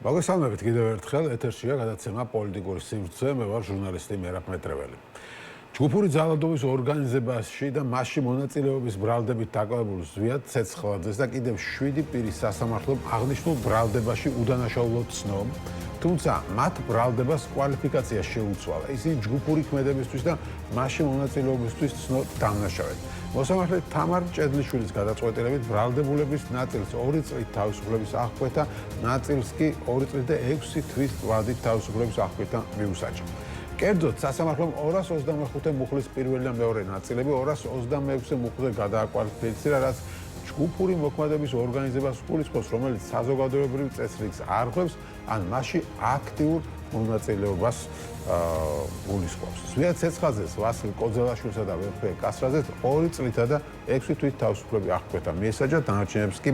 მოგესალმებით კიდევ ერთხელ ეთერშია გადაცემა პოლიტიკური სივრცე, მე ვარ ჟურნალისტი მერაბ მეტრეველი. ჯგუფური ძალადობის ორგანიზებაში და მასში მონაწილეობის ბრალდებით დაკავებულ ზვიად ცეცხლაძეს და კიდევ 7 პირის სასამართლომ აღნიშნულ ბრალდებაში უდანაშაულოდ ცნო, თუმცა მათ ბრალდებას კვალიფიკაცია შეუცვალა. ისინი ჯგუფური ქმედებისთვის და მასში მონაწილეობისთვის ცნო დამნაშავედ. მოსამართლე თამარ ჭედლიშვილის გადაწყვეტილებით ბრალდებულების ნაწილს 2 წლით თავისუფლების აღკვეთა, ნაწილს კი 2 წლით და 6 თვის ვადით თავისუფლების აღკვეთა მიუსაჯა. კერძოდ, სასამართლომ 225 მუხლის პირველი და მეორე ნაწილები 226 მუხლზე გადააკვალიფიცირა, რაც ჯგუფური მოქმედების ორგანიზებას გულისხმობს, რომელიც საზოგადოებრივ წესრიგს არღვევს, ან მასში აქტიურ მონაწილეობას გულისხმობს. ზვიად ცეცხლაძეს, ვასილ კოძელაშვილსა და ვერფე კასრაძეს 2 წლითა და 6 თვის თავისუფლების აღკვეთა მიესაჯა, დანარჩენებს კი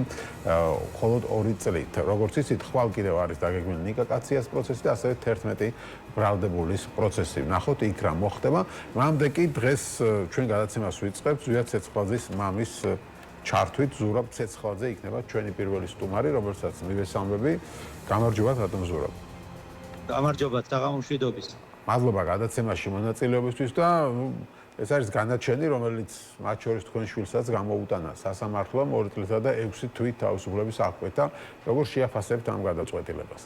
მხოლოდ 2 წლით. როგორც იცით, ხვალ კიდევ არის დაგეგმილი ნიკა კაციას პროცესი და ასევე 11 ბრალდებულის პროცესი. ნახოთ იქ რა მოხდება. მანამდე კი დღეს ჩვენ გადაცემას ვიწყებთ ზვიად ცეცხლაძის მამის ჩართვით. ზურაბ ცეცხლაძე იქნება ჩვენი პირველი სტუმარი, რომელსაც მივესალმები. გამარჯობა, რატომ ზურაბ? გამარჯობა, საღამომშვიდობის. მადლობა გადაცემაში მონაწილეობისთვის და ეს არის განაჩენი, რომელიც მათ შორის თქვენ შვილსაც გამოუტანა სასამართლომ 2 წლითა და 6 თვით თავისუფლების აღკვეთა. როგორ შეაფასებთ ამ გადაწყვეტილებას?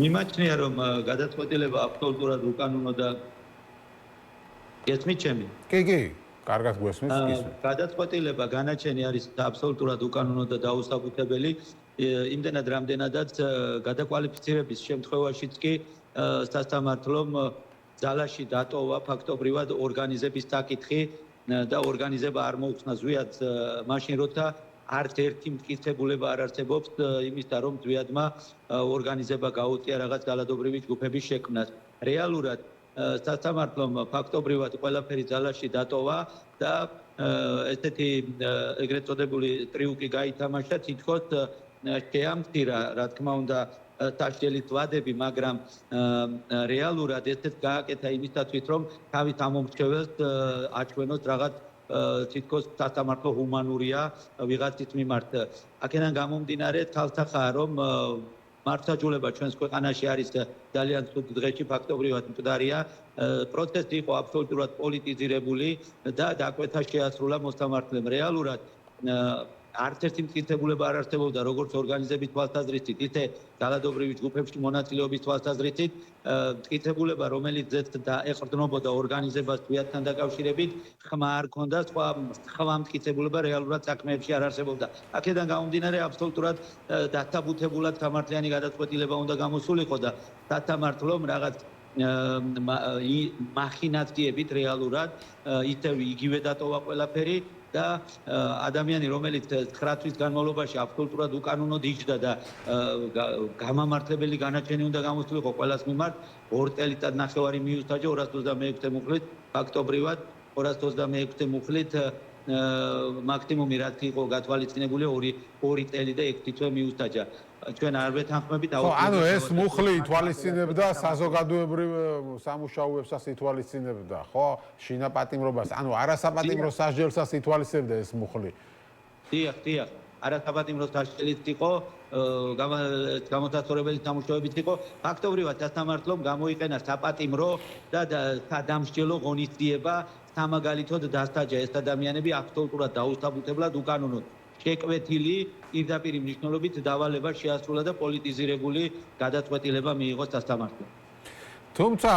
მიმაჩნია, რომ გადაწყვეტილება აბსოლუტურად უკანონო და გესმით ჩემი? კი, კარგად გვესმის, გისმენთ. გადაწყვეტილება განაჩენი არის აბსოლუტურად უკანონო და დაუსაბუთებელი. იმდენად რამდენადაც გადაკვალიფიცირების შემთხვევაშიც კი სასამართლომ ძალაში დატოვა ფაქტობრივად ორგანიზების საკითხი და ორგანიზება არ მოუხსნა ზვიადს მაშინ როცა არც ერთი მტკიცებულება არ არსებობს იმისა, რომ ზვიადმა ორგანიზება გაუწია რაღაც ძალადობრივი ჯგუფების შექმნას. რეალურად სასამართლომ ფაქტობრივად ყველაფერი ძალაში დატოვა და ესეთი ეგრეთ წოდებული ტრიუკი გაითამაშა, თითქოს შეამცირა, რა თქმა უნდა, საშიელი ვადები, მაგრამ რეალურად ესეც გააკეთა იმისათვის, რომ თავის ამომრჩეველს აჩვენოს რაღაც თითქოს სასამართლო ჰუმანურია ვიღაცის მიმართ. აქედან გამომდინარე, თალსახაა, რომ მართლმსაჯულება ჩვენს ქვეყანაში არის ძალიან ცუდ დღეში, ფაქტობრივად მკვდარია. პროცესი იყო აბსოლუტურად პოლიტიზირებული და დაკვეთა შეასრულა მოსამართლემ. რეალურად არც ერთი მტკიცებულება არ არსებობდა როგორც ორგანიზების თვალსაზრისით, ისე ძალადობრივი ჯგუფებში მონაწილეობის თვალსაზრისით. მტკიცებულება, რომელიც ეყრდნობოდა ორგანიზებას ზვიადთან დაკავშირებით, ხმა არ ჰქონდა, სხვა მტკიცებულება რეალურად საქმეებში არ არსებობდა. აქედან გამომდინარე, აბსოლუტურად დასაბუთებულად სამართლიანი გადაწყვეტილება უნდა გამოსულიყო და სასამართლომ რაღაც მახინაციებით რეალურად ისევ იგივე დატოვა ყველაფერი და ადამიანი, რომელიც 9 თვის განმავლობაში აბსოლუტურად უკანონოდ იჯდა და გამამართლებელი განაჩენი უნდა გამოსულიყო ყველას მიმართ, 2 წელიწად ნახევარი მიუსაჯა 226 მუხლით, ფაქტობრივად 226 მუხლით მაქსიმუმი რაც იყო გათვალისწინებული 2 წელი და 6 თვე მიუსაჯა. ჩვენ არ ვეთანხმებით ანუ ეს მუხლი ითვალისწინებდა საზოგადოებრივ სამუშაოებსაც ითვალისწინებდა, ხო? შინაპატიმრობას, ანუ არასაპატიმრო სასჯელსაც ითვალისწინებდა ეს მუხლი. დიახ, არასაპატიმრო სასჯელიც იყო, გამოსაცხოვრებელი სამუშაოებიც იყო. ფაქტობრივად სასამართლომ გამოიყენა საპატიმრო და სადამსჯელო ღონისძიება, სამაგალითოდ დასაჯა ეს ადამიანები აბსოლუტურად დაუსაბუთებლად უკანონოდ. შეკვეთილი პირდაპირ მნიშვნელობით დავალება შეასრულა და პოლიტიზირებული გადაწყვეტილება მიიღო სასამართლომ. თუმცა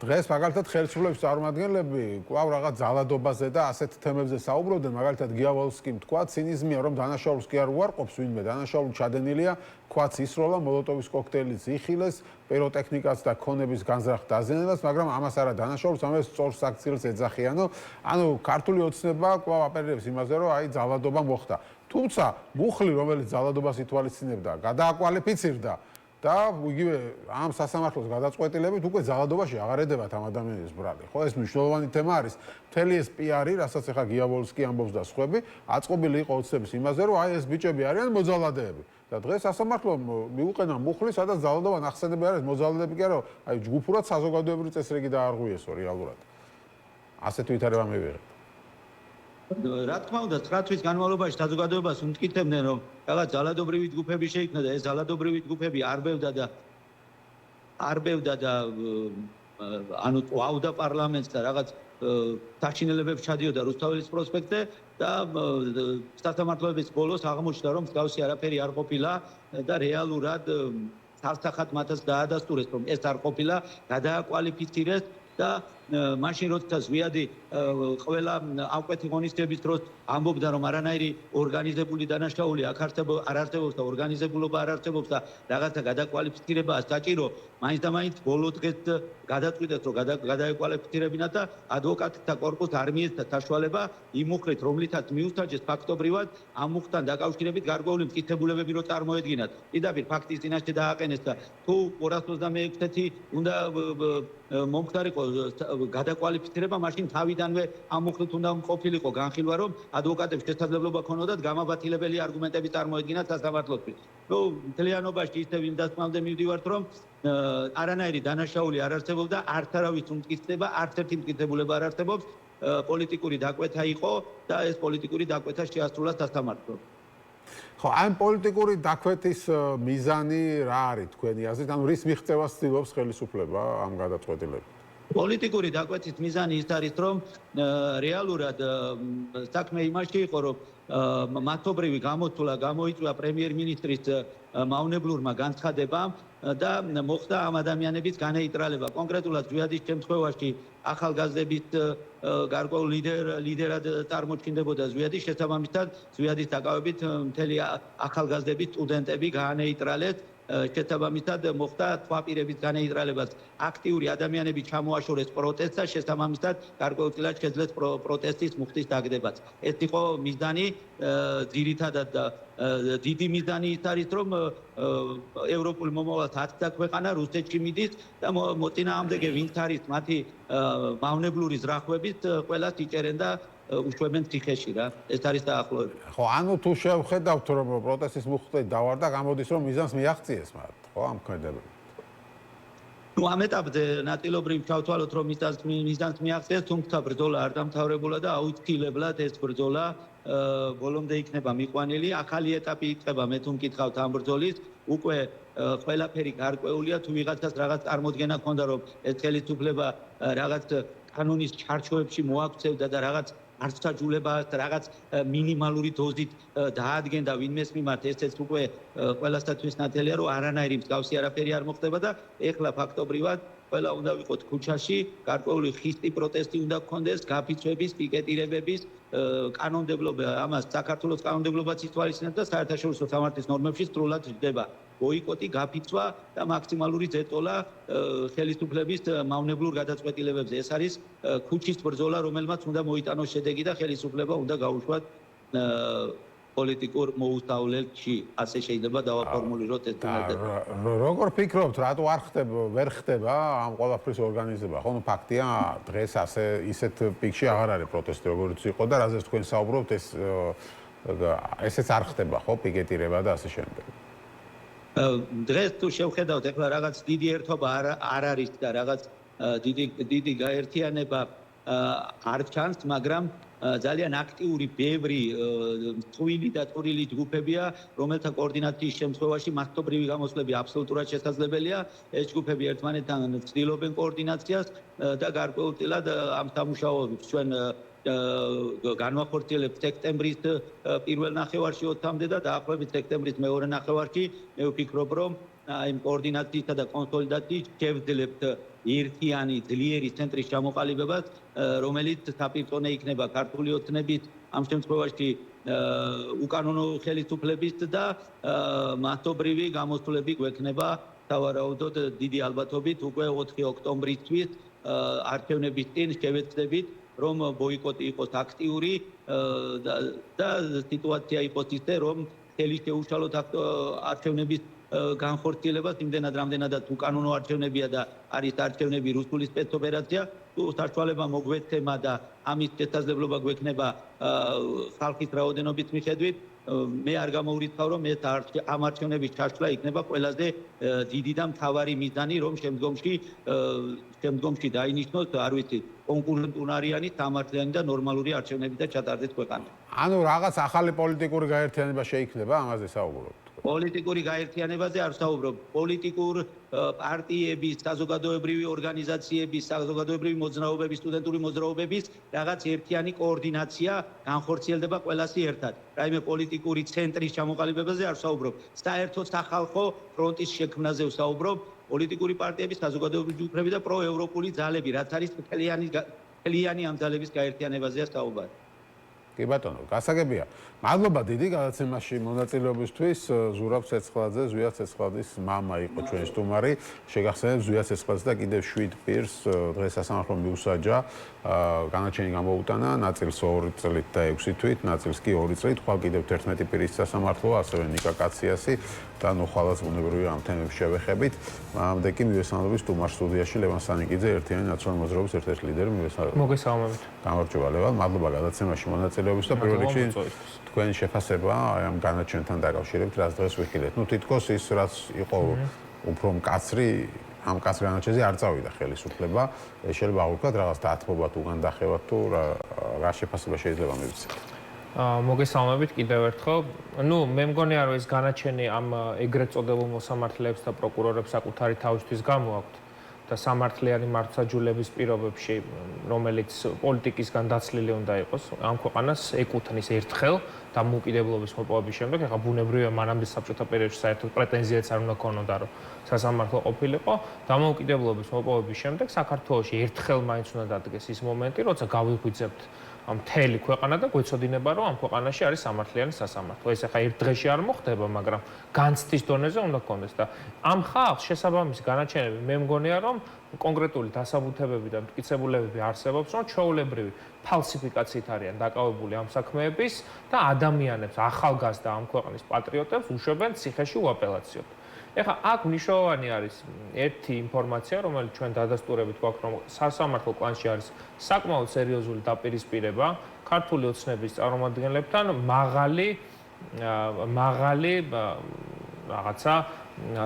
დღეს მაგალითად ხელისუფლების წარმომადგენლები კვლავ რაღაც ძალადობაზე და ასეთ თემებზე საუბრობდნენ, მაგალითად გიავალსკიმ თქვა, ცინიზმია, რომ დანაშაულს კი არ უარყოფს ვინმე, დანაშაული ჩადენილია, თქვაც ისროლა, მოლოტოვის კოქტეილიც იხილეს, პიროტექნიკაც და ქონების განზრახ დაზიანებას, მაგრამ ამას არა დანაშაულს, ამას სწორ საქციელს ეძახიანო. ანუ ქართული ოცნება კვლავ აპელირებს იმაზე, რომ აი ძალადობა მოხდა. თუმცა მუხლი, რომელიც ძალადობას ითვალისწინებდა, გადააკვალიფიცირდა და იგივე ამ სასამართლოს გადაწყვეტილებით უკვე ძალადობაში აღარ ედებათ ამ ადამიანების ბრალი. ხო, ეს მნიშვნელოვანი თემა არის. მთელი ეს პიარი, რასაც ახლა გიავალსკი ამბობს და სხვები, აწყობილი იყო ოცნების იმაზე, რომ აი ეს ბიჭები არიან მოძალადეები. და დღეს სასამართლომ მიუყენა მუხლი, სადაც ძალადობა ნახსენები არის, მოძალადეები კი არა, აი ჯგუფურად საზოგადოებრივი წესრიგი დაარღვიესო რეალურად. ასეთ ვითარება მივიღეთ. რა თქმა უნდა 9 თვის განმავლობაში საზოგადოებას უმტკიცებდნენ რომ რაღაც ძალადობრივი ჯგუფები შეიქმნა და ეს ძალადობრივი ჯგუფები არბევდა და ანუ წვავდა პარლამენტს და რაღაც დაშინელებებს ჩადიოდა რუსთაველის პროსპექტზე და სასამართლოების ბოლოს აღმოჩნდა რომ მსგავსი არაფერი არ ყოფილა და რეალურად სასახად მათაც დაადასტურეს რომ ეს არ ყოფილა გადააკვალიფიცირეს და მაშინ როცა ზვიადი ყველა ამკვეთი ღონისძიების დროს ამბობდა რომ არანაირი ორგანიზებული დანაშაული არ არსებობს და ორგანიზებულობა არ არსებობს და რაღაცა გადაკვალიფიცირებაა საჭირო მაინც და მაინც ბოლო დღეს გადაწყვიტეს რომ გადაეკვალიფიცირებინათ და ადვოკატთა კორპუსს არ მიეცა საშუალება იმ მუხლით რომლითაც მიუსაჯეს ფაქტობრივად ამ მუხთან დაკავშირებით გარკვეული მტკიცებულებები რო წარმოედგინათ პირდაპირ ფაქტის წინაშე დააყენეს და თუ 226-ი უნდა მომხდარიყო გადაკვალიფიცირება მაშინ თავიდანვე ამ მუხლით უნდა ყოფილიყო განხილვა რომ ადვოკატებს შესაძლებლობა ქონოდათ გამაბათილებელი არგუმენტები წარმოედგინათ სასამართლოსთვის. ნუ მთლიანობაში ისევ იმ დასკვნამდე მივდივართ რომ არანაირი დანაშაული არ არსებობდა, არც არავის უმტკიცება, არც ერთი მტკიცებულება არ არსებობს, პოლიტიკური დაკვეთა იყო და ეს პოლიტიკური დაკვეთა შეასრულა სასამართლომ. ხო, ამ პოლიტიკური დაკვეთის მიზანი რა არის თქვენი აზრით? ანუ რის მიღწევას ცდილობს ხელისუფლება ამ გადაწყვეტილებით? პოლიტიკური დაკვეთის მიზანი ის არის რომ რეალურად საქმე იმაში იყო რომ მათობრივი გამოცვლა გამოიწვია პრემიერ-მინისტრის მავნებლურმა განცხადებამ და მოხდა ამ ადამიანების განეიტრალება. კონკრეტულად ზვიადის შემთხვევაში ახალგაზრდების გარკვეულ ლიდერად წარმოჩინდებოდა ზვიადი, შესაბამისად ზვიადის დაკავებით მთელი ახალგაზრდები სტუდენტები განეიტრალეს. შესაბამისად მოხდა თვალპირების განეიტრალებას აქტიური ადამიანები ჩამოაშორეს პროტესტს და შესაბამისად გარკვეულწილად შეძლეს პროტესტის მუხტის დაგდებაც. ეს იყო მიზანი ძირითადად და დიდი მიზანი ის არის რომ ევროპულ მომავალს 10 ქვეყანა რუსეთში მიდის და მოწინააღმდეგე ვინც არის მათი მავნებლური ზრახვებით ყველას იჭერენ და უშვებენ ციხეში რა. ეს არის დაახლოებით. ხო, ანუ თუ შევხედავთ რომ პროტესტის მუხტი დავარდა, გამოდის რომ მიზანს მიაღწიეს მათ, ხო, ამ ქმედებებს. ნუ ამ ეტაპზე ნაწილობრივ ჩავთვალოთ რომ მიზანს მიაღწიეს, თუმცა ბრძოლა არ დამთავრებულა და აუცილებლად ეს ბრძოლა ბოლომდე იქნება მიყვანილი. ახალი ეტაპი იწყება, მე თუ მკითხავთ ამ ბრძოლის, უკვე ყველაფერი გარკვეულია, თუ ვიღაცას რაღაც წარმოდგენა ქონდა რომ ეს ხელისუფლება რაღაც კანონის ჩარჩოებში მოაქცევდა და რაღაც არცაჯულებას რაღაც მინიმალური დოზით დაადგენდა ვინმეს მიმართ ესეც უკვე ყველასათვის ნათელია რომ არანაირი მსგავსი არაფერი არ მოხდება და ეხლა ფაქტობრივად ყველა უნდა ვიყოთ ქუჩაში, გარკვეული ხისტი პროტესტი უნდა გქონდეს, გაფიცვების, პიკეტირებების, კანონმდებლობა, ამას საქართველოს კანონმდებლობაც ითვალისწინებს და საერთაშორისო სამართლის ნორმებში სრულად ჯდება. ბოიკოტი, გაფიცვა და მაქსიმალური ზეწოლა ხელისუფლების მავნებლურ გადაწყვეტილებებზე. ეს არის ქუჩის ბრძოლა, რომელმაც უნდა მოიტანოს შედეგი და ხელისუფლება უნდა გაუშვათ პოლიტიკურ მოუსწავლელში, ასე შეიძლება დავაფორმულიროთ ეს თემატები. როგორ ფიქრობთ, რატო ვერ ხდება ამ ყველაფრის ორგანიზება? ხო, ფაქტია, დღეს ასე ისეთ პიკში აღარ არის პროტესტი, როგორც იყო და რაზეც თქვენ საუბრობთ, ესეც არ ხდება, ხო, პიკეტირება და ასე შემდეგ. დღეს თუ შევხედავთ, ეხლა რაღაც დიდი ერთობა არ არის და რაღაც დიდი გაერთიანება არ ჩანს, მაგრამ ძალიან აქტიური ბევრი წვილი და წვრილი ჯგუფებია, რომელთა კოორდინაციის შემთხვევაში მასშტაბური გამოსვლები აბსოლუტურად შესაძლებელია. ეს ჯგუფები ერთმანეთთან ცდილობენ კოორდინაციას და გარკვეულწილად ამ სამუშაოებს ჩვენ განვახორციელებთ სექტემბრის პირველ ნახევარში 20-მდე და დაახლოებით სექტემბრის მეორე ნახევარში მე ვფიქრობ რომ იმ კოორდინაციისა და კონსოლიდაციის შევძლებთ ერთიანი ძლიერი ცენტრის ჩამოყალიბებას, რომელიც საპირწონე იქნება ქართული ოცნების, ამ შემთხვევაში უკანონო ხელისუფლების და მასობრივი გამოსვლები გვექნება სავარაუდოდ დიდი ალბათობით უკვე 4 ოქტომბრისთვის არჩევნების წინ შევეცდებით რომ ბოიკოტი იყოს აქტიური და სიტუაცია იყოს ისე რომ ხელი შეუშალოთ არჩევნების განხორციელებას იმდენად რამდენადაც უკანონო არჩევნებია და არის არჩევნები რუსული სპეცოპერაცია თუ საშუალება მოგვეცემა და ამის შესაძლებლობა გვექნება ხალხის რაოდენობის მიხედვით მე არ გამოვრიცხავ, რომ ამ არჩევნების ჩაშლა იქნება ყველაზე დიდი და მთავარი მიზანი, რომ შემდგომში დაინიშნოს, არ ვიცი, კონკურენტუნარიანი, სამართლიანი და ნორმალური არჩევნები და ჩატარდეს ქვეყანა. ანუ რაღაც ახალი პოლიტიკური გაერთიანება შეიქმნება, ამაზე საუბრობთ. პოლიტიკური გაერთიანებაზე არ ვსაუბრობ. პოლიტიკურ პარტიების, საზოგადოებრივი ორგანიზაციების, საზოგადოებრივი მოძრაობების, სტუდენტური მოძრაობების რაღაც ერთიანი კოორდინაცია განხორციელდება ყველასი ერთად. რაიმე პოლიტიკური ცენტრის ჩამოყალიბებაზე არ ვსაუბრობ. საერთო სახალხო ფრონტის შექმნაზე ვსაუბრობ. პოლიტიკური პარტიების, საზოგადოებრივი ჯგუფები და პროევროპული ძალები, რაც არის მთლიანი ამ ძალების გაერთიანებაზეა საუბარი. კი ბატონო, გასაგებია. მადლობა დიდი გადაცემაში მონაწილეობისთვის. ზურაბ ცეცხლაძე, ზვია ცეცხლაძის მამა იყო ჩვენ სტუმარი. შეგახსენებთ ზვია ცეცხლაძე და კიდევ 7 პირს დღეს სასამართლო მიუსაჯა. განაჩენი გამოუტანა, ნაწილს 2 წლით და 6 თვით, ნაწილს კი 2 წლით. ხვალ კიდევ 11 პირის სასამართლო, ასევე ნიკა კაციასი და ნუ ხვალაც ბუნებრივია ამ თემებს შევეხებით. მანამდე კი მივესალმებით სტუმარ სტუდიაში ლევან სანიკიძე, ერთიანი ნაციონალური მოძრაობის ერთ-ერთი ლიდერი. მოგესალმებით. გამარჯობა ლევან, მადლობა გადაცემაში მონაწილეობის და პირველ რიგში თქვენი შეფასება ამ განაჩენთან დაკავშირებით, რაც დღეს ვიხილეთ. ნუ თითქოს ის რაც იყო უფრო მკაცრი, ამ კაც განაჩენზე არ წავიდა ხელისუფლება. შეიძლება აღვიქვათ რაღაც დათმობათ, უგან დახევათ თუ რა შეფასება შეიძლება მივიცეთ. მოგესალმებით კიდევ ერთხელ. ნუ მე მგონია რომ ეს განაჩენი ამ ეგრეთ წოდებულ მოსამართლეებს და პროკურორებს საკუთარი თავისთვის გამოაქვთ და სამართლიანი მართლმსაჯულების პირობებში, რომელიც პოლიტიკისგან დაცლილი უნდა იყოს, ამ ქვეყანას ეკუთვნის ერთხელ დამოუკიდებლობის მოპოვების შემდეგ, ახლა ბუნებრივია მანამდე საბჭოთა პერიოდში საერთოდ პრეტენზიაც არ უნდა ქონოდა, რომ სასამართლო ყოფილიყო, დამოუკიდებლობის მოპოვების შემდეგ საქართველოში ერთხელ მაინც უნდა დადგეს ის მომენტი, როცა გავიღვიძებთ მთელი ქვეყანა და გვეცოდინება, რომ ამ ქვეყანაში არის სამართლიანი სასამართლო. ეს ახლა ერთ დღეში არ მოხდება, მაგრამ განცდის დონეზე უნდა გქონდეს და ამ ხალხს შესაბამისი განაჩენები მე მგონია, რომ კონკრეტული დასაბუთებები და მტკიცებულებები არსებობს, რომ ჩვეულებრივი ფალსიფიკაციით არიან დაკავებული ამ საქმეების და ადამიანებს, ახალგაზრდა ამ ქვეყნის პატრიოტებს უშვებენ ციხეში უაპელაციოდ. ეხლა აქ მნიშვნელოვანი არის ერთი ინფორმაცია, რომელიც ჩვენ დადასტურებით გვაქვს, რომ სასამართლო კლანში არის საკმაოდ სერიოზული დაპირისპირება ქართული ოცნების წარმომადგენლებთან მაღალი რაღაცა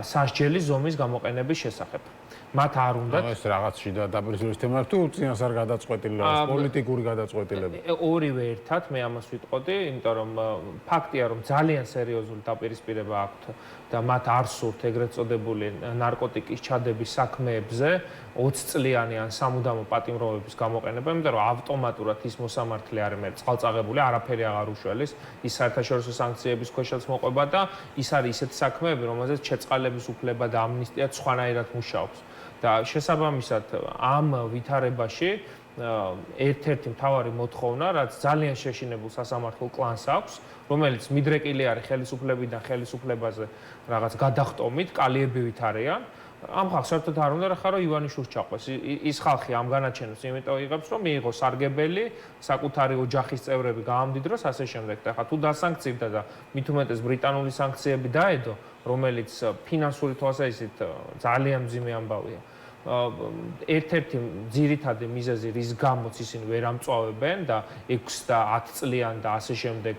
სასჯელი ზომის გამოყენების შესახებ. მათ არ უნდათ ეს რაღაც შიდა დაპირისპირების თემა თუ წინასწარ გადაწყვეტილება, პოლიტიკური გადაწყვეტილება. ორივე ერთად მე ამას ვიტყოდი, იმიტომ რომ ფაქტია, რომ ძალიან სერიოზული დაპირისპირება აქვთ და მათ არ სურთ ეგრეთ წოდებული ნარკოტიკის ჩადების საქმეებზე 20 წლიანი ან სამუდამო პატიმრობების გამოყენება, იმიტომ რომ ავტომატურად ის მოსამართლე არ მე წყალწაღებული, არაფერი აღარ უშველის, ის საერთაშორისო სანქციების ქვეშაც მოყვება და ის არის ისეთი საქმეები, რომელზეც შეწყალების უფლება და ამნისტიაც სხვანაირად მუშაობს. და შესაბამისად ამ ვითარებაში ერთ-ერთი მთავარი მოთხოვნა, რაც ძალიან შეშინებულ სასამართლო კლანს აქვს, რომელიც მიდრეკილი არის ხელისუფლებიდან ხელისუფლებაზე რაღაც გადახტომით, კალიებივით არიან. ამ ხალხს საერთოდ არ უნდა რა რომ ივანიშვილს ჩაყვეს. ის ხალხი ამ განაჩენებს იმიტომ იღებს, რომ მიიღოს სარგებელი, საკუთარი ოჯახის წევრები გაამდიდროს ასე შემდეგ. და ხა თუ დასანქცივდა და მით უმეტეს ბრიტანული სანქციები დაედო, რომელიც ფინანსური თვალსაზრისით ძალიან მძიმე ამბავია. ერთ-ერთი ძირითადი მიზეზი, რის გამოც ისინი ვერ ამწვავებენ და 6 და 10 წლიან და ასე შემდეგ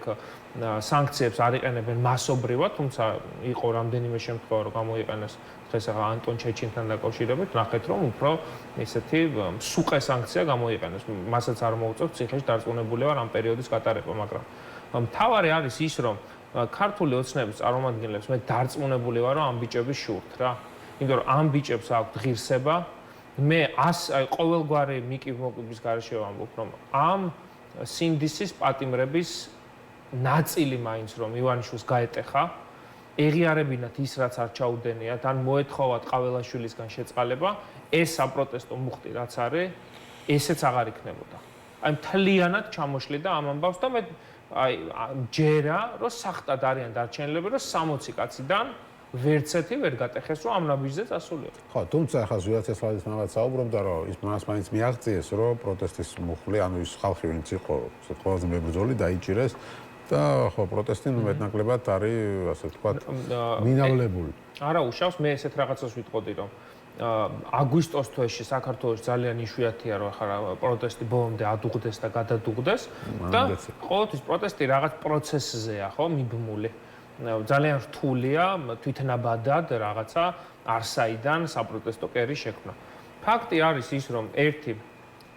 სანქციებს არ იყენებენ მასობრივად, თუმცა იყო რამდენიმე შემთხვევა, რომ გამოიყენეს დღეს ახლა ანტონ ჩეჩინთან დაკავშირებით, ნახეთ, რომ უფრო ესეთი მსუყე სანქცია გამოიყენეს. მასაც არ მოუწევთ ციხეში დარწმუნებული ვარ ამ პერიოდის გატარება, მაგრამ მთავარი არის ის, რომ ქართული ოცნების წარმომადგენლებს მე დარწმუნებული ვარ, რომ ამ ბიჭების შურთ რა. იმიტომ რომ ამ ბიჭებს აქვთ ღირსება, მე ყოველგვარი მიკი-მოკების გარეშე ვამბობ, რომ ამ სინდისის პატიმრების ნაწილი მაინც რომ ივანიშვილს გაეტეხა, ეღიარებინათ ის რაც არ ჩაუდენიათ, ან მოეთხოვათ ყაველაშვილისგან შეწყალება, ეს საპროტესტო მუხტი რაც არის, ესეც აღარ იქნებოდა. აი მთლიანად ჩამოშლიდა ამ ამბავს და მე ჯერა რომ სახტად არიან დარჩენილები, რომ 60 კაციდან ვერცეთი ვერ გატეხეს, რომ ამ ნაბიჯზე წასულიყო. ხო, თუმცა ახლა ზვია ცეცხლაძის მამაც საუბრობდა, რომ ის მას მაინც მიაღწიეს, რომ პროტესტის მუხლი, ანუ ის ხალხი ვინც იყო, ყველაზე მებრძოლი დაიჭირეს და ხო, პროტესტი მეტნაკლებად არის, ასე ვთქვათ, მინავლებული. არა უშავს, მე ესეთ რაღაცას ვიტყოდი, რომ აგვისტოს თვეში საქართველოს ძალიან იშვიათია რომ ახლა პროტესტი ბოლომდე ადუღდეს და გადადუღდეს და ყოველთვის პროტესტი რაღაც პროცესზეა ხო მიბმული. ძალიან რთულია თვითნაბადად რაღაცა არსაიდან საპროტესტო კერი შექმნა. ფაქტი არის ის რომ ერთი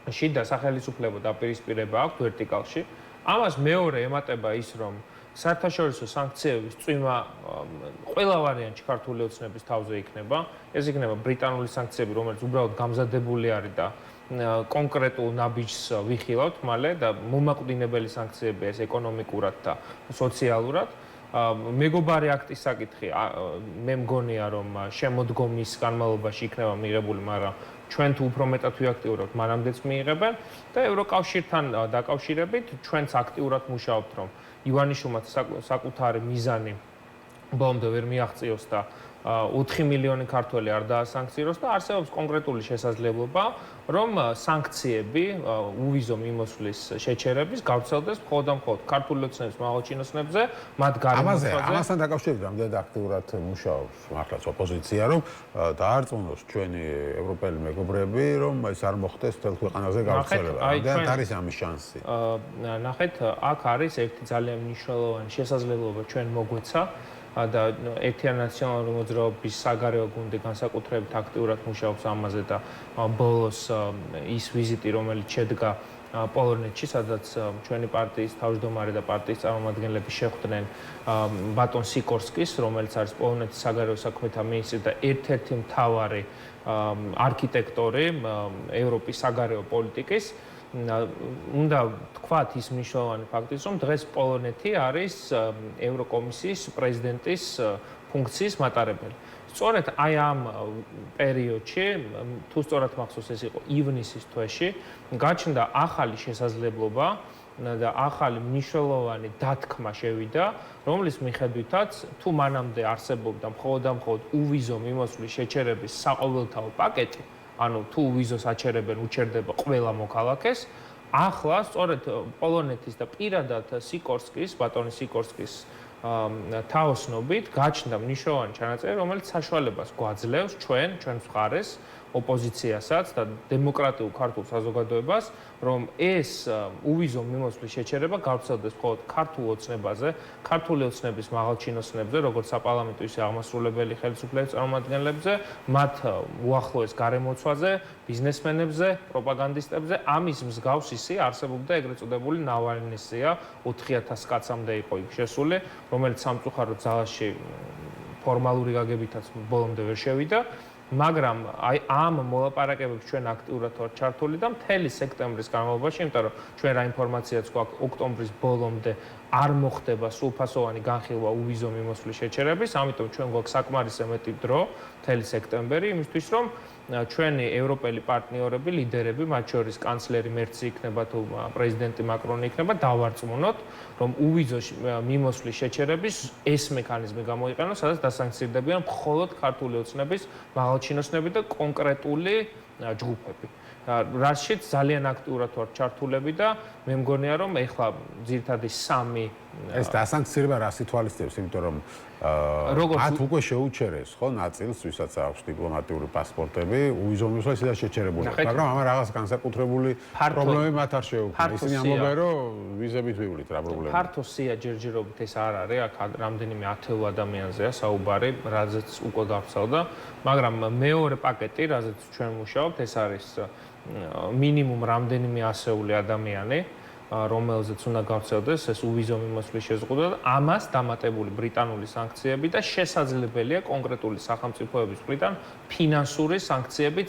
შიდა სახელმწიფო დაპირისპირება აქვს ვერტიკალში. ამას მეორე ემატება ის რომ საერთაშორისო სანქციების წვიმა ყველა ვარიანტში ქართული ოცნების თავზე იქნება. ეს იქნება ბრიტანული სანქციები, რომელიც უბრალოდ გამზადებული არის და კონკრეტულ ნაბიჯს ვიხილავთ მალე და მომაკვდინებელი სანქციებია ეს ეკონომიკურად და სოციალურად. მეგობარი აქტის საკითხი მე მგონია რომ შემოდგომის განმავლობაში იქნება მიღებული, მაგრამ ჩვენ თუ უფრო მეტად ვიაქტიურებთ, მანამდეც მიიღებენ და ევროკავშირთან დაკავშირებით ჩვენც აქტიურად მუშაობთ, რომ ივანიშვილმა საკუთარი მიზანი ბოლომდე ვერ მიაღწიოს და 4 მილიონი ქართველი არ დაასანქციროს და არსებობს კონკრეტული შესაძლებლობა, რომ სანქციები უვიზო მიმოსვლის შეჩერების გავრცელდეს მხოლოდ და მხოლოდ ქართული ოცნების მაღალჩინოსნებზე, მათ გარემოცვაზე. ამასთან დაკავშირებით რამდენად აქტიურად მუშაობს მართლაც ოპოზიცია, რომ დაარწმუნოს ჩვენი ევროპელი მეგობრები, რომ ეს არ მოხდეს მთელ ქვეყანაზე გავრცელება. რამდენად არის ამის შანსი? ნახეთ, აქ არის ერთი ძალიან მნიშვნელოვანი შესაძლებლობა ჩვენ მოგვეცა და ერთიანი ნაციონალური მოძრაობის საგარეო გუნდი განსაკუთრებით აქტიურად მუშაობს ამაზე და ბოლოს ის ვიზიტი, რომელიც შედგა პოლონეთში, სადაც ჩვენი პარტიის თავმჯდომარე და პარტიის წარმომადგენლები შეხვდნენ ბატონ სიკორსკის, რომელიც არის პოლონეთის საგარეო საქმეთა მინისტრი და ერთ-ერთი მთავარი არქიტექტორი ევროპის საგარეო პოლიტიკის. უნდა თქვათ ის მნიშვნელოვანი ფაქტიც, რომ დღეს პოლონეთი არის ევროკომისიის პრეზიდენტის ფუნქციის მატარებელი. სწორედ აი ამ პერიოდში, თუ სწორად მახსოვს, ეს იყო ივნისის თვეში, გაჩნდა ახალი შესაძლებლობა და ახალი მნიშვნელოვანი დათქმა შევიდა, რომლის მიხედვითაც თუ მანამდე არსებობდა მხოლოდ და მხოლოდ უვიზო მიმოსვლის შეჩერების საყოველთაო პაკეტი, ანუ თუ ვიზოს აჩერებენ, უჩერდება ყველა მოქალაქეს. ახლა სწორედ პოლონეთის და პირადად ბატონი სიკორსკის თაოსნობით გაჩნდა მნიშვნელოვანი ჩანაწერი, რომელიც საშუალებას გვაძლევს ჩვენს მხარეს, ოპოზიციასაც და დემოკრატიულ ქართულ საზოგადოებას, რომ ეს უვიზო მიმოსვლის შეჩერება გავრცელდეს მხოლოდ ქართულ ოცნებაზე, ქართული ოცნების მაღალჩინოსნებზე, როგორც საპარლამენტო ისე აღმასრულებელი ხელისუფლების წარმომადგენლებზე, მათ უახლოეს გარემოცვაზე, ბიზნესმენებზე, პროპაგანდისტებზე. ამის მსგავსი არსებობდა ეგრეთ წოდებული ნავალნის სია, 4000 კაცამდე იყო იქ შესული, რომელიც სამწუხაროდ ძალაში ფორმალური გაგებითაც ბოლომდე ვერ შევიდა. მაგრამ აი ამ მოლაპარაკებებს ჩვენ აქტიურად ვართ ჩართული და მთელი სექტემბრის განმავლობაში, იმიტომ რომ ჩვენ რა ინფორმაციაც გვაქვს, ოქტომბრის ბოლომდე არ მოხდება სრულფასოვანი განხილვა უვიზო მიმოსვლის შეჩერების, ამიტომ ჩვენ გვაქვს საკმარისად მეტი დრო, მთელი სექტემბერი, იმისთვის რომ ჩვენი ევროპელი პარტნიორები, ლიდერები, მათ შორის კანცლერი მერცი იქნება თუ პრეზიდენტი მაკრონი იქნება, დავარწმუნოთ, რომ უვიზო მიმოსვლის შეჩერების ეს მექანიზმი გამოიყენოს, სადაც დასანქცირდებიან მხოლოდ ქართული ოცნების მაღალჩინოსნები და კონკრეტული ჯგუფები. რაშიც ძალიან აქტიურად ვართ ჩართულები და მე მგონია რომ ეხლა ძირითადად სამი ეს დასანქცირება რას ითვალისწინებს, იმიტომ რომ მათ უკვე შეუჩერეს ხო ნაწილს, ვისაც აქვს დიპლომატიური პასპორტები, უვიზო მიმოსვლა ისედაც შეჩერებული, მაგრამ ამან რაღაც განსაკუთრებული პრობლემები მათ არ შეუქმნა. ისინი ამბობენ, რომ ვიზებით ვივლით რა პრობლემა. ფართო სია ჯერჯერობით ეს არ არის, აქ რამდენიმე 10 ადამიანზეა საუბარი, რაზეც უკვე გავრცელდა, მაგრამ მეორე პაკეტი, რაზეც ჩვენ მუშაობთ, ეს არის მინიმუმ რამდენიმე ასეული ადამიანი, რომელზეც უნდა გავრცელდეს ეს უვიზო მიმოსვლის შეზღუდვა და ამას დამატებული ბრიტანული სანქციები და შესაძლებელია კონკრეტული სახელმწიფოების მხრიდან ფინანსური სანქციებიც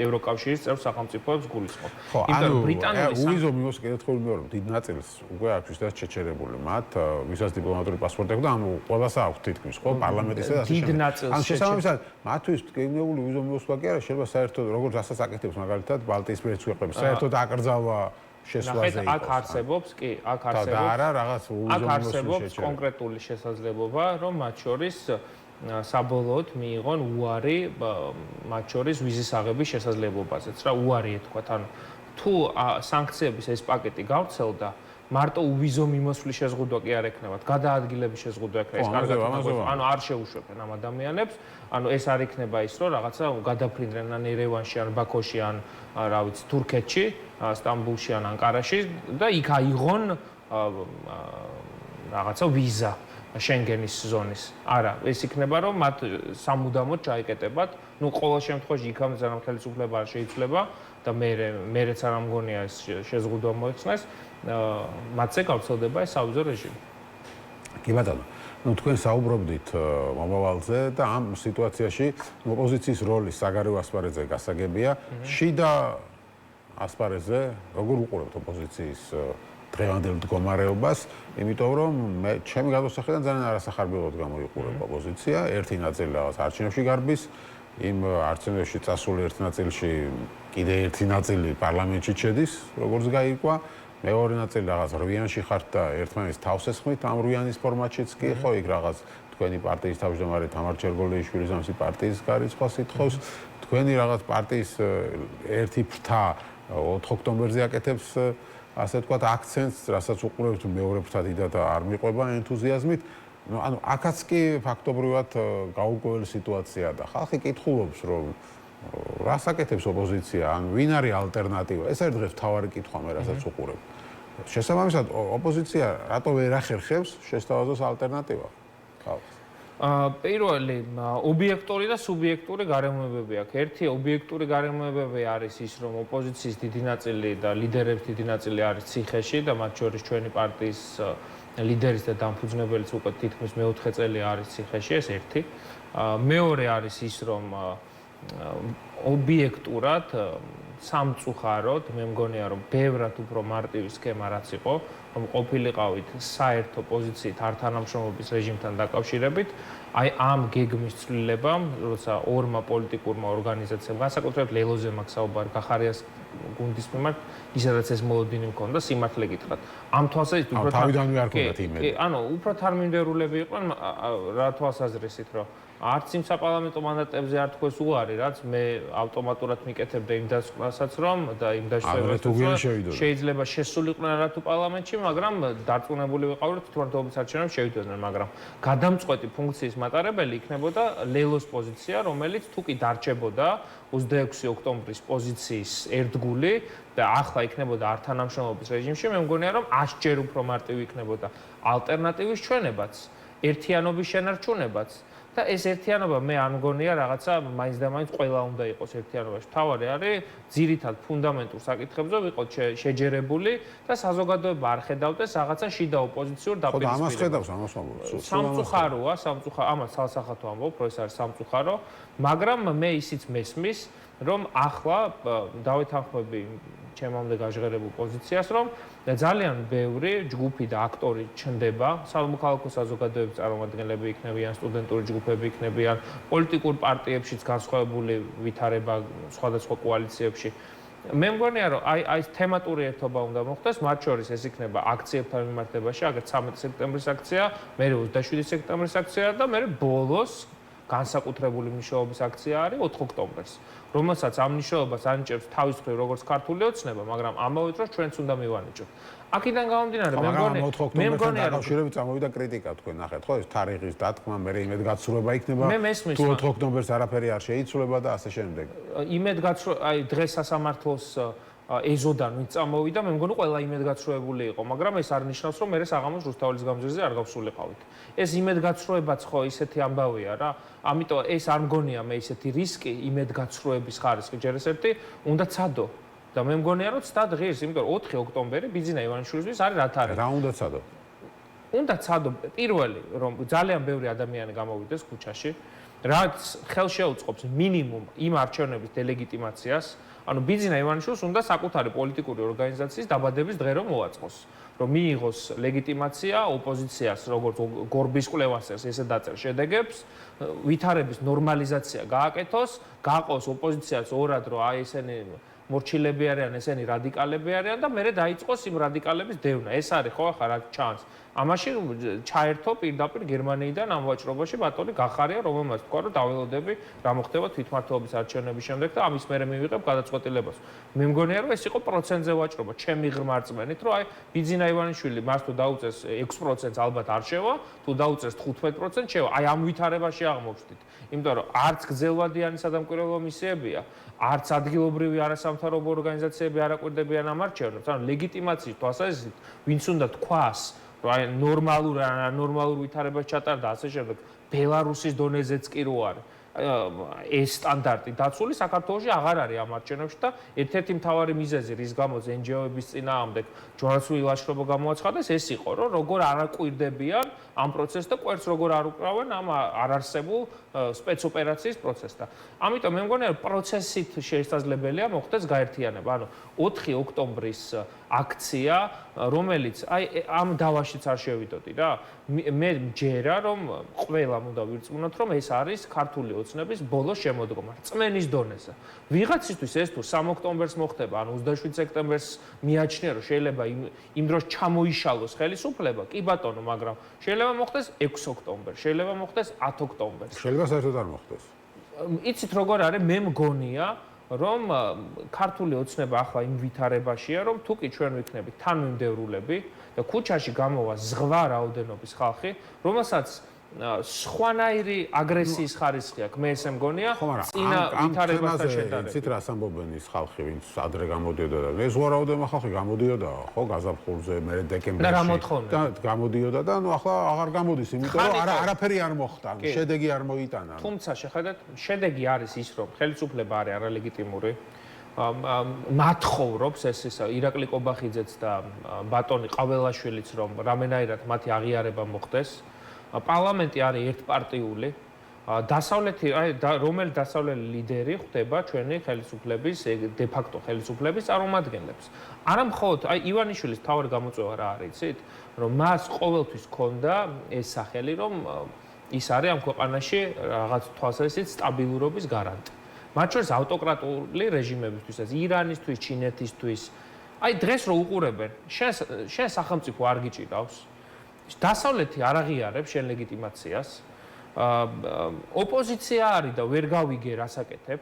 ევროკავშირის წევრ სახელმწიფოებს გულისხმობ. იმიტომ რომ ბრიტანული უვიზო მიმოსვლის კეთილი მეორე დიდ ნაწილს უკვე აქვს ისედაც შეჩერებული მათ, ვისაც დიპლომატიური პასპორტი აქვს და ამ ყველას აქვს თითქმის ხო პარლამენტისა და ასე დიდ ნაწილს შესაბამისად მათთვის გეგმებული უვიზო მიმოსვლა კი არა, შეიძლება საერთოდ როგორც რასაც აკეთებს მაგალითად ბალტიისპირეთის ქვეყნებს, საერთოდ აკრძალვა შესვლაზე იქ არსებობს, კი, აქ არსებობს. და არა რაღაც უვიზო არსებობს კონკრეტული შესაძლებლობა, რომ მათ შორის საბოლოოდ მიიღონ უარი მათ შორის ვიზის აღების შესაძლებლობაზეც, რა უარი ეთქვათ. ანუ თუ სანქციების ეს პაკეტი გავრცელდა მარტო უვიზო მიმოსვლის შეზღუდვა კი არ ექნებათ, გადაადგილების შეზღუდვა ექნება. ეს კარგად ანუ არ შეუშვებენ ამ ადამიანებს. ანუ ეს არ იქნება ის, რომ რაღაცა გადაფრინდნენ ან ერევანში, ან ბაქოში, ან რა ვიცი, თურქეთში, სტამბულში, ან ანკარაში და იქ აიღონ რაღაცა ვიზა შენგენის ზონის. არა, ეს იქნება, რომ მათ სამუდამოდ ჩაიკეტებათ. ნუ ყოველ შემთხვევაში იქამდე ძალიან ხელისუფლება არ შეიძლება და მეც არ ამგონია ეს შეზღუდვა მოეხსნეს. მათზე გავრცელდება ეს სავიზო რეჟიმი. კი ბატონო, ნუ თქვენ საუბრობდით მომავალზე და ამ სიტუაციაში ოპოზიციის როლი საგარეო ასპარეზზე გასაგებია. შიდა ასპარეზზე როგორ უყურებთ ოპოზიციის დღევანდელ მდგომარეობას, იმიტომ რომ მე ჩემი გადმოსახედიდან ძალიან არასახარბიელოდ გამოიყურება ოპოზიცია, ერთი ნაწილი რაღაც არჩევნებში გარბის, იმ არჩევნებში წასული ერთ ნაწილში კიდე ერთი ნაწილი პარლამენტში ჩედის, როგორც გაირკვა, მეორე ნაწილი რაღაც რვიანში ხართ და ერთმანეთს თავს ესხმით ამ რვიანის ფორმატშიც კი ხო იქ რაღაც თქვენი პარტიის თავმჯდომარე თამარ ჩერგოლიიშვილის ამისი პარტიის გარიცხვას ითხოვს, თქვენი რაღაც პარტიის ერთი ფრთა 4 ოქტომბერზე აკეთებს ასე ვთქვათ აქცენტს, რასაც უყურებთ მეორე ფრთა დიდად არ მიყვება ენთუზიაზმით. ნუ ანუ აქაც კი ფაქტობრივად გაურკვეველი სიტუაციაა და ხალხი კითხულობს, რომ რას აკეთებს ოპოზიცია, ან ვინ არის ალტერნატივა? ეს არის დღეს მთავარი კითხვა მე, რასაც უყურებ. შესაბამისად, ოპოზიცია რატო ვერ ახერხებს შესთავაზოს ალტერნატივა? ხალხს. პირველი ობიექტური და სუბიექტური გარემოებები აქვს. ერთი ობიექტური გარემოებები არის ის, რომ ოპოზიციის დიდი ნაწილი და ლიდერების დიდი ნაწილი არის ციხეში და მათ შორის ჩვენი პარტიის ლიდერის და დამფუძნებელიც უკვე თითქმის მეოთხე წელი არის ციხეში, ეს ერთი. მეორე არის ის, რომ ობიექტურად სამწუხაროდ მე მგონია რომ ბევრად უფრო მარტივი სქემა რაც იყო რომ ყოფილიყავით საერთო პოზიციით არ თანამშრომლობის რეჟიმთან დაკავშირებით აი ამ გეგმის ცვლილებამ როცა ორმა პოლიტიკურმა ორგანიზაციამ განსაკუთრებით ლელოზე მაქვს საუბარი გახარიას გუნდის მიმართ ისედაც ეს მოლოდინი მქონდა სიმართლე გითხრათ ამ თვალსაზრისით უფრო თავიდანვე არ ქონდათ იმედი ანუ უფრო თარმინდერულები იყვნენ რა თვალსაზრისით რომ არც იმ საპარლამენტო მანდატებზე არ თქვეს უარი, რაც მე ავტომატურად მიკეთებდა იმ დასკვნასაც, რომ და იმ დაშავებას შეიძლება შესულიყვნენ რა თუ პარლამენტში, მაგრამ დარწმუნებული ვიყავი, რომ თვითმმართველობის არჩევნებში შევიდოდნენ, მაგრამ გადამწყვეტი ფუნქციის მატარებელი იქნებოდა ლელოს პოზიცია, რომელიც თუ კი დარჩებოდა 26 ოქტომბრის პოზიციის ერთგული და ახლა იქნებოდა ართანამშრომლობის რეჟიმში, მე მგონია, რომ 100 ჯერ უფრო მარტივი იქნებოდა ალტერნატივის ჩვენებაც, ერთიანობის შენარჩუნებაც. და ეს ერთიანობა მე არ მგონია რაღაცა მაინც და მაინც ყველა უნდა იყოს ერთიანობაში. თავარი არის ძირითად ფუნდამენტურ საკითხებზე ვიყოთ შეჯერებული და საზოგადოება არ ხედავდეს რაღაცა შიდა ოპოზიციურ დაპირისპირებას. ამას ხედავს ამას ვამბობ. სამწუხაროა, ამას ცალსახათო ამბობ, რომ ეს არის სამწუხარო, მაგრამ მე ისიც მესმის, რომ ახლა დავეთანხმები ჩემამდე გაჟღერებულ პოზიციას, რომ ძალიან ბევრი ჯგუფი და აქტორი ჩნდება, სამოქალაქო საზოგადოების წარმომადგენლები იქნებიან, სტუდენტური ჯგუფები იქნებიან, პოლიტიკურ პარტიებშიც განსხვავებული ვითარება სხვადასხვა კოალიციებში. მე მგონია, რომ აი ეს თემატური ერთობა უნდა მოხდეს, მათ შორის ეს იქნება აქციებთან მიმართებაში, აგერ 13 სექტემბრის აქცია, მე 27 სექტემბრის აქცია და მე ბოლოს განსაკუთრებული მნიშვნელობის აქცია არის 4 ოქტომბერს. რომელსაც ამ მნიშვნელობას ანიჭებს თავის მხრივ როგორც ქართული ოცნება, მაგრამ ამავე დროს ჩვენც უნდა მივანიჭოთ. აქედან გამომდინარე, მე მგონია, რომ დაკავშირებით წამოვიდა კრიტიკა თქვენ ნახეთ, ხო, ეს თარიღის დათქმა, მე იმედგაცრუება იქნება. თუ 4 ოქტომბერს არაფერი არ შეიცვლება და ასე შემდეგ. იმედგაცრუება, აი დღეს სასამართლოს ეზოდან ვინც წამოვიდა, მე მგონი ყველა იმედგაცრუებული იყო, მაგრამ ეს არ ნიშნავს, რომ მე საღამოს რუსთაველის გამზირზე არ გავსულიყავით. ეს იმედგაცრუებაც ხო ისეთი ამბავია რა. ამიტომ ეს არ მგონია მე ისეთი რისკი იმედგაცრუების ხარისხი ჯერ ეს ერთი უნდა ცადო. და მე მგონია რომ ცდად ღირს, იმიტომ რომ 4 ოქტომბერი ბიძინა ივანიშვილისთვის არის რა თარი. რა უნდა ცადო? უნდა ცადო პირველი, რომ ძალიან ბევრი ადამიანი გამოვიდეს ქუჩაში, რაც ხელშეუწყობს მინიმუმ იმ არჩევნების დელეგიტიმაციას. ანუ ბიძინა ივანიშვილს უნდა საკუთარი პოლიტიკური ორგანიზაციის დაბადების დღე რომ მოაწყოს, რომ მიიღოს ლეგიტიმაცია ოპოზიციას, როგორც გორბის კვლევას ესე დაწერს შედეგებს, ვითარების ნორმალიზაცია გააკეთოს, გაყოს ოპოზიციას ორად, რომ აი ესენი მორჩილები არიან, ესენი რადიკალები არიან და მერე დაიწყოს იმ რადიკალების დევნა. ეს არის ხო ახლა რა ჩანს. ამაში ჩაერთო პირდაპირ გერმანიიდან ამ ვაჭრობაში ბატონი გახარია, რომელმაც თქვა, რომ დაველოდები რა მოხდება თვითმმართველობის არჩევნების შემდეგ და ამის მერე მივიღებ გადაწყვეტილებას. მე მგონია, რომ ეს იყო პროცენტზე ვაჭრობა, ჩემი ღრმა რწმენით, რომ აი ბიძინა ივანიშვილი მას თუ დაუწეს 6%-ს ალბათ არ შევა, თუ დაუწეს 15% შევა. აი ამ ვითარებაში აღმოვჩდით. იმიტომ რომ არც გრძელვადიანი სადამკვირვებლო მისიებია, არც ადგილობრივი არასამთავრობო ორგანიზაციები არ აკვირდებიან ამ არჩევნებს. ანუ ლეგიტიმაციის თვალსაზრისით, ვინც უნდა თქვას, რომ აი ნორმალურ ვითარებას ჩატარდა ასე შემდეგ, ბელარუსის დონეზეც კი რო არის. ეს სტანდარტი დაცული საქართველოში აღარ არის ამ არჩევნებში და ერთ-ერთი მთავარი მიზეზი, რის გამოც NGO-ების წინააღმდეგ ჯვაროსნული ლაშქრობა გამოაცხადეს, ეს იყო, რომ როგორ არ აკვირდებიან ამ პროცესს და კვერცხს როგორ არ უკრავენ ამ არარსებულ სპეცოპერაციის პროცესს და ამიტომ მე მგონია, რომ პროცესით შესაძლებელია მოხდეს გაერთიანება. ანუ 4 ოქტომბრის აქცია, რომელიც აი ამ დავაშიც არ შევიდოდი რა. მე მჯერა, რომ ყველამ უნდა ვირწმუნოთ, რომ ეს არის ქართული ოცნების ბოლო შემოდგომა რწმენის დონეზე. ვიღაცისთვის ეს თუ 3 ოქტომბერს მოხდება, ანუ 27 სექტემბერს მიაჩნია, რომ შეიძლება იმ დროს ჩამოიშალოს ხელისუფლება, კი ბატონო, მაგრამ შეიძლება მოხდეს 6 ოქტომბერს, შეიძლება მოხდეს 10 ოქტომბერს. შეიძლება საერთოდ არ მოხდეს. იცით როგორ არის, მე მგონია, რომ ქართული ოცნება ახლა იმ ვითარებაშია, რომ თუ კი ჩვენ ვიქნებით თანმიმდევრულები და ქუჩაში გამოვა ზღვა რაოდენობის ხალხი, რომელსაც სხვანაირი აგრესიის ხარისხი აქვს, მე ესე მგონია, წინა ვითარებასთან შედარებით. იცით რას ამბობენ ის ხალხი, ვინც ადრე გამოდიოდა და ეს ზღვარაოდენობა ხალხი გამოდიოდა, ხო, გაზაფხულზე, მე დეკემბერში. და რა მოთხოვნა? და გამოდიოდა და ნუ ახლა აღარ გამოდის, იმიტომ რომ არაფერი არ მოხდა, შედეგი არ მოიტანა. თუმცა შეხედათ, შედეგი არის ის, რომ ხელისუფლება არის არალეგიტიმური. მათხოვრობს ეს ირაკლი კობახიძეც და ბატონი ყაველაშვილიც, რომ რამენაირად მათი აღიარება მოხდეს. პარლამენტი არის ერთპარტიული. დასავლეთი, რომელი დასავლელი ლიდერი ხდება ჩვენი ხელისუფლების, დე ფაქტო ხელისუფლების წარმომადგენლებს. არა მხოლოდ ივანიშვილის თავი გამოწვევა რა არის, იცით? რომ მას ყოველთვის ჰქონდა ეს სახელი, რომ ის არის ამ ქვეყანაში რაღაც თვალსაზრისით სტაბილურობის გარანტი. მათ შორის ავტოკრატიული რეჟიმებისთვისაც, ირანისთვის, ჩინეთისთვის. აი დღეს რო უყურებენ, შენ სახელმწიფო არ გიჭირავს. დასავლეთი არ აღიარებს შენ ლეგიტიმაციას. ოპოზიცია არის და ვერ გავიგე რასაკეთებ.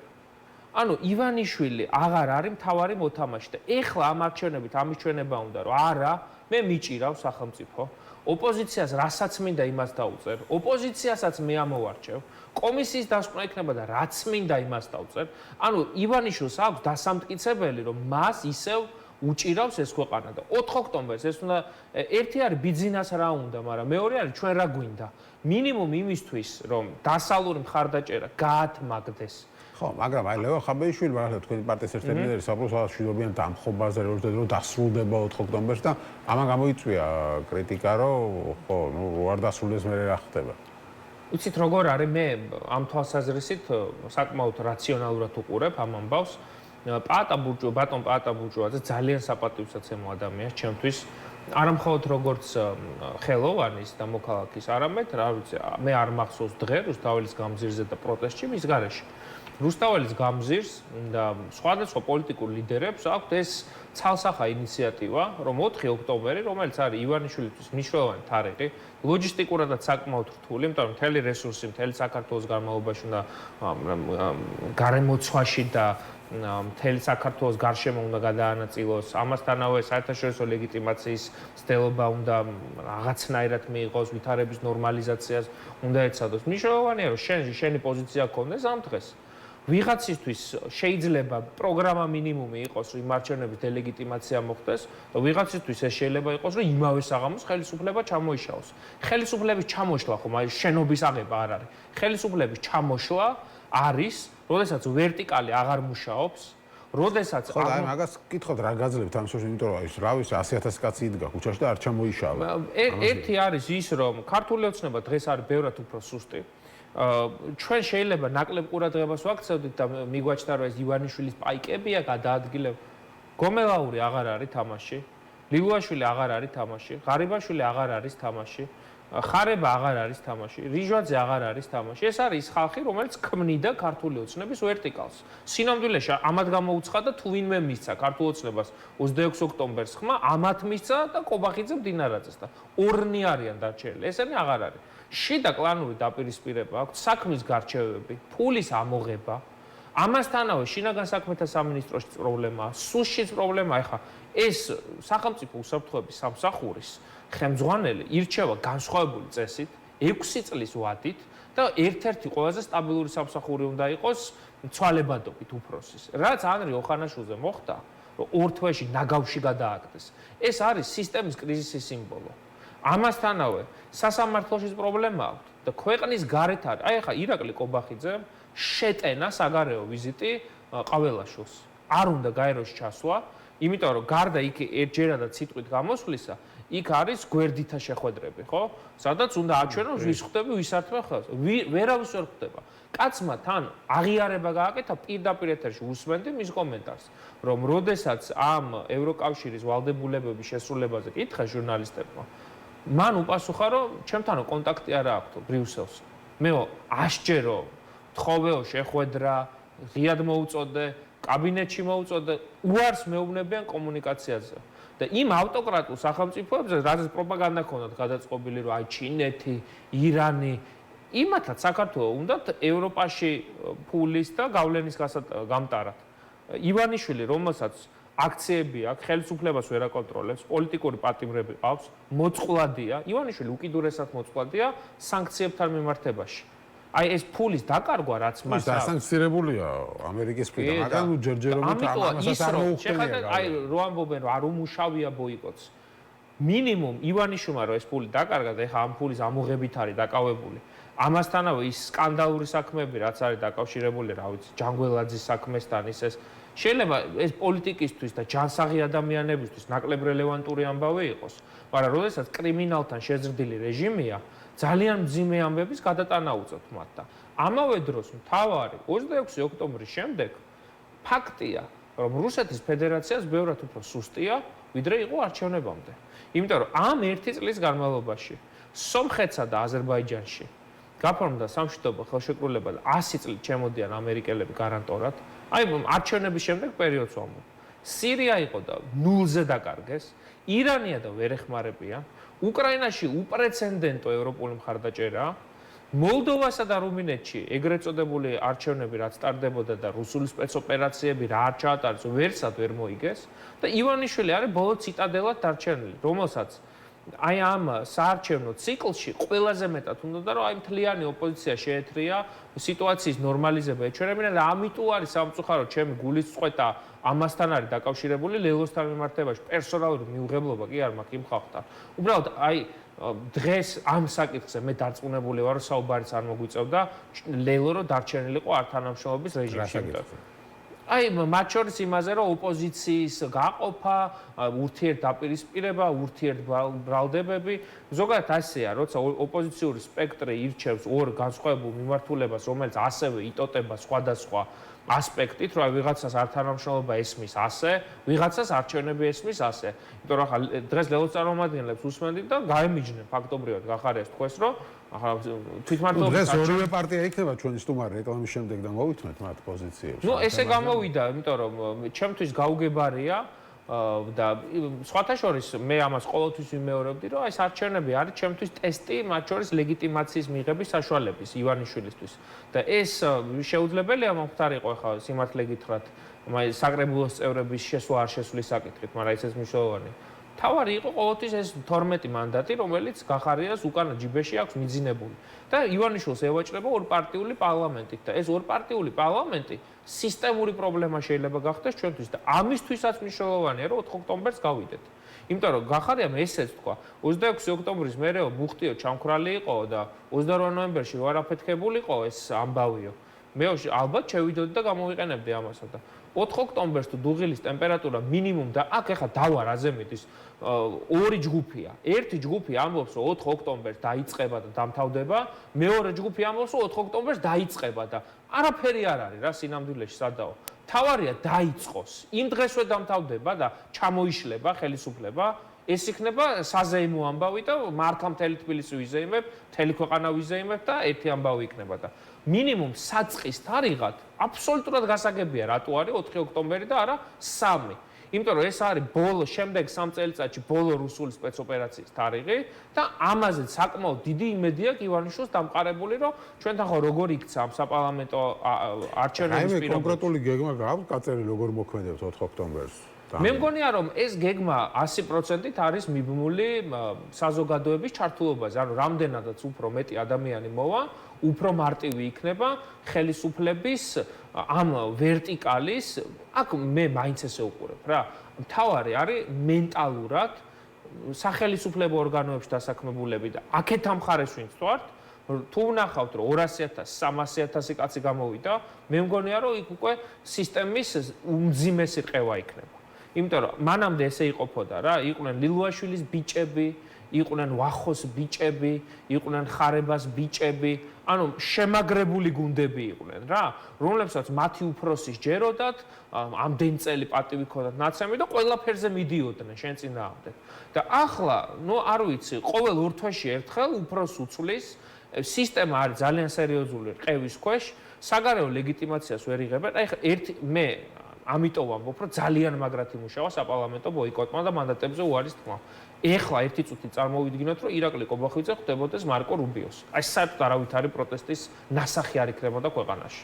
ანუ ივანიშვილი აღარ არის მთავარი მოთამაშე და ეხლა ამ არჩევნებით ამის ჩვენება უნდა, რომ არა, მე მიჭირავ სახელმწიფო. ოპოზიციას რასაც მინდა იმას დაუწერ. ოპოზიციასაც მე ამოვარჩევ. კომისიის დასკვნა იქნება და რაც მინდა იმას დავწერ. ანუ ივანიშვილს აქვს დასამტკიცებელი, რომ მას ისევ უჭირავს ეს ქვეყანა და 4 ოქტომბერს ეს უნდა ერთი არის ბიძინას რა უნდა, მაგრამ მეორე არის ჩვენ რა გვინდა. მინიმუმ იმისთვის, რომ დასავლური მხარდაჭერა გაათმაგდეს. ხო, მაგრამ აი ლევან ხაბეიშვილი მაგალითად თქვენი პარტიის ერთ-ერთი ლიდერი საფრთხეს შვილობიან დამხობაზე რომ დასრულდება 4 ოქტომბერს და ამან გამოიწვია კრიტიკა, რომ ხო, ნუ არ დასრულდეს მე რა ხდება. უცით როგორ არის, მე ამ თვალსაზრისით საკმაოდ რაციონალურად უყურებ ამ ამბავს. ბატონ პაატა ბურჟუაძე ძალიან საპატივსაცემო ადამიანია ჩემთვის. არა მხოლოდ როგორც ხელოვანის და მოქალაქის, არამედ რა ვიცი, მე არ მახსოვს დღე რუსთაველის გამზირზე და პროტესტში მის გარეშე. რუსთაველის გამზირს და სხვადასხვა პოლიტიკურ ლიდერებს აქვთ ეს ცალსახა ინიციატივა, რომ 4 ოქტომბერი, რომელიც არის ივანიშვილისთვის მნიშვნელოვანი თარიღი, ლოჯისტიკურადაც საკმაოდ რთული, იმიტომ რომ მთელი რესურსი მთელი საქართველოს განმავლობაში უნდა გარემოცვაში და მთელი საქართველოს გარშემო უნდა გადაანაწილოს. ამასთანავე საერთაშორისო ლეგიტიმაციის ცდილობა უნდა რაღაცნაირად მიიღოს, ვითარების ნორმალიზაციას უნდა ეცადოს. მნიშვნელოვანია, რომ შენი პოზიცია გქონდეს ამ დღეს. ვიღაცისთვის შეიძლება პროგრამა მინიმუმი იყოს, რომ იმ არჩევნების დელეგიტიმაცია მოხდეს და ვიღაცისთვის ეს შეიძლება იყოს, რომ იმავე საღამოს ხელისუფლება ჩამოიშალოს. ხელისუფლების ჩამოშლა ხომ აი შენობის აღება არ არის. ხელისუფლების ჩამოშლა არის, როდესაც ვერტიკალი აღარ მუშაობს, როდესაც ხო, აი მაგას გითხოთ რა გაძლევთ ამ შემთხვევაში, იმიტომ რომ ის რა ვიცი 100,000 კაცი იდგა ქუჩაში და არ ჩამოიშალა. ერთი არის ის, რომ ქართული ოცნება დღეს არის ბევრად უფრო სუსტი. ჩვენ შეიძლება ნაკლებ ყურადღებას ვაქცევდით და მიგვაჩნდა რომ ეს ივანიშვილის პაიკებია გადაადგილებ. გომელაური აღარ არის თამაში, ლილუაშვილი აღარ არის თამაში, ღარიბაშვილი აღარ არის თამაში. ხარება აღარ არის თამაში, რიჟვაძე აღარ არის თამაში. ეს არის ხალხი, რომელიც ქმნიდა ქართული ოცნების ვერტიკალს. სინამდვილეში ამათ გამოუცხადა თუ ვინმე მისცა ქართულ ოცნებას 26 ოქტომბერს ხმა, ამათ მისცა და კობახიძე მდინარაძეს და ორნი არიან დარჩენილი. ესენი აღარ არის. შიდა კლანური დაპირისპირება აქვს, საქმის გარჩევები, ფულის ამოღება. ამასთანავე შინაგან საქმეთა სამინისტროში პრობლემაა, სუშიც პრობლემაა. ეხლა ეს სახელმწიფო უსაფრთხოების სამსახურის ხელმძღვანელი ირჩევა განსხვავებული წესით, 6 წლის ვადით და ერთ-ერთი ყველაზე სტაბილური სამსახური უნდა იყოს ცვალებადობით უფროსის. რაც ანრი ოხანაშვილზე მოხდა, რომ ორ თვეში ნაგავში გადააგდეს. ეს არის სისტემის კრიზისის სიმბოლო. ამასთანავე სასამართლოშიც პრობლემა აქვს და ქვეყნის გარეთ არის. აი ახლა ირაკლი კობახიძე შეტენა საგარეო ვიზიტი ყაველაშვილს. არ უნდა გაეროში ჩასვა, იმიტომ რომ გარდა იქ ერთჯერადად სიტყვით გამოსვლისა, იქ არის გვერდითა შეხვედრები, ხო? სადაც უნდა აჩვენოს ვის ხვდები, ვის ართმევ ხელს. ვერავის ვერ ხვდება. კაცმა თან აღიარება გააკეთა პირდაპირ ეთერში უსმენდი მის კომენტარს, რომ როდესაც ამ ევროკავშირის ვალდებულებების შესრულებაზე კითხა ჟურნალისტებმა, მან უპასუხა, რომ ჩემთან კონტაქტი არ აქვს ბრიუსელს. მეო ასჯერო თხოვეო შეხვედრა, ღიად მოუწოდე, კაბინეტში მოუწოდე, უარს მეუბნებიან კომუნიკაციაზე. და იმ ავტოკრატულ სახელმწიფოებზე, რაზეც პროპაგანდა ქონდათ გადაწყობილი, რომ აი ჩინეთი, ირანი, იმათაც საქართველოს უნდათ ევროპაში ფულის და გავლენის გამტარად. ივანიშვილი, რომელსაც აქციები აქვს, ხელისუფლებას ვერ აკონტროლებს, პოლიტიკური პატიმრები ყავს, მოწყვლადია, ივანიშვილი უკიდურესად მოწყვლადია სანქციებთან მიმართებაში. აი ეს ფულის დაკარგვა რაც მას აქვს. დასანქცირებულია ამერიკის მხრიდან, მაგრამ ჯერჯერობით ამასაც არ მოუხდენია. აი რო ამბობენ რომ არ უმუშავია ბოიკოტს. მინიმუმ ივანიშვილმა რომ ეს ფული დაკარგა და ეხა ამ ფულის ამოღებით არის დაკავებული. ამასთანავე ის სკანდალური საქმეები რაც არის დაკავშირებული, რა ვიცი, ჯანგველაძის საქმესთან ეს შეიძლება ეს პოლიტიკისთვის და ჯანსაღი ადამიანებისთვის ნაკლებ რელევანტური ამბავი იყოს, მაგრამ როდესაც კრიმინალთან შეზრდილი რეჟიმია, ძალიან მძიმე ამბების გადატანა უწევთ მათ და ამავე დროს მთავარი 26 ოქტომბრის შემდეგ ფაქტია, რომ რუსეთის ფედერაციას ბევრად უფრო სუსტია, ვიდრე იყო არჩევნებამდე. იმიტომ რომ ამ ერთი წლის განმავლობაში სომხეთსა და აზერბაიჯანში გაფორმდა სამშვიდობო ხელშეკრულება და 100 წლით შემოდიან ამერიკელები გარანტორად. აი არჩევნების შემდეგ პერიოდს ვამბობ. სირია იყო და ნულზე დაკარგეს, ირანია და ვერ ეხმარებიან. უკრაინაში უპრეცედენტო ევროპული მხარდაჭერაა. მოლდოვასა და რუმინეთში ეგრეთ წოდებული არჩევნები რაც ტარდებოდა და რუსული სპეცოპერაციები რა არ ჩაატარეს, ვერსად ვერ მოიგეს და ივანიშვილი არის ბოლო ციტადელად დარჩენილი, რომელსაც აი ამ საარჩევნო ციკლში ყველაზე მეტად უნდა რომ აი მთლიანი ოპოზიცია შეეთრია სიტუაციის ნორმალიზება ეჩვენებინა და ამიტომ არის სამწუხაროდ ჩემი გულის წყვეტა ამასთან არის დაკავშირებული ლელოსთან მიმართებაში პერსონალური მიუღებლობა კი არ მაქვს იმ ხალხთან. უბრალოდ აი დღეს ამ საკითხზე მე დარწმუნებული ვარ რომ საუბარიც არ მოგვიწევდა ლელო რომ დარჩენილიყო ართანამშრომლობის რეჟიმში. აი მათ შორის იმაზე რომ ოპოზიციის გაყოფა, ურთიერთდაპირისპირება, ურთიერთბრალდებები, ზოგადად ასეა, როცა ოპოზიციური სპექტრი ირჩევს ორ განსხვავებულ მიმართულებას, რომელიც ასევე იტოტება სხვადასხვა ასპექტით, რომ ვიღაცას ართანამშრომლობა ესმის ასე, ვიღაცას არჩევნები ესმის ასე. იმიტომ რომ ახლა დღეს ლელოს წარმომადგენლებს უსმენდით და გაემიჯნენ ფაქტობრივად გახარეს თქვენს, რომ ახლა თვითმმართველობის დღეს ორივე პარტია იქნება ჩვენი სტუმარი რეკლამის შემდეგ და მოვითმეთ მათ პოზიციებს. ნუ ესე გამოვიდა, იმიტომ რომ ჩემთვის გაუგებარია და სხვათა შორის მე ამას ყოველთვის ვიმეორებდი, რომ ეს არჩევნები არის ჩემთვის ტესტი, მათ შორის ლეგიტიმაციის მიღების საშუალების ივანიშვილისთვის. და ეს შეუძლებელია მომხდარიყო ახლა სიმართლე გითხრათ, საკრებულოს წევრების შესვლა არ შესვლის საკითხით, მაგრამ ეს მნიშვნელოვანი. თავარი იყო ყოველთვის ეს 12 მანდატი, რომელიც გახარიას უკანა ჯიბეში აქვს მიძინებული. და ივანიშვილს ევაჭრება ორპარტიული პარლამენტით და ეს ორპარტიული პარლამენტი სისტემური პრობლემა შეიძლება გახდეს ჩვენთვის და ამისთვისაც მნიშვნელოვანია, რომ 4 ოქტომბერს გავიდეთ. იმიტომ რომ გახარიამ ესეც თქვა, 26 ოქტომბრის მერეო ბუხტიო ჩამქრალი იყო და 28 ნოემბერში რო არაფეთქებულიყო ეს ამბავიო. მე ალბათ შევიდოდი და გამოვიყენებდი ამასა და 4 ოქტომბერს თუ დუღილის ტემპერატურა მინიმუმ და აქ ეხა დავა რაზე მიდის ორი ჯგუფია. ერთი ჯგუფი ამბობს რომ 4 ოქტომბერს დაიწყება და დამთავრდება, მეორე ჯგუფი ამბობს რომ 4 ოქტომბერს დაიწყება და არაფერი არ არის რა სინამდვილეში სადაო. თავარია დაიწყოს. იმ დღესვე დამთავრდება და ჩამოიშლება ხელისუფლება ეს იქნება საზეიმო ამბავი და მართლა მთელი თბილისი ვიზეიმებ, მთელი ქვეყანა ვიზეიმებ და ერთი ამბავი იქნება და მინიმუმ საწყის თარიღად აბსოლუტურად გასაგებია რატო არის 4 ოქტომბერი და არა 3. იმიტომ რომ ეს არის ბოლო შემდეგ 3 წელიწადში ბოლო რუსული სპეცოპერაციის თარიღი და ამაზე საკმაოდ დიდი იმედი აქვს ივანიშვილს დამყარებული რომ ჩვენთან ხო როგორ იქცა ამ საპარლამენტო არჩევნების აი მე პირობებში კონკრეტული გეგმა გაქვს კაცერი როგორ მოქმედებს 4 ოქტომბერს მე მგონია რომ ეს გეგმა 100%-ით არის მიბმული საზოგადოების ჩართულობაზე ანუ რამდენადაც უფრო მეტი ადამიანი მოვა უფრო მარტივი იქნება ხელისუფლების ამ ვერტიკალის აქ მე მაინც ესე უყურებ რა მთავარი არის მენტალურად სახელისუფლებო ორგანოებში დასაქმებულები და აქეთ ამ ხარეს ვინც ვართ თუ ვნახავთ რომ 200,000 300,000 კაცი გამოვიდა მე მგონია რომ იქ უკვე სისტემის უმძიმესი ყევა იქნება იმიტომ რომ მანამდე ესე იყოფოდა რა იყვნენ ლილუაშვილის ბიჭები იყვნენ ვახოს ბიჭები იყვნენ ხარებას ბიჭები ანუ შემაგრებული გუნდები იყვნენ რა რომლებსაც მათი უფროსის ჯეროდათ ამდენ წელი პატივი ჰქონდათ ნაცემი და ყველაფერზე მიდიოდნენ შენ წინააღმდეგ და ახლა ნუ არ ვიცი ყოველ ორ თვეში ერთხელ უფროს უცვლის სისტემა არის ძალიან სერიოზული ყევის ქვეშ საგარეო ლეგიტიმაციას ვერ იღებენ აი ერთი მე ამიტომ ვამბობ რომ ძალიან მაგრად იმუშავა საპარლამენტო ბოიკოტმა და მანდატებზე უარის თქმა ეხლა ერთი წუთი წარმოვიდგინოთ რომ ირაკლი კობახიძე ხვდებოდეს მარკო რუბიოს აი საერთოდ არავითარი პროტესტის ნასახი არ იქნებოდა ქვეყანაში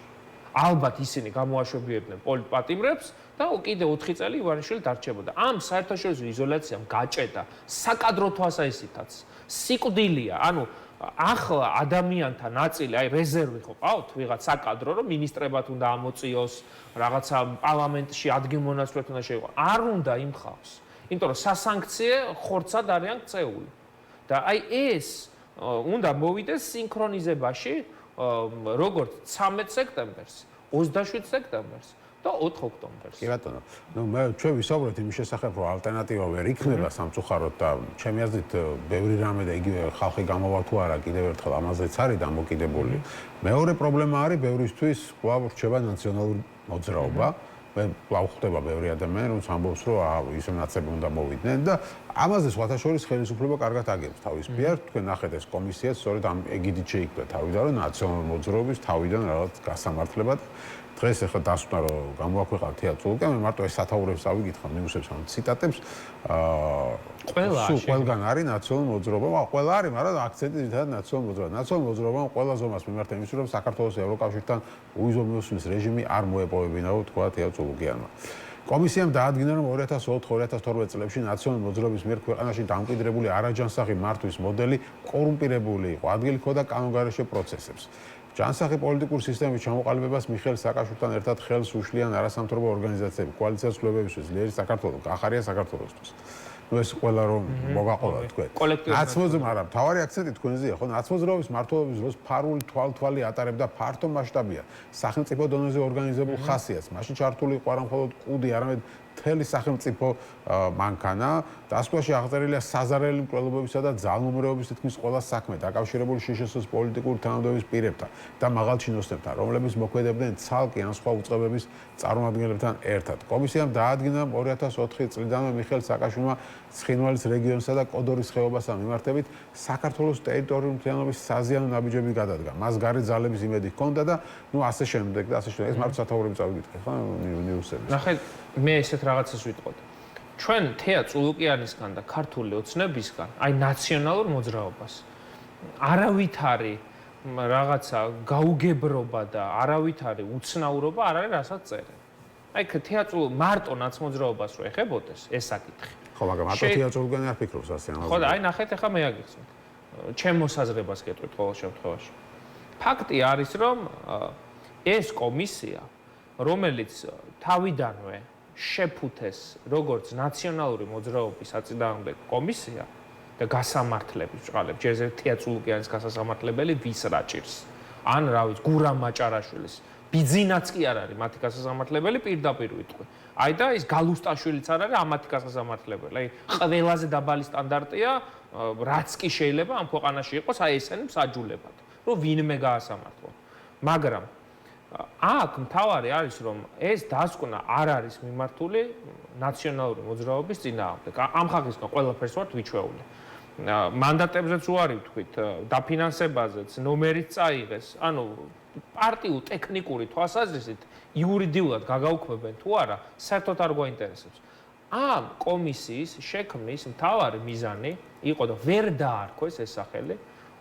ალბათ ისინი გამოაშვებიებდნენ პოლიტპატიმრებს და კიდე 4 წელი ივანიშვილი დარჩებოდა ამ საერთაშორისო იზოლაციამ გაჭედა საკადრო თვალსაჩინოთაც სიკვდილია ანუ ახლა ადამიანთა ნაწილი აი რეზერვი ხო ყავთ ვიღაც საკადრო რომ მინისტრებად უნდა ამოწიოს რაღაცა პარლამენტში ადგილმონაცვლედ უნდა შეიყო არ უნდა იმხავს იმიტომ რომ სასანქციე ხორცად არიან წეული და აი ეს უნდა მოვიდეს სინქრონიზებაში როგორც 13 სექტემბერს 27 სექტემბერს და 4 ოქტომბერს. კი ბატონო. ნუ მე ჩვენ ვისაუბრეთ იმის შესახებ, რომ ალტერნატივა ვერ იქნება სამწუხაროდ და ჩემი აზრით ბევრი რამე და იგივე ხალხი გამოვა თუ არა კიდევ ერთხელ ამაზეც არის დამოკიდებული. მეორე პრობლემა არის ბევრისთვის კვლავ რჩება ნაციონალური მოძრაობა. მე კვლავ ხვდება ბევრი ადამიანი, რომელიც ამბობს, რომ ისე ნაცები უნდა მოვიდნენ და ამაზე სხვათა შორის ხელისუფლება კარგად აგებს თავის მიერ. თქვენ ნახეთ ეს კომისიაც სწორედ ამ ეგიდით შეიქმნა თავიდან, რომ ნაციონალური მოძრაობის თავიდან რაღაც გასამართლებად დღეს ახლა დასვნა რომ გამოაქვეყნოთ თეატრულკა მე მარტო ეს სათაურებს ავიგითხავ ნიუსებს ამ ციტატებს ყველგან არის ნაციონალური მოძრაობა ყველა არის მაგრამ აქცენტი ძირითადად ნაციონალური მოძრაობა ნაციონალური მოძრაობა ყველა ზომას მიმართა იმის რომ საქართველოს ევროკავშირთან უიზო მიუსვლის რეჟიმი არ მოეპოვებინაო თქვა თეატრულკიანმა კომისიამ დაადგინა რომ 2004-2012 წლებში ნაციონალური მოძრაობის მიერ ქვეყანაში დამკვიდრებული არაჯანსაღი მართვის მოდელი კორუმპირებული იყო ადგილი ჰქონდა კანონგარეშე პროცესებს ჯანსაღი პოლიტიკური სისტემის ჩამოყალიბებას მიხეილ სააკაშვილთან ერთად ხელს უშლიან არასამთავრობო ორგანიზაციები, კოალიციას ცვლილებებისთვის, ლიერი საქართველოს, გახარია საქართველოსთვის. ნუ ეს ყველა რომ მოგაყოლა თქვენ. ნაცმოძრაობა, არა, მთავარი აქცენტი თქვენზეა, ხო? ნაცმოძრაობის მმართველობის დროს ფარული თვალთვალი ატარებდა ფართო მასშტაბიან, სახელმწიფო დონეზე ორგანიზებულ ხასიათს. მაშინ ჩართული იყო არა მხოლოდ კუდი, არამედ მთელი სახელმწიფო მანქანა დასკვაში აღწერილია საზარელი მკვლელობებისა და ძალმომრეობის თითქმის ყველა საქმე დაკავშირებული შშს პოლიტიკური თანამდებობის პირებთან და მაღალჩინოსნებთან, რომლებიც მოქმედებდნენ ცალკე ან სხვა უწყებების წარმომადგენლებთან ერთად. კომისიამ დაადგინა 2004 წლიდანვე მიხეილ სააკაშვილმა ცხინვალის რეგიონსა და კოდორის ხეობასთან მიმართებით საქართველოს ტერიტორიული მთლიანობის საზიანო ნაბიჯები გადადგა. მას გარეთ ძალების იმედი ჰქონდა და ნუ ასე შემდეგ და ასე შემდეგ. ეს მარტო სათაურები წავიკითხე, ხო? ნიუსები. ნახე, მე ესეთ რაღაცას ვიტყოდი. ჩვენ თეა წულუკიანისგან და ქართული ოცნებისგან, აი ნაციონალურ მოძრაობას არავითარი რაღაცა გაუგებრობა და არავითარი უცნაურობა არ არის რასაც წერენ. აი თეა წულ მარტო ნაცმოძრაობას რო ეხებოდეს, ეს საკითხი. ხო, მაგრამ მარტო თეა წულუკიანი არ ფიქრობს ასე ამაზე. ხო და აი ნახეთ ახლა მე აგიხსნით. ჩემ მოსაზრებას გეტყვით ყოველ შემთხვევაში. ფაქტი არის რომ ეს კომისია რომელიც თავიდანვე შეფუთეს როგორც ნაციონალური მოძრაობის საწინააღმდეგო კომისია და გასამართლების ჭყალებს ჯერ თეა წულუკიანის გასასამართლებელი ვის რაჭირს ან რა ვიცი გურამ მაჭარაშვილის ბიძინაც კი არ არის მათი გასასამართლებელი პირდაპირ ვიტყვი აი და ის გალუსტაშვილიც არ არის ამათი გასასამართლებელი აი ყველაზე დაბალი სტანდარტია რაც კი შეიძლება ამ ქვეყანაში იყოს აი ესენი მსაჯულებად რომ ვინმე გაასამართლო მაგრამ აქ მთავარი არის რომ ეს დასკვნა არ არის მიმართული ნაციონალური მოძრაობის წინააღმდეგ. ამ ხალხისგან ყველაფერს ვართ ვიჩვეული. მანდატებზეც უარი ვთქვით, დაფინანსებაზეც, ნომერიც წაიღეს. ანუ პარტიულ ტექნიკური თვალსაზრისით იურიდიულად გაგაუქმებენ თუ არა, საერთოდ არ გვაინტერესებს. ამ კომისიის შექმნის მთავარი მიზანი იყო და ვერ დაარქვეს ეს სახელი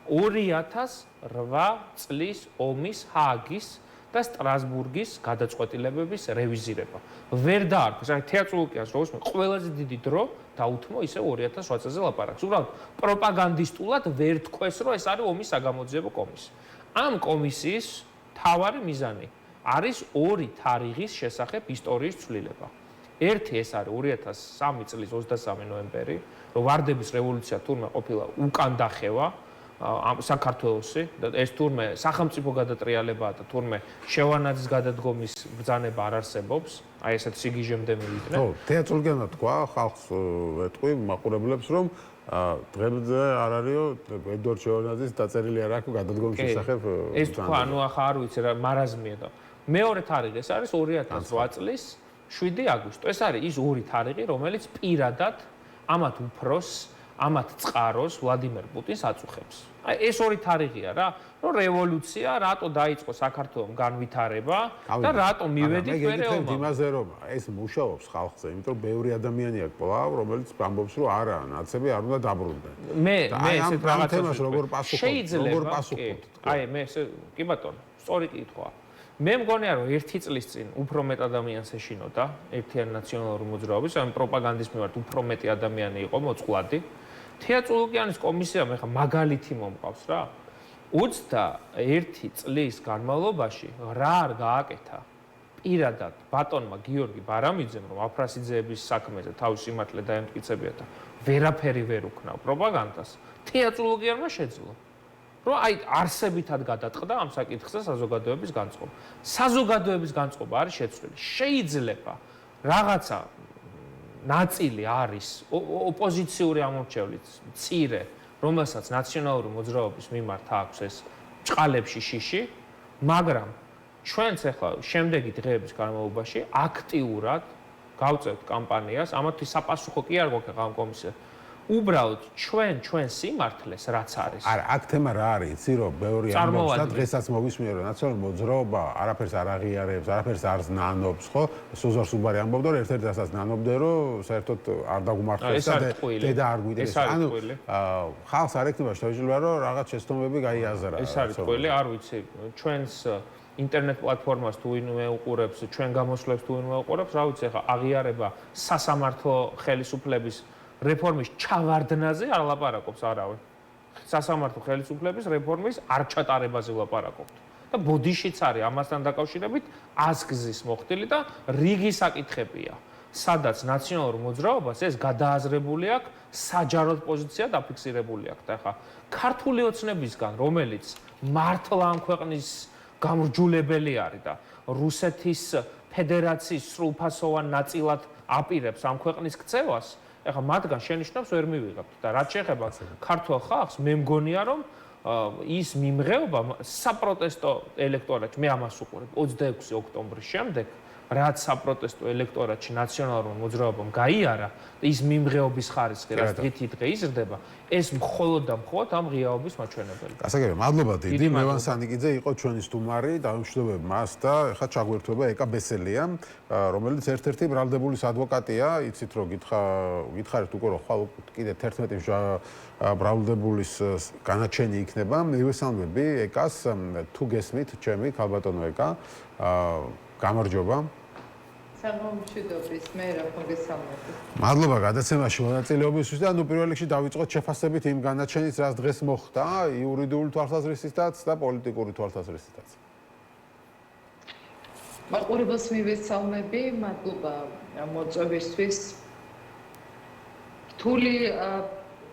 2008 წლის ომის ჰააგის და სტრასბურგის გადაწყვეტილებების რევიზირება. ვერ დაარქვეს, აი თეატროლოგიას როგორც მე ყველაზე დიდი დრო დაუთმო ისე 2008 წელზე ლაპარაკს. უბრალოდ პროპაგანდისტულად ვერ თქვეს, რომ ეს არის ომის საგამოძიებო კომისია. ამ კომისიის მთავარი მიზანი არის ორი თარიღის შესახებ ისტორიის ცვლილება. ერთი ეს არის 2003 წლის 23 ნოემბერი, რომ ვარდების რევოლუცია თურმე ყოფილა უკან დახევა საქართველოსი და ეს თურმე სახელმწიფო გადატრიალებაა და თურმე შევანაძის გადადგომის ბრძანება არ არსებობს. აი ესეთ სიგიჟემდე მივიდნენ. ხო, თეატროლოგიანა თქვა ხალხს ეტყვი მაყურებლებს, რომ დღემდე არ არისო ედვარდ შევანაძის დაწერილი არ აქვს გადადგომის შესახებ. ეს თქვა, ანუ ახლა არ ვიცი რა მარაზმია და მეორე თარიღი ეს არის 2008 წლის 7 აგვისტო. ეს არის ის ორი თარიღი, რომელიც პირადად ამათ უფროს, ამათ წყაროს ვლადიმერ პუტინს აწუხებს. აი ეს ორი თარიღია რა, რომ რევოლუცია რატო დაიწყო საქართველოს განვითარება და რატო მივედით მერე ომამდე. მე იმაზე რომ ეს მუშაობს ხალხზე, იმიტომ რომ ბევრი ადამიანი აქვს კვლავ, რომელიც ამბობს, რომ არა, ნაცები არ უნდა დაბრუნდნენ. მე ესეთ რაღაცას როგორ პასუხობთ? აი მე ესე კი ბატონო, სწორი კითხვაა. მე მგონია რომ ერთი წლის წინ უფრო მეტ ადამიანს ეშინოდა ერთიანი ნაციონალური მოძრაობის, ამ პროპაგანდის მიმართ უფრო მეტი ადამიანი იყო მოწყვლადი. თეატროლოგიანის კომისიამ ახლა მაგალითი მომყავს რა. 21 წლის განმავლობაში რა არ გააკეთა პირადად ბატონმა გიორგი ბარამიძემ, რომ აფრასიძეების საქმეზე თავის სიმართლე დაემტკიცებია და ვერაფერი ვერ უქნა პროპაგანდას, თეატროლოგიანმა შეძლო. რომ აი არსებითად გადაწყდა ამ საკითხზე საზოგადოების განწყობა. საზოგადოების განწყობა არის შეცვლილი. შეიძლება რაღაცა ნაწილი არის ოპოზიციური ამორჩევლით მცირე, რომელსაც ნაციონალური მოძრაობის მიმართ აქვს ეს ჭყალებში შიში, მაგრამ ჩვენც ახლა შემდეგი დღეების განმავლობაში აქტიურად გავწევთ კამპანიას, ამათი საპასუხო კი არ გვაქვს ამ კომისიას. უბრალოდ ჩვენ სიმართლეს რაც არის. არა, აქ თემა რა არის, იცი რომ ბევრი ამბობს და დღესაც მოვისმინე რომ ნაციონალური მოძრაობა არაფერს არ აღიარებს, არაფერს არ ნანობს, ხო? სოზარ სუბარი ამბობდა რომ ერთ-ერთი რასაც ნანობდნენ რომ საერთოდ არ დაგუმართლეს და დედა არ გვიდეს. ანუ ხალხს არ ექნება შეიძლება რომ რაღაც შეცდომები გაიაზრა. ეს არის ყველი, არ ვიცი, ჩვენს ინტერნეტ პლატფორმას თუ ვინმე უყურებს, ჩვენ გამოსვლებს თუ ვინმე უყურებს, რა ვიცი, ხა აღიარება სასამართლო ხელისუფლების რეფორმის ჩავარდნაზე არ ლაპარაკობს არავინ. სასამართლო ხელისუფლების რეფორმის არ ჩატარებაზე ლაპარაკობთ. და ბოდიშიც არის ამასთან დაკავშირებით აზგზის მოხდილი და რიგი საკითხებია. სადაც ნაციონალურ მოძრაობას ეს გადააზრებული აქვს, საჯაროდ პოზიცია დაფიქსირებული აქვს. და ხა ქართული ოცნებისგან, რომელიც მართლა ამ ქვეყნის გამარჯვებელი არის და რუსეთის ფედერაციის სრულფასოვან ნაწილად აპირებს ამ ქვეყნის ქცევას, ეხლა მათგან შენიშვნებს ვერ მივიღებთ და რაც შეეხება ქართულ ხალხს, მე მგონია რომ ის მიმღეობა საპროტესტო ელექტორატში, მე ამას უყურებ 26 ოქტომბრის შემდეგ, რაც საპროტესტო ელექტორატში ნაციონალურ მოძრაობამ გაიარა და ის მიმღეობის ხარისხი რაც დღითიდღე იზრდება, ეს მხოლოდ და მხოლოდ ამ ღიაობის მაჩვენებელია. გასაგებია, მადლობა დიდი. მევან სანიკიძე იყო ჩვენი სტუმარი, დავამშვიდობებ მას და ეხლა ჩაგვერთვება ეკა ბესელიამ, რომელიც ერთ-ერთი ბრალდებულის ადვოკატია, იცით რომ გითხარით უკვე რომ ხვალ კიდე 11 ბრალდებულის განაჩენი იქნება. მივესალმები ეკას, თუ გესმით ჩემი ქალბატონო ეკა, გამარჯობა. სამომშვიდობის, მე რა მოგესალმებით. მადლობა გადაცემაში მონაწილეობისთვის და ნუ პირველ რიგში დავიწყოთ შეფასებით იმ განაჩენით, რაც დღეს მოხდა, იურიდიული თვალსაზრისითაც და პოლიტიკური თვალსაზრისითაც. მაყურებელს მივესალმები, მადლობა მოწვევისთვის. რთული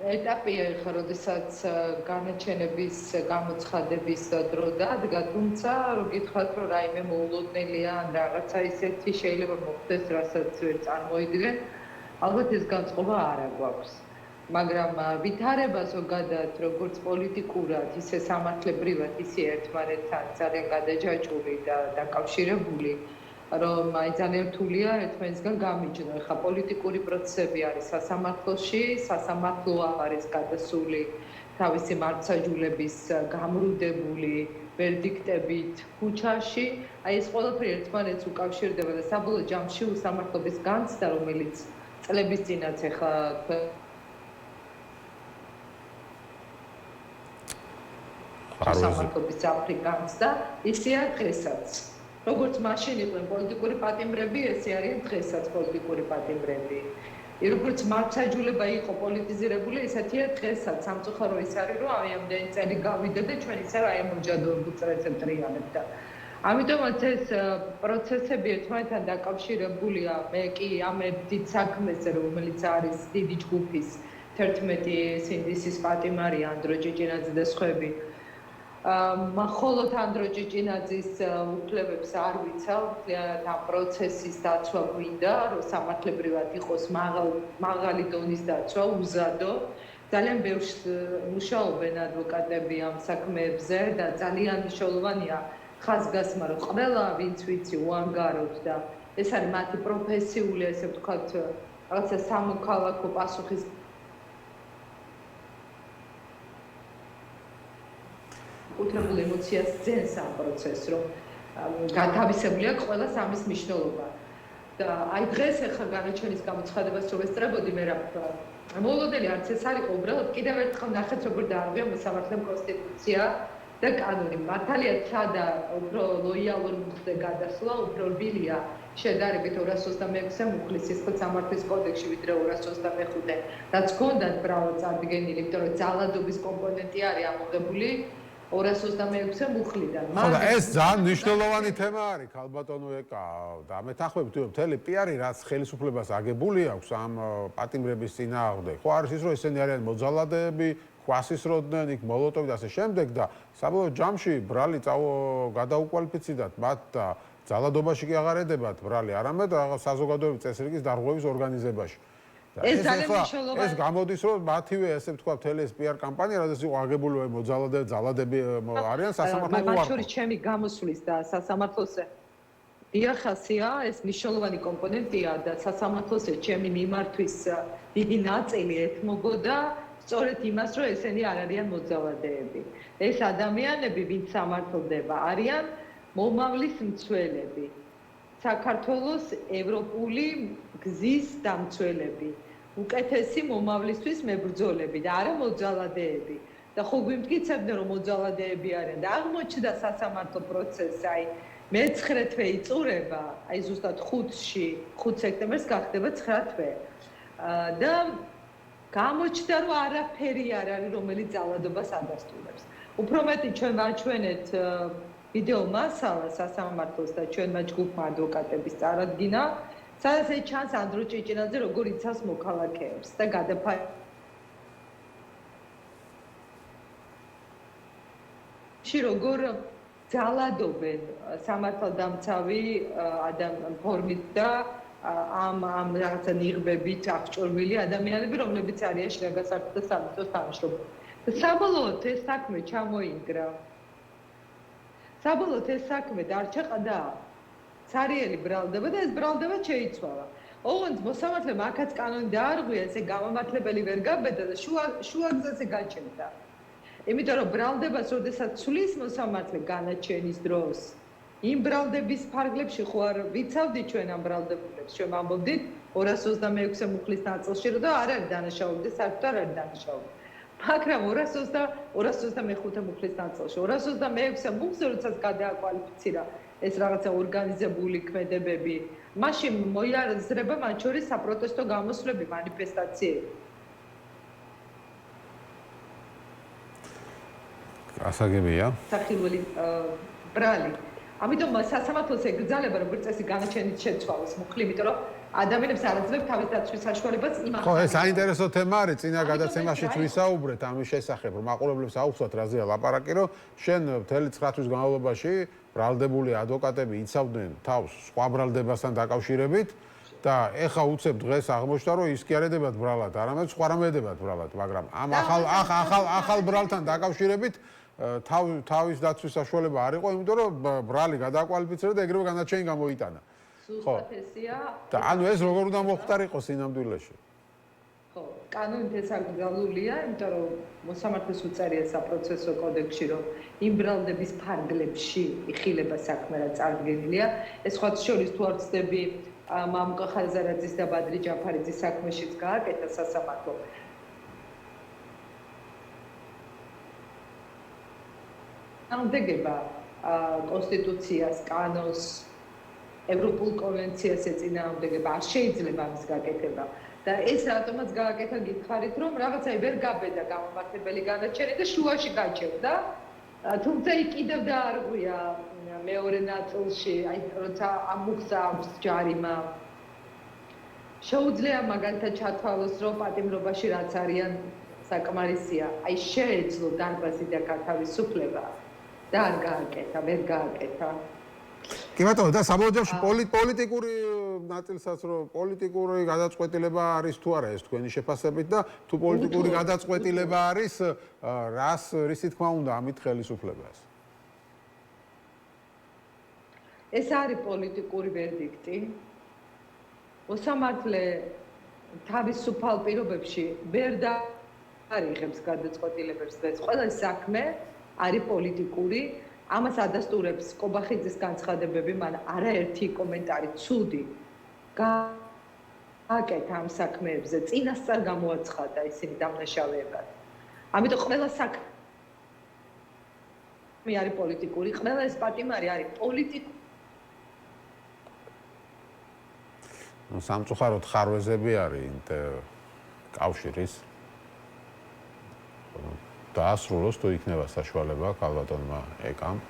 ეტაპია ახლა, როდესაც განაჩენების გამოცხადების დრო დადგა, თუმცა რო გითხრათ, რომ რაიმე მოულოდნელია ან რაღაცა ისეთი შეიძლება მოხდეს, რასაც ვერ წარმოიდგენ, ალბათ ეს განწყობა არ აქვს. მაგრამ ვითარება ზოგადად, როგორც პოლიტიკურად, ისე სამართლებრივად, ისე ერთმანეთთან ძალიან გადაჯაჭვული და დაკავშირებული რომ აი ძალიან რთულია ერთმანეთსგან გამიჯნო. ეხლა პოლიტიკური პროცესები არის სასამართლოში, სასამართლო არის გადასული თავისი მართლმსაჯულების გამრუდებული ვერდიქტებით ქუჩაში. აი ეს ყველაფერი ერთმანეთს უკავშირდება და საბოლოო ჯამში უსამართლობის განცდა, რომელიც წლების წინაც ეხლა სამართლობის ძაფრი განცდა, ისეა დღესაც. როგორც მაშინ იყვნენ პოლიტიკური პატიმრები, ესე არიან დღესაც პოლიტიკური პატიმრები. როგორც მართლმსაჯულება იყო პოლიტიზირებული, ესეთია დღესაც. სამწუხარო ის არის, რომ აი ამდენი წელი გავიდა და ჩვენ ისე რა ამოჯადოებულ წრეებს ტრიალებთ და ამიტომაც ეს პროცესები ერთმანეთთან დაკავშირებულია. მე კი ამ დიდ საქმეზე, რომელიც არის დიდი ჯგუფის 11 სინდისის პატიმარი ანდრო ჭიჭინაძე და სხვები. მხოლოდ ანდრო ჭიჭინაძის უფლებებს არ ვიცავ, მთლიანად ამ პროცესის დაცვა გვინდა, რომ სამართლებრივად იყოს მაღალი დონის დაცვა, უზადო. ძალიან ბევრს მუშაობენ ადვოკატები ამ საქმეებზე და ძალიან მნიშვნელოვანია ხაზგასმა, რომ ყველა ვინც ვიცი უანგაროთ და ეს არის მათი პროფესიული, ესე ვთქვათ, რაღაცა სამოქალაქო პასუხის უთრებულ ემოციას ძენს ამ პროცესს, რომ გათავისებული აქვს ყველა სამის მნიშვნელობა. და აი დღეს ახლა განაჩენის გამოცხადებას რომ ესწრებოდი მე რა ვთქვა. მოულოდნელი არც ეს არის უბრალოდ კიდევ ერთხელ ნახეთ როგორ დაარღვია მოსამართლემ კონსტიტუცია და კანონი. მართალია ცხადა უფრო ლოიალურ მხზე გადასვლა, უფრო რბილია შედარებით 226-ე მუხლის სისხლის სამართლის კოდექსში ვიდრე 225-ე, რაც ჰქონდათ მრავალ წარდგენილი, იმიტომ რომ ძალადობის კომპონენტი არის ამოღებული 226-ე მუხლიდან. ხო და ეს ძალიან მნიშვნელოვანი თემა არის ქალბატონო ეკა და მეთანხმებით თუ მთელი პიარი რაც ხელისუფლებას აგებული აქვს ამ პატიმრების წინააღმდეგ. ხო არის ის რომ ესენი არიან მოძალადეები, ქვასისროდნენ, იქ მოლოტოვი და ასე შემდეგ და საბოლოო ჯამში ბრალი გადაუკვალიფიცირდათ მათ და ძალადობაში კი აღარ ედებათ ბრალი, არამედ რაღაც საზოგადოებრივი წესრიგის დარღვევის ორგანიზებაში. ეს ძალიან მნიშვნელოვანი. ეს გამოდის რომ მათივე ესე ვთქვა მთელი ეს PR კამპანია, რადგან იყო აგებული ძალადები არიან სასამართლო უარყოფა. მათ შორის ჩემი გამოსვლის და სასამართლოზე დიახასია ეს მნიშვნელოვანი კომპონენტია და სასამართლოზე ჩემი მიმართვის დიდი ნაწილი ეთმობოდა სწორედ იმას, რომ ესენი არ არიან მოძალადეები. ეს ადამიანები, ვინც სამართლდება, არიან მომავლის მცველები. საქართველოს ევროპული გზის დამცველები. უკეთესი მომავლისთვის მებრძოლები და არა მოძალადეები. და ხო გვიმტკიცებდნენ რომ მოძალადეები არიან და აღმოჩნდა სასამართლო პროცესი, აი მე-9 თვე იწურება, აი ზუსტად 5 სექტემბერს გახდება 9 თვე. და გამოჩნდა რომ არაფერი არ არის რომელიც ძალადობას ადასტურებს. უფრო მეტი ჩვენ ვაჩვენეთ ვიდეო მასალა სასამართლოს და ჩვენმა ჯგუფმა ადვოკატების წარადგინა, სადაც ეს ჩანს ანდრო ჭიჭინაძე როგორ იცავს მოქალაქეებს და გადაფაში როგორ ძალადობენ სამართალდამცავი ფორმით და ამ რაღაცა ნიღბებით აღჭურვილი ადამიანები, რომლებიც არიან შინაგანსაკუთრებთა და სამართლის თანამშრომლები. საბოლოოდ ეს საქმე ჩამოინგრა. საბოლოოდ ეს საქმე დარჩაყდა ცარიელი ბრალდება და ეს ბრალდება შეიცვალა. ოღონდ მოსამართლემ აქაც კანონი დაარღვია, ესე გამამართლებელი ვერ გაბედა და შუა გზაზე გაჩნდა. იმიტომ რომ ბრალდებას როდესაც ცulis მოსამართლე განაჩენის დროს, იმ ბრალდების ფარგლებში ხო არ ვიცავდი ჩვენ ამ ბრალდებულებს, ჩვენ ამბობდით 226-ე მუხლის ნაწილში რომ არ არის დანაშაული და საერთოდ არ არის დანაშაული. მაგრამ 225-ე მუხლის ნაწილში 226-ე მუხლზე როდესაც გადააკვალიფიცირა ეს რაღაცა ორგანიზებული ქმედებები, მაშინ მოიაზრება მათ შორის საპროტესტო გამოსვლები, მანიფესტაციები. ასაგებია. სახილველი ბრალი. ამიტომ სასამართლოს ეკრძალება როგორც წესი განაჩენით შეცვალოს მუხლი, იმიტომ რომ ადამიანებს არ აძლევთ თავის დაცვის საშუალებას იმ ხო, ეს საინტერესო თემა არის, წინა გადაცემაშიც ვისაუბრეთ ამის შესახებ, რომ მაყურებლებს აუხსვათ რაზეა ლაპარაკი, რომ შენ მთელი 9 თვის განმავლობაში ბრალდებული ადვოკატები იცავდნენ თავს სხვა ბრალდებასთან დაკავშირებით და ეხა უცებ დღეს აღმოჩნდა, რომ ის კი არ ედებათ ბრალად, არამედ სხვა რამე ედებათ ბრალად, მაგრამ ამ ახალ ბრალთან დაკავშირებით თავის დაცვის საშუალება არ იყო, იმიტომ რომ ბრალი გადააკვალიფიცირდა და ეგრევე განაჩენი გამოიტანა. სულაც ესია. და ანუ ეს როგორ უნდა მოხდარიყო სინამდვილეში? ხო, კანონით ეს აკრძალულია, იმიტომ რომ მოსამართლეს უწარია საპროცესო კოდექსში, რომ იმ ბრალდების ფარგლებში იხილება საქმე, რაც წარდგენილია. ეს სხვა შორის თუ არ ვცდები, მამუკა ხაზარაძის და ბადრი ჯაფარიძის საქმეშიც გააკეთა სასამართლო. ამდეგება კონსტიტუციას, კანონს, ევროპულ კონვენციას ეწინააღმდეგება, არ შეიძლება ამის გაკეთება. და ეს რატომაც გააკეთა გითხარით, რომ რაღაცა ვერ გაბედა გამომართებელი განაჩენი და შუაში გაჩერდა. თუმცა იქ კიდევ დაარღვია მეორე ნაწილში, აი როცა ამუხსა აქვს ჯარიმა. შეუძლია მაგალითად ჩათვალოს, რომ პატიმრობაში რაც არიან საკმარისია, აი შეეძლო დარბაზი და გათავისუფლება და არ გააკეთა, ვერ გააკეთა. კი ბატონო, და საბოლოო ჯამში პოლიტიკური ნაწილსაც რომ პოლიტიკური გადაწყვეტილება არის თუ არა ეს თქვენი შეფასებით და თუ პოლიტიკური გადაწყვეტილება არის, რისი თქმა უნდა ამით ხელისუფლებას? ეს არის პოლიტიკური ვერდიქტი. მოსამართლე თავისუფალ პირობებში ვერ დაარიღებს გადაწყვეტილებებს დღეს. ყველა საქმე არის პოლიტიკური. ამას ადასტურებს კობახიძის განცხადებები, მან არაერთი კომენტარი ცუდი გააკეთა ამ საქმეებზე, წინასწარ გამოაცხადა ისინი დამნაშავეებად. ამიტომ ყველა საქმე არის პოლიტიკური, ყველა ეს პატიმარი არის პოლიტიკური. ნუ სამწუხაროდ ხარვეზები არის კავშირის დაასრულოს თუ იქნება საშუალება ქალბატონმა ეკამ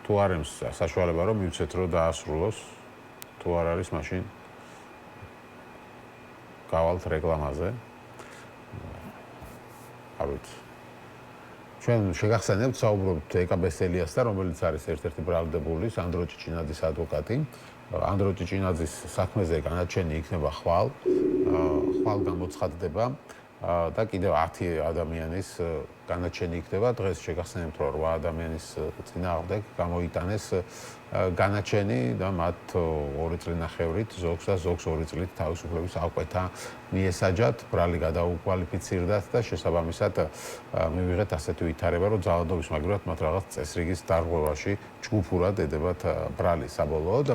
თუ არ არის საშუალება რომ მივცეთ რომ დაასრულოს თუ არ არის მაშინ გავალთ რეკლამაზე არ ვიცი ჩვენ შეგახსენებთ საუბრობთ ეკა ბესელიასთან რომელიც არის ერთ-ერთი ბრალდებული სანდრო ჭიჭინაძის ადვოკატი ანდრო ჭიჭინაძის საქმეზე განაჩენი იქნება ხვალ გამოცხადდება და კიდევ 10 ადამიანის განაჩენი იქნება დღეს შეგახსენებთ რომ 8 ადამიანის წინააღმდეგ გამოიტანეს განაჩენი და მათ 2 წლინახევრით ზოგს 2 წლით თავისუფლების აღკვეთა მიესაჯათ ბრალი გადაუკვალიფიცირდათ და შესაბამისად მივიღეთ ასეთი ვითარება რომ ძალადობის მაგივრად მათ რაღაც წესრიგის დარღვევაში ჯგუფურად ედებათ ბრალი საბოლოოდ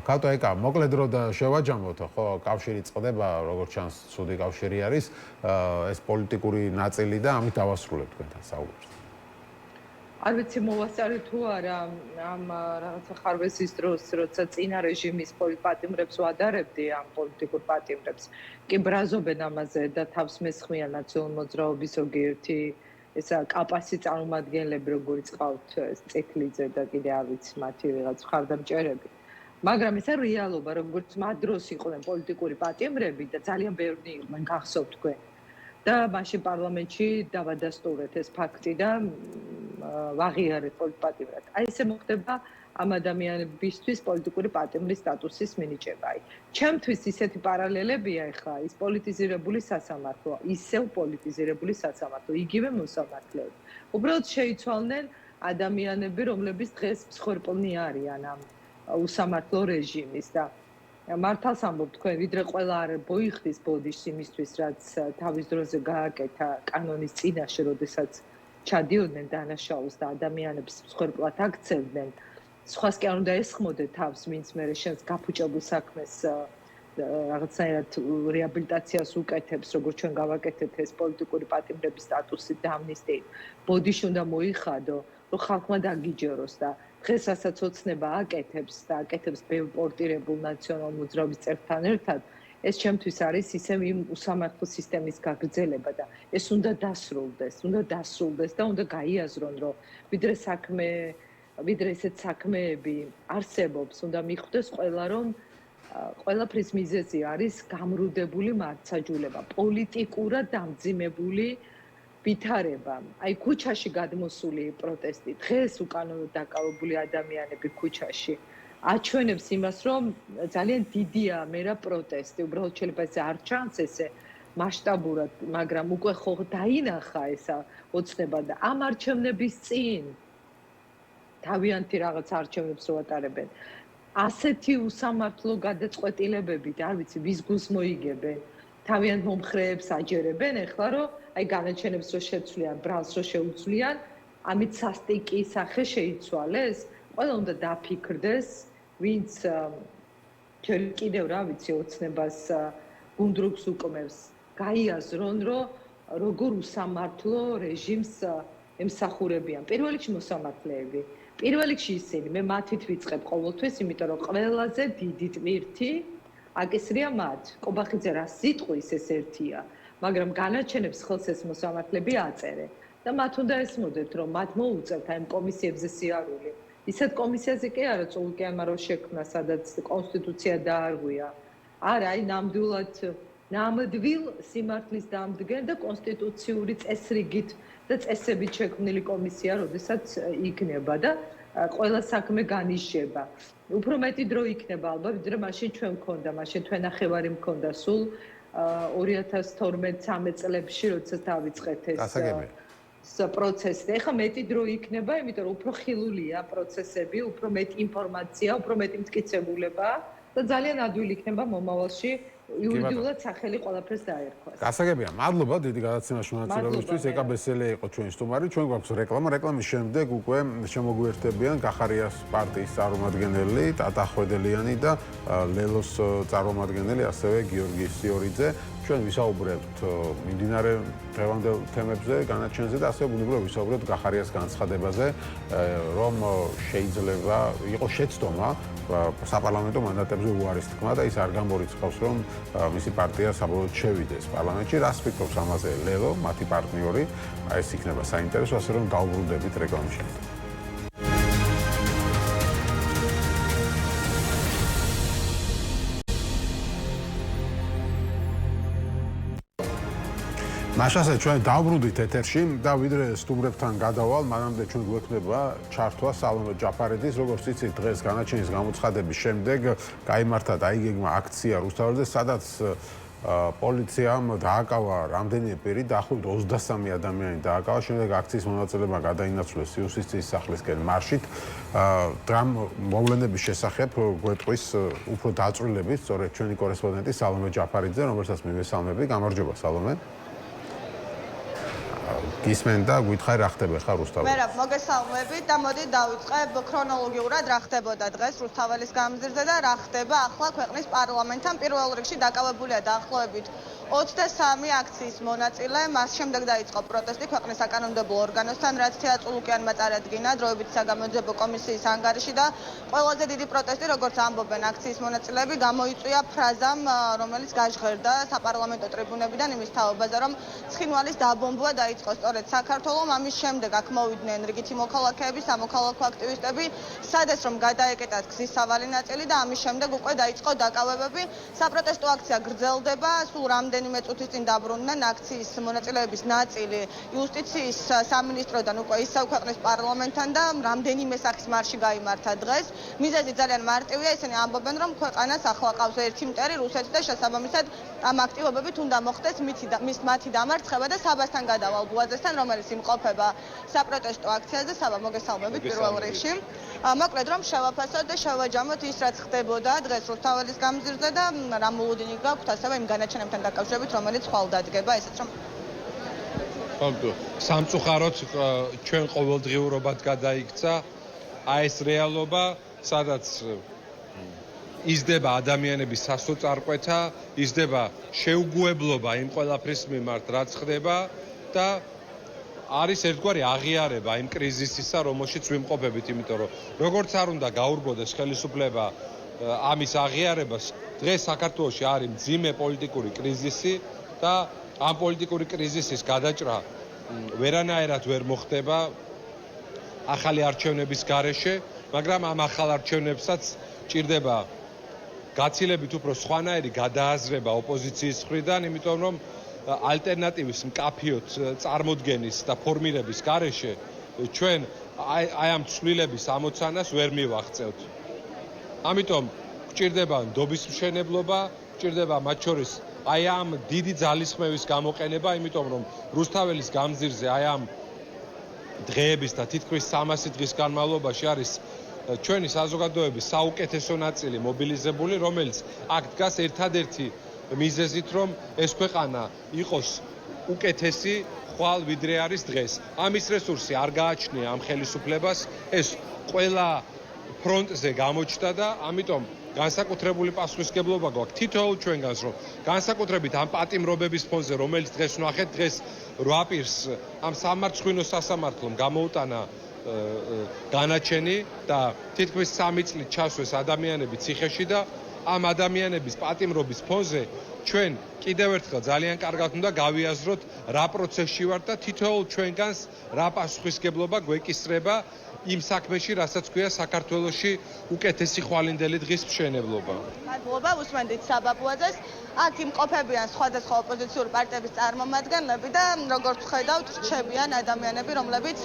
კავტო ეკა მოკლედ რომ შევაჯამოთ ხო კავშირი წყდება როგორც ჩანს ცუდი კავშირი არის ეს პოლიტიკური ნაწილი და ამით დავასრულებთ თქვენთან საუბრს არ ვიცი მოვასწარე თუ არა ამ რაღაცა ხარვეზის დროს როცა წინა რეჟიმის პატიმრებს ვადარებდი ამ პოლიტიკურ პატიმრებს კი ბრაზობენ ამაზე და თავს მესხმიან ნაციონალ მოძრაობის ზოგიერთი ესა კაპასი წარმომადგენლები როგორიც ყავთ წექლიძე და კიდე არ ვიცი მათი რაღაც ხარდამჭერები მაგრამ ეს არის რეალობა როგორც მათ დროს იყვნენ პოლიტიკური პატიმრები და ძალიან ბევრი იყვნენ გახსოვთ თქვენ და მაშინ პარლამენტში დავადასტურეთ ეს ფაქტი და ვაღიარეთ პოლიტპატიმრად. აი ესე მოხდება ამ ადამიანებისთვის პოლიტიკური პატიმრის სტატუსის მინიჭება. აი, ჩემთვის ისეთი პარალელებია ახლა ის პოლიტიზირებული სასამართლო, ისევ პოლიტიზირებული სასამართლო, იგივე მოსამართლეები. უბრალოდ შეიცვალნენ ადამიანები, რომლებიც დღეს მსხვერპლნი არიან ამ უსამართლო რეჟიმის და მართალს ამბობ თქვენ, ვიდრე ყველა არ მოიხდის ბოდიშს იმისთვის, რაც თავის დროზე გააკეთა კანონის წინაშე, როდესაც ჩადიოდნენ დანაშაულს და ადამიანებს მსხვერპლად აქცევდნენ. სხვას კი არ უნდა ესხმოდეთ თავს, ვინც მე შენს გაფუჭებულ საქმეს რაღაცნაირად რეაბილიტაციას უკეთებს, როგორც ჩვენ გავაკეთეთ ეს პოლიტიკური პატიმრების სტატუსი და ამნისტიით. ბოდიში უნდა მოიხადო, რომ ხალხმა დაგიჯეროს და დღეს ასაც ოცნება აკეთებს და აკეთებს ბევრ პორტირებულ ნაციონალ მოძრაობის წევრთან ერთად. ეს ჩემთვის არის ისევ იმ უსამართლო სისტემის გაგრძელება და ეს უნდა დასრულდეს და უნდა გაიაზრონ რომ ვიდრე ესეთ საქმეები არსებობს უნდა მიხვდეს ყველა რომ ყველაფრის მიზეზი არის გამრუდებული მართსაჯულება პოლიტიკურად დამძიმებული ვითარება აი ქუჩაში გადმოსული პროტესტი დღეს უკანონოდ დაკავებული ადამიანები ქუჩაში აჩვენებს იმას, რომ ძალიან დიდია მერა პროტესტი. უბრალოდ შეიძლება ეს არ ჩანს ესე მასშტაბურად, მაგრამ უკვე ხო დაინახა ესა ოცნება და ამ არჩევნების წინ თავიანთი რაღაც არჩევნებს რო ატარებენ. ასეთი უსამართლო გადაწყვეტილებებით, არ ვიცი, ვის გულს მოიგებენ. თავიანთ მომხრეებს აჯერებენ ეხლა რომ აი განაჩენებს რო შეცვლიან, ბრალს რო შეუცვლიან, ამით სასტიკი სახე შეიცვალეს. ყველა უნდა დაფიქრდეს, ვინც კიდევ რა ვიცი ოცნებას გუნდროგს უკმევს. გაიაზრონ, რომ როგორ usამართლო რეჟიმს ემსახურებიან. პირველ რიგში მოსამართლეები. პირველ რიგში ისინი, მე მათით ვიწყებ ყოველთვის, იმიტომ რომ ყველაზე დიდი ტვირთი აკისრია მათ. კობახიძე რა სიტყვის ეს ერთია, მაგრამ განაჩენებს ხელს ეს მოსამართლეები აწერენ. და მათ უნდა ესმოდეთ, რომ მათ მოუწევთ აი კომისიებზე სიარული. ისეთ კომისიაზე კი არა, წულკიანმა რო შექმნა, სადაც კონსტიტუცია დაარღვია. არა, აი ნამდვილ სიმართლის დამდგენ და კონსტიტუციური წესრიგით და წესებით შექმნილი კომისია, როდესაც იქნება და ყველა საქმე განისჯება. უფრო მეტი დრო იქნება ალბათ, ვიდრე მაშინ ჩვენ მქონდა, მაშინ თვენახევარი მქონდა სულ 2012-13 წლებში, როდესაც დავიწყეთ ეს პროცესი. ეხლა მეტი დრო იქნება, იმიტომ რომ უფრო ხილულია პროცესები, უფრო მეტი ინფორმაცია, უფრო მეტი მტკიცებულება და ძალიან ადვილი იქნება მომავალში იურიდიულად სახელი ყველაფერს დაერქვას. გასაგებია, მადლობა დიდი გადაცემაში მონაწილეობისთვის. ეკა ბესელია იყო ჩვენი სტუმარი. ჩვენ გვაქვს რეკლამა. რეკლამის შემდეგ უკვე შემოგვიერთებიან გახარიას პარტიის წარმომადგენელი ტატა ხვედელიანი და ლელოს წარმომადგენელი, ასევე გიორგი სიორიძე. ჩვენ ვისაუბრებთ მიმდინარე დღევანდელ თემებზე, განაჩენზე და ასევე ბუნებრივად ვისაუბრებთ გახარიას განცხადებაზე, რომ შეიძლება იყოს შეცდომა საპარლამენტო მანდატებზე უარის თქმა და ის არ გამორიცხავს, რომ მისი პარტია საბოლოოდ შევიდეს პარლამენტში. რას ფიქრობს ამაზე ლელო, მათი პარტნიორი? ეს იქნება საინტერესო, ასე რომ დავუბრუნდებით რეკლამის შემდეგ. მაშასე ჩვენ დავბრუნდით ეთერში და ვიდრე სტუმრებთან გადავალ, მანამდე ჩვენ გვექნება ჩართვა სალომე ჯაფარიძის, როგორც იცით, დღეს განაჩენის გამოცხადების შემდეგ გაიმართა დაიგეგმა აქცია რუსთაველზე, სადაც პოლიციამ დააკავა რამდენიმე პირი, დაახლოებით 23 ადამიანი დააკავა, შემდეგ აქციის მონაწილეებმა გადაინაცვლეს სიუსტიციის სახლისკენ მარშით. დღამ მოვლენების შესახებ გვეტყვის უფრო დაწვრილებით, სწორედ ჩვენი კორესპონდენტი სალომე ჯაფარიძე, რომელსაც მივესალმები. გამარჯობა სალომე. გისმენ და გითხარი რა ხდება ხა რუსთაველში. მერაბ მოგესალმებით და მოდი დავიწყებ ქრონოლოგიურად რა ხდებოდა დღეს რუსთაველის გამზირზე და რა ხდება ახლა ქვეყნის პარლამენტთან. პირველ რიგში დაკავებულია დაახლოებით 23 აქციის მონაწილე, მას შემდეგ დაიწყო პროტესტი ქვეყნის საკანონმდებლო ორგანოსთან, რაც თეატ წულუკიანმა წარადგინა დროებით საგამოძიებო კომისიის ანგარიში და ყველაზე დიდი პროტესტი, როგორც ამბობენ აქციის მონაწილეები, გამოიწვია ფრაზამ, რომელიც გაჟღერდა საპარლამენტო ტრიბუნებიდან იმის თაობაზე, რომ ცხინვალის დაბომბვა დაიწყო სწორედ საქართველოს. ამის შემდეგ აქ მოვიდნენ რიგითი მოქალაქეები, სამოქალაქო აქტივისტები, სადეს რომ გადაეკეტათ გზის სავალი ნაწილი და ამის შემდეგ უკვე დაიწყო დაკავებები. საპროტესტო აქცია გრძელდება, სულ რამდენიმე წუთის წინ დაბრუნდნენ აქციის მონაწილეების ნაწილი იუსტიციის სამინისტროდან უკვე ისევ ქვეყნის პარლამენტთან და რამდენიმე სახის მარში გაიმართა დღეს. მიზეზი ძალიან მარტივია, ისინი ამბობენ, რომ ქვეყანას ახლა ყავს ერთი მტერი რუსეთი და შესაბამისად ამ აქტივობებით უნდა მოხდეს მათი დამარცხება და საბასთან გადავალ ბუაძესთან, რომელიც იმყოფება საპროტესტო აქციაზე. საბა მოგესალმებით პირველ რიგში. მოკლედ რომ შევაფასოთ და შევაჯამოთ ის რაც ხდებოდა დღეს რუსთაველის გამზირზე და რა მოლოდინი გაქვთ ასევე იმ განაჩენებთან დაკავშირებით, რომელიც ხვალ დადგება, ესეც რომ სამწუხაროდ ჩვენ ყოველდღიურობად გადაიქცა აი ეს რეალობა, სადაც იზრდება ადამიანების სასოწარკვეთა, იზრდება შეუგუებლობა იმ ყველაფრის მიმართ, რაც ხდება და არის ერთგვარი აღიარება იმ კრიზისისა, რომელშიც ვიმყოფებით, იმიტომ რომ როგორც არ უნდა გაურბოდეს ხელისუფლება ამის აღიარებას, დღეს საქართველოში არის მძიმე პოლიტიკური კრიზისი და ამ პოლიტიკური კრიზისის გადაჭრა ვერანაირად ვერ მოხდება ახალი არჩევნების გარეშე, მაგრამ ამ ახალ არჩევნებსაც ჭირდება გაცილებით უფრო სხვანაირი გადააზრება ოპოზიციის მხრიდან, იმიტომ რომ ალტერნატივის მკაფიოდ წარმოდგენის და ფორმირების გარეშე ჩვენ აი ამ ცვლილების ამოცანას ვერ მივაღწევთ. ამიტომ გვჭირდება ნდობის მშენებლობა, გვჭირდება მათ შორის აი ამ დიდი ძალისხმევის გამოყენება, იმიტომ რომ რუსთაველის გამზირზე აი ამ დღეების და თითქმის 300 დღის განმავლობაში არის ჩვენი საზოგადოების საუკეთესო ნაწილი მობილიზებული, რომელიც აქ დგას ერთადერთი მიზეზით, რომ ეს ქვეყანა იყოს უკეთესი ხვალ ვიდრე არის დღეს. ამის რესურსი არ გააჩნია ამ ხელისუფლებას, ეს ყველა ფრონტზე გამოჩნდა და ამიტომ განსაკუთრებული პასუხისმგებლობა გვაქვს თითოეულ ჩვენგანს, რომ განსაკუთრებით ამ პატიმრობების ფონზე, რომელიც დღეს ვნახეთ, დღეს 8 პირს ამ სამარცხვინო სასამართლომ გამოუტანა განაჩენი და თითქმის 3 წლით ჩასვეს ადამიანები ციხეში და ამ ადამიანების პატიმრობის ფონზე ჩვენ კიდევ ერთხელ ძალიან კარგად უნდა გავიაზროთ რა პროცესში ვართ და თითოეულ ჩვენგანს რა პასუხისმგებლობა გვეკისრება იმ საქმეში, რასაც ქვია საქართველოში უკეთესი ხვალინდელი დღის მშენებლობა. მადლობა, უსმენდით საბაბუაძეს. აქ იმყოფებიან სხვადასხვა ოპოზიციური პარტიების წარმომადგენლები და როგორც ხედავთ, რჩებიან ადამიანები, რომლებიც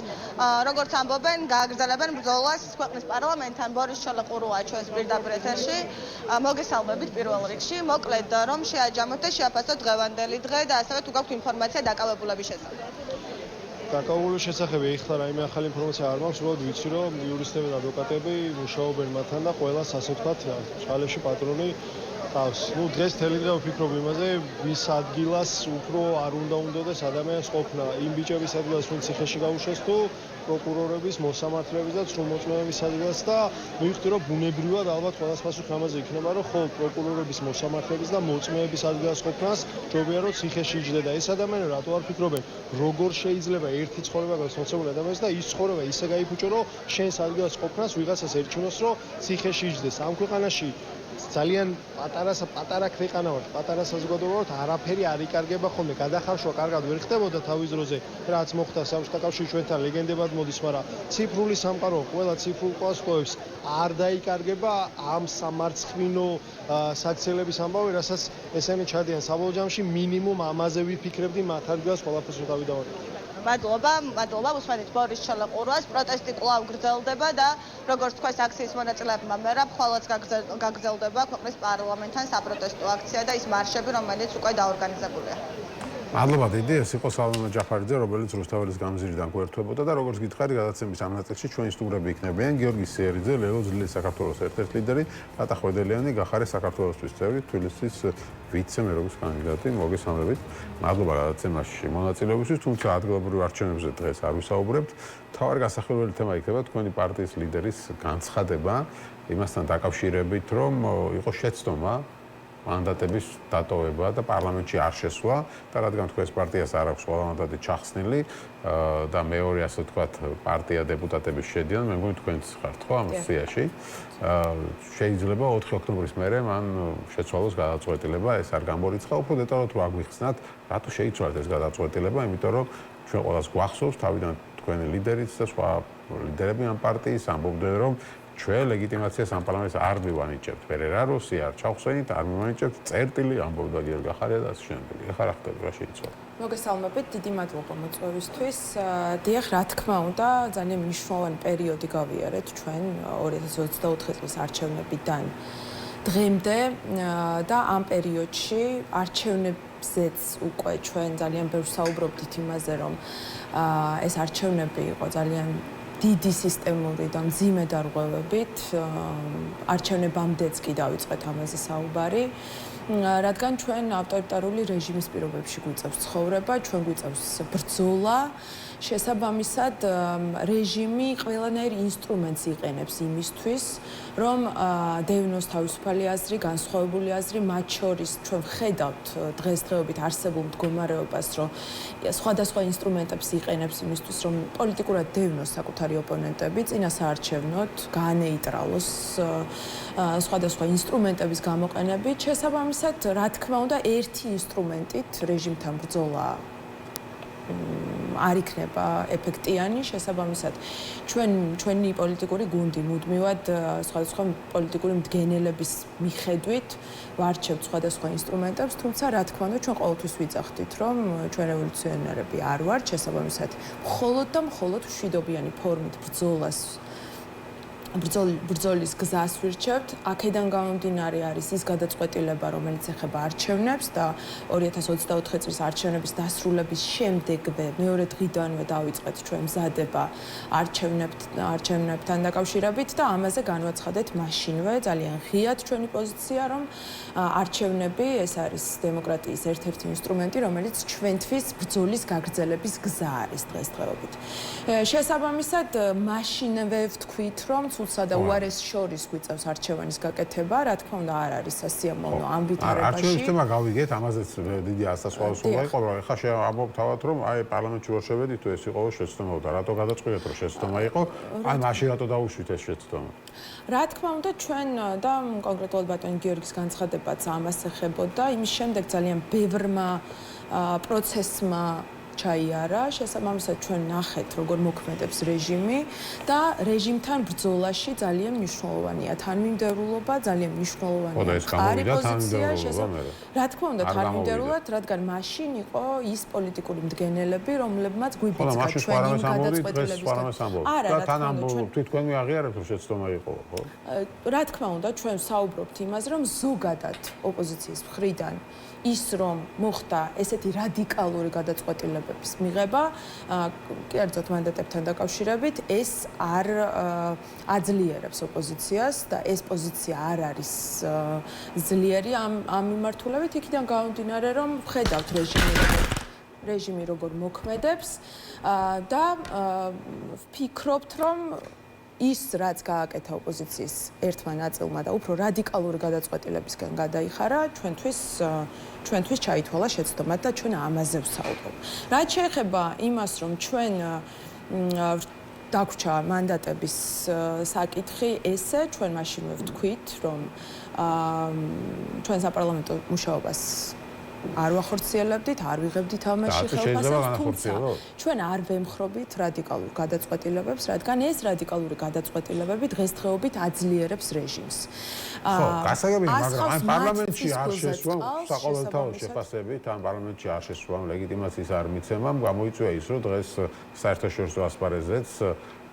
როგორც ამბობენ, გააგრძელებენ ბრძოლას ქვეყნის პარლამენტთან. ბორის ჩოლოყურუა ჩვენს პირდაპირ ეთერში. მოგესალმებით პირველ რიგში. მოკლედ რომ შეაჯამოთ და შეაფასოთ დღევანდელი დღე და ასევე თუ გაქვთ ინფორმაცია დაკავებულების შესახებ. დაკავებულების შესახებ ეხლა რაიმე ახალი ინფორმაცია არ მაქვს, უბრალოდ ვიცი, რომ იურისტები და ადვოკატები მუშაობენ მათთან და ყველას ასე ვთქვათ, წყალებში პატრონი ყავს. ნუ დღეს თელი დღე ვფიქრობ იმაზე, ვის ადგილას უფრო არ უნდა უნდადეს ადამიანს ყოფნა იმ ბიჭების ადგილას, ვინც ციხეში გაუშვეს თუ პროკურორების, მოსამართლეების და სრულმოწმეების ადგილას და მივხვდი, რომ ბუნებრივად ალბათ ყველას პასუხი ამაზე იქნება, რომ ხო პროკურორების, მოსამართლეების და მოწმეების ადგილას ყოფნას ჯობია რომ ციხეში იჯდე და ეს ადამიანები რატო არ ფიქრობენ, როგორ შეიძლება ერთი ცხოვრება გაქვს მოცემული ადამიანს და ის ცხოვრება ისე გაიფუჭო, რომ შენს ადგილას ყოფნას ვიღაცას ერჩუნოს, რომ ციხეში იჯდეს. ამ ქვეყანაში ძალიან პატარა ქვეყანა ვართ, პატარა საზოგადოება ვართ, არაფერი არ იკარგება ხოლმე, გადახარშვა კარგად ვერ ხდებოდა თავის დროზე, რაც მოხდა საბჭოთა კავშირში ჩვენთან ლეგენდებად მოდის, მაგრამ ციფრული სამყარო ყველა ციფრულ კლასს არ დაიკარგება ამ სამარცხვინო საქციელების ამბავი, რასაც ესენი ჩადიან საბოლოო ჯამში მინიმუმ ამაზე ვიფიქრებდი, მათ ადგილას ყველაფერს თავი დავარქვა. მადლობა, უსმენთ ბორის ჩოლოყურუას. პროტესტი კვლავ გრძელდება და როგორც თქვენ აქციის მონაწილეებმა მერაბ, ხოლმეც გაგრძელდება ქვეყნის პარლამენტთან საპროტესტო აქცია და ის მარშები, რომელიც უკვე დაორგანიზებულია. მადლობა დიდი, ეს იყო სალონა ჯაფარიძე, რომელიც რუსთაველის გამზირიდან გვერდებოდა და როგორც გითხარი, გადაცემის ამ ნაწილში ჩვენი სტუმრები იქნებიან გიორგი სიერიძე, ლელო ძლილის საქართველოს ერთ-ერთი ლიდერი, რატა ხვედელიანი, გახარე საქართველოსთვის წევრი, თბილისის ვიცე-მერობის კანდიდატი. მოგესალმებით. მადლობა გადაცემაში მონაწილეობისთვის, თუმცა ადგილობრივ არჩევნებზე დღეს არ ვისაუბრებთ. მთავარი გასახელველი თემა იქნება თქვენი პარტიის ლიდერის განცხადება იმასთან დაკავშირებით, რომ იყო შეცდომა მანდატების დატოვება და პარლამენტში არ შესვლა და რადგან თქვენს პარტიას არ აქვს ყველა მანდატი ჩახსნილი და მეორე ასე ვთქვათ პარტია დეპუტატების შედიან, მე მგონი თქვენც ხართ ხო ამ სიაში. შეიძლება 4 ოქტომბრის მერე მან შეცვალოს გადაწყვეტილება, ეს არ გამორიცხა, უფრო დეტალურად რო აგვიხსნათ, რატო შეიცვალეთ ეს გადაწყვეტილება, იმიტომ რომ ჩვენ ყველას გვახსოვს თავიდან თქვენი ლიდერიც და სხვა ლიდერები ამ პარტიის ამბობდნენ, რომ ჩვენ ლეგიტიმაციას ამ პარლამენტს არ მივანიჭებთ. ფერერაროსი არ ჩავხსენით, არ მივანიჭებთ. წერტილი ამბობდა გიორგი ახარია და ასე შემდეგ. ეხლა რა ხდება, რა შეიცვალა? მოგესალმებით, დიდი მადლობა მოწვევისთვის. დიახ, რა თქმა უნდა, ძალიან მნიშვნელოვანი პერიოდი გავიარეთ ჩვენ 2024 წლის არჩევნებიდან დღემდე და ამ პერიოდში არჩევნებზეც უკვე ჩვენ ძალიან ბევრს საუბრობდით იმაზე, რომ ეს არჩევნები იყო ძალიან დიდი სისტემური და მძიმე დარღვევებით, არჩევნებამდეც კი დავიწყეთ ამაზე საუბარი, რადგან ჩვენ ავტორიტარული რეჟიმის პირობებში გვიწევს ცხოვრება, ჩვენ გვიწევს ბრძოლა, შესაბამისად რეჟიმი ყველანაირ ინსტრუმენტს იყენებს იმისთვის, რომ დევნოს თავისუფალი აზრი, განსხვავებული აზრი, მათ შორის ჩვენ ვხედავთ დღესდღეობით არსებულ მდგომარეობას, რომ სხვადასხვა ინსტრუმენტებს იყენებს იმისთვის, რომ პოლიტიკურად დევნოს საკუთარი ოპონენტები, წინასაარჩევნოდ გაანეიტრალოს სხვადასხვა ინსტრუმენტების გამოყენებით, შესაბამისად, რა თქმა უნდა, ერთი ინსტრუმენტით რეჟიმთან ბრძოლა არ იქნება ეფექტიანი, შესაბამისად ჩვენი პოლიტიკური გუნდი მუდმივად სხვადასხვა პოლიტიკური მდგენელების მიხედვით ვარჩევთ სხვადასხვა ინსტრუმენტებს, თუმცა რა თქმა უნდა ჩვენ ყოველთვის ვიძახდით, რომ ჩვენ რევოლუციონერები არ ვართ, შესაბამისად მხოლოდ და მხოლოდ მშვიდობიანი ფორმით ბრძოლას ბრძოლის გზას ვირჩევთ. აქედან გამომდინარე არის ის გადაწყვეტილება, რომელიც ეხება არჩევნებს და 2024 წლის არჩევნების დასრულების შემდეგვე მეორე დღიდანვე დავიწყეთ ჩვენ მზადება არჩევნებთან დაკავშირებით და ამაზე განვაცხადეთ მაშინვე ძალიან ღიად ჩვენი პოზიცია, რომ არჩევნები ეს არის დემოკრატიის ერთ-ერთი ინსტრუმენტი, რომელიც ჩვენთვის ბრძოლის გაგრძელების გზა არის დღესდღეობით. შესაბამისად, მაშინვე ვთქვით, რომ ცუდსა და უარეს შორის გვიწევს არჩევანის გაკეთება, რა თქმა უნდა, არ არის სასიამოვნო ამ ვითარებაში. არჩევნების თემა გავიგეთ, ამაზეც დიდი ასასვლელობა იყო, რომ ეხლა ამბობთავად, რომ აი პარლამენტში ვერ შევედით, თუ ეს იყო შეცდომა და რატო გადაწყვეტეთ, რომ შეცდომა იყო, ან მაშინ რატო დაუშვით ეს შეცდომა? რა თქმა უნდა, ჩვენ და კონკრეტულად ბატონი გიორგის განცხადებაც ამას ეხებოდა, იმის შემდეგ ძალიან ბევრმა პროცესმა ჩაიარა, შესაბამისად ჩვენ ნახეთ, როგორ მოქმედებს რეჟიმი და რეჟიმთან ბრძოლაში ძალიან მნიშვნელოვანია თანმიმდევრულობა, ძალიან მნიშვნელოვანია კარი პოზიცია, რა თქმა უნდა, თანმიმდევრულად, რადგან მაშინ იყო ის პოლიტიკური მდგენელები, რომლებმაც გვიბიძგა ჩვენი გადაწყვეტილებისგან. არა, რა თქმა უნდა, თქვენ მიაღიარებთ, რომ შეცდომა იყო, ხო? რა თქმა უნდა, ჩვენ საუბრობთ იმაზე, რომ ზოგადად ოპოზიციის მხრიდან ის რომ მოხდა ესეთი რადიკალური გადაწყვეტილებების მიღება, კერძოდ მანდატებთან დაკავშირებით, ეს არ აძლიერებს ოპოზიციას და ეს პოზიცია არ არის ძლიერი ამ მიმართულებით, იქიდან გამომდინარე, რომ ვხედავთ რეჟიმი როგორ მოქმედებს და ვფიქრობთ, რომ ის რაც გააკეთა ოპოზიციის ერთმა ნაწილმა და უფრო რადიკალური გადაწყვეტილებისგან გადაიხარა, ჩვენთვის ჩაითვალა შეცდომად და ჩვენ ამაზე ვსაუბრობ. რაც შეეხება იმას, რომ ჩვენ დაგვრჩა მანდატების საკითხი, ესე ჩვენ მაშინვე ვთქვით, რომ ჩვენ საპარლამენტო მუშაობას არ ვახორციელებდით, არ ვიღებდით ამაში ხელფასებს, თუმცა ჩვენ არ ვემხრობით რადიკალურ გადაწყვეტილებებს, რადგან ეს რადიკალური გადაწყვეტილებები დღესდღეობით აძლიერებს რეჟიმს. ხო, გასაგებია, მაგრამ ამ პარლამენტში არ შესვამ საყოველთაო შეფასებით, ამ პარლამენტში არ შესვამ ლეგიტიმაციის არ მიცემამ, გამოიწვია ის, რომ დღეს საერთაშორისო ასპარეზზეც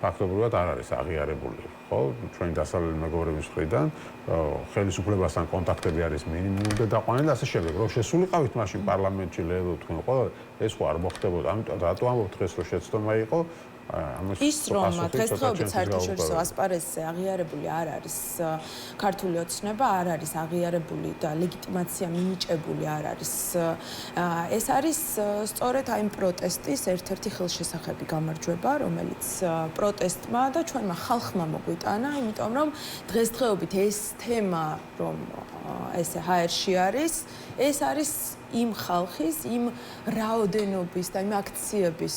ფაქტობრივად არ არის აღიარებული, ხო? ჩვენი დასავლელი მეგობრების მხრიდან ხელისუფლებასთან კონტაქტები არის მინიმუმ და დაყვანილი და ასე შემდეგ. რომ შესულიყავით მაშინ პარლამენტში ლელო თქვენ ყველა ეს ხო არ მოხდებოდა. ამიტომ რატო ამბობთ დღეს რომ შეცდომა იყო? ის რომ დღესდღეობით საერთაშორისო ასპარეზზე აღიარებული არ არის ქართული ოცნება, არ არის აღიარებული და ლეგიტიმაცია მინიჭებული არ არის. ეს არის სწორედ აი პროტესტის ერთ-ერთი ხელშესახები გამარჯვება, რომელიც პროტესტმა და ჩვენმა ხალხმა მოგვიტანა, იმიტომ რომ დღესდღეობით ეს თემა, რომ ესე ჰაერში არის, ეს არის იმ ხალხის, იმ რაოდენობის და იმ აქციების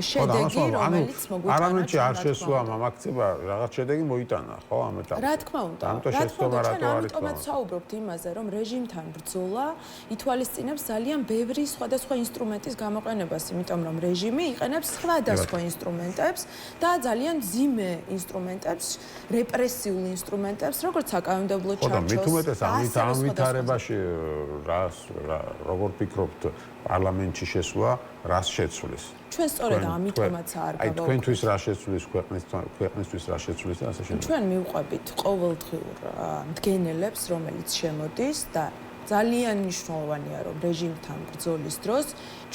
შედეგი, რომელიც მოგვიტანა. პარლამენტში არ შესვლა ამ აქციებმა რაღაც შედეგი მოიტანა, ხო, ამ ეტაპზე. რა თქმა უნდა, ამიტომაც საუბრობთ იმაზე, რომ რეჟიმთან ბრძოლა ითვალისწინებს ძალიან ბევრი სხვადასხვა ინსტრუმენტის გამოყენებას, იმიტომ რომ რეჟიმი იყენებს სხვადასხვა ინსტრუმენტებს და ძალიან მძიმე ინსტრუმენტებს, რეპრესიულ ინსტრუმენტებს, როგორც საკანონმდებლო ჩარჩოს. ამ ვითარებაში როგორ ფიქრობთ პარლამენტში შესვლა რას შეცვლის? ჩვენ სწორედ ამიტომაც არ აი თქვენთვის რა შეცვლის ქვეყნისთვის რა შეცვლის და ასე შემდეგ. ჩვენ მივყვებით ყოველდღიურ მდგენელებს, რომელიც შემოდის და ძალიან მნიშვნელოვანია, რომ რეჟიმთან ბრძოლის დროს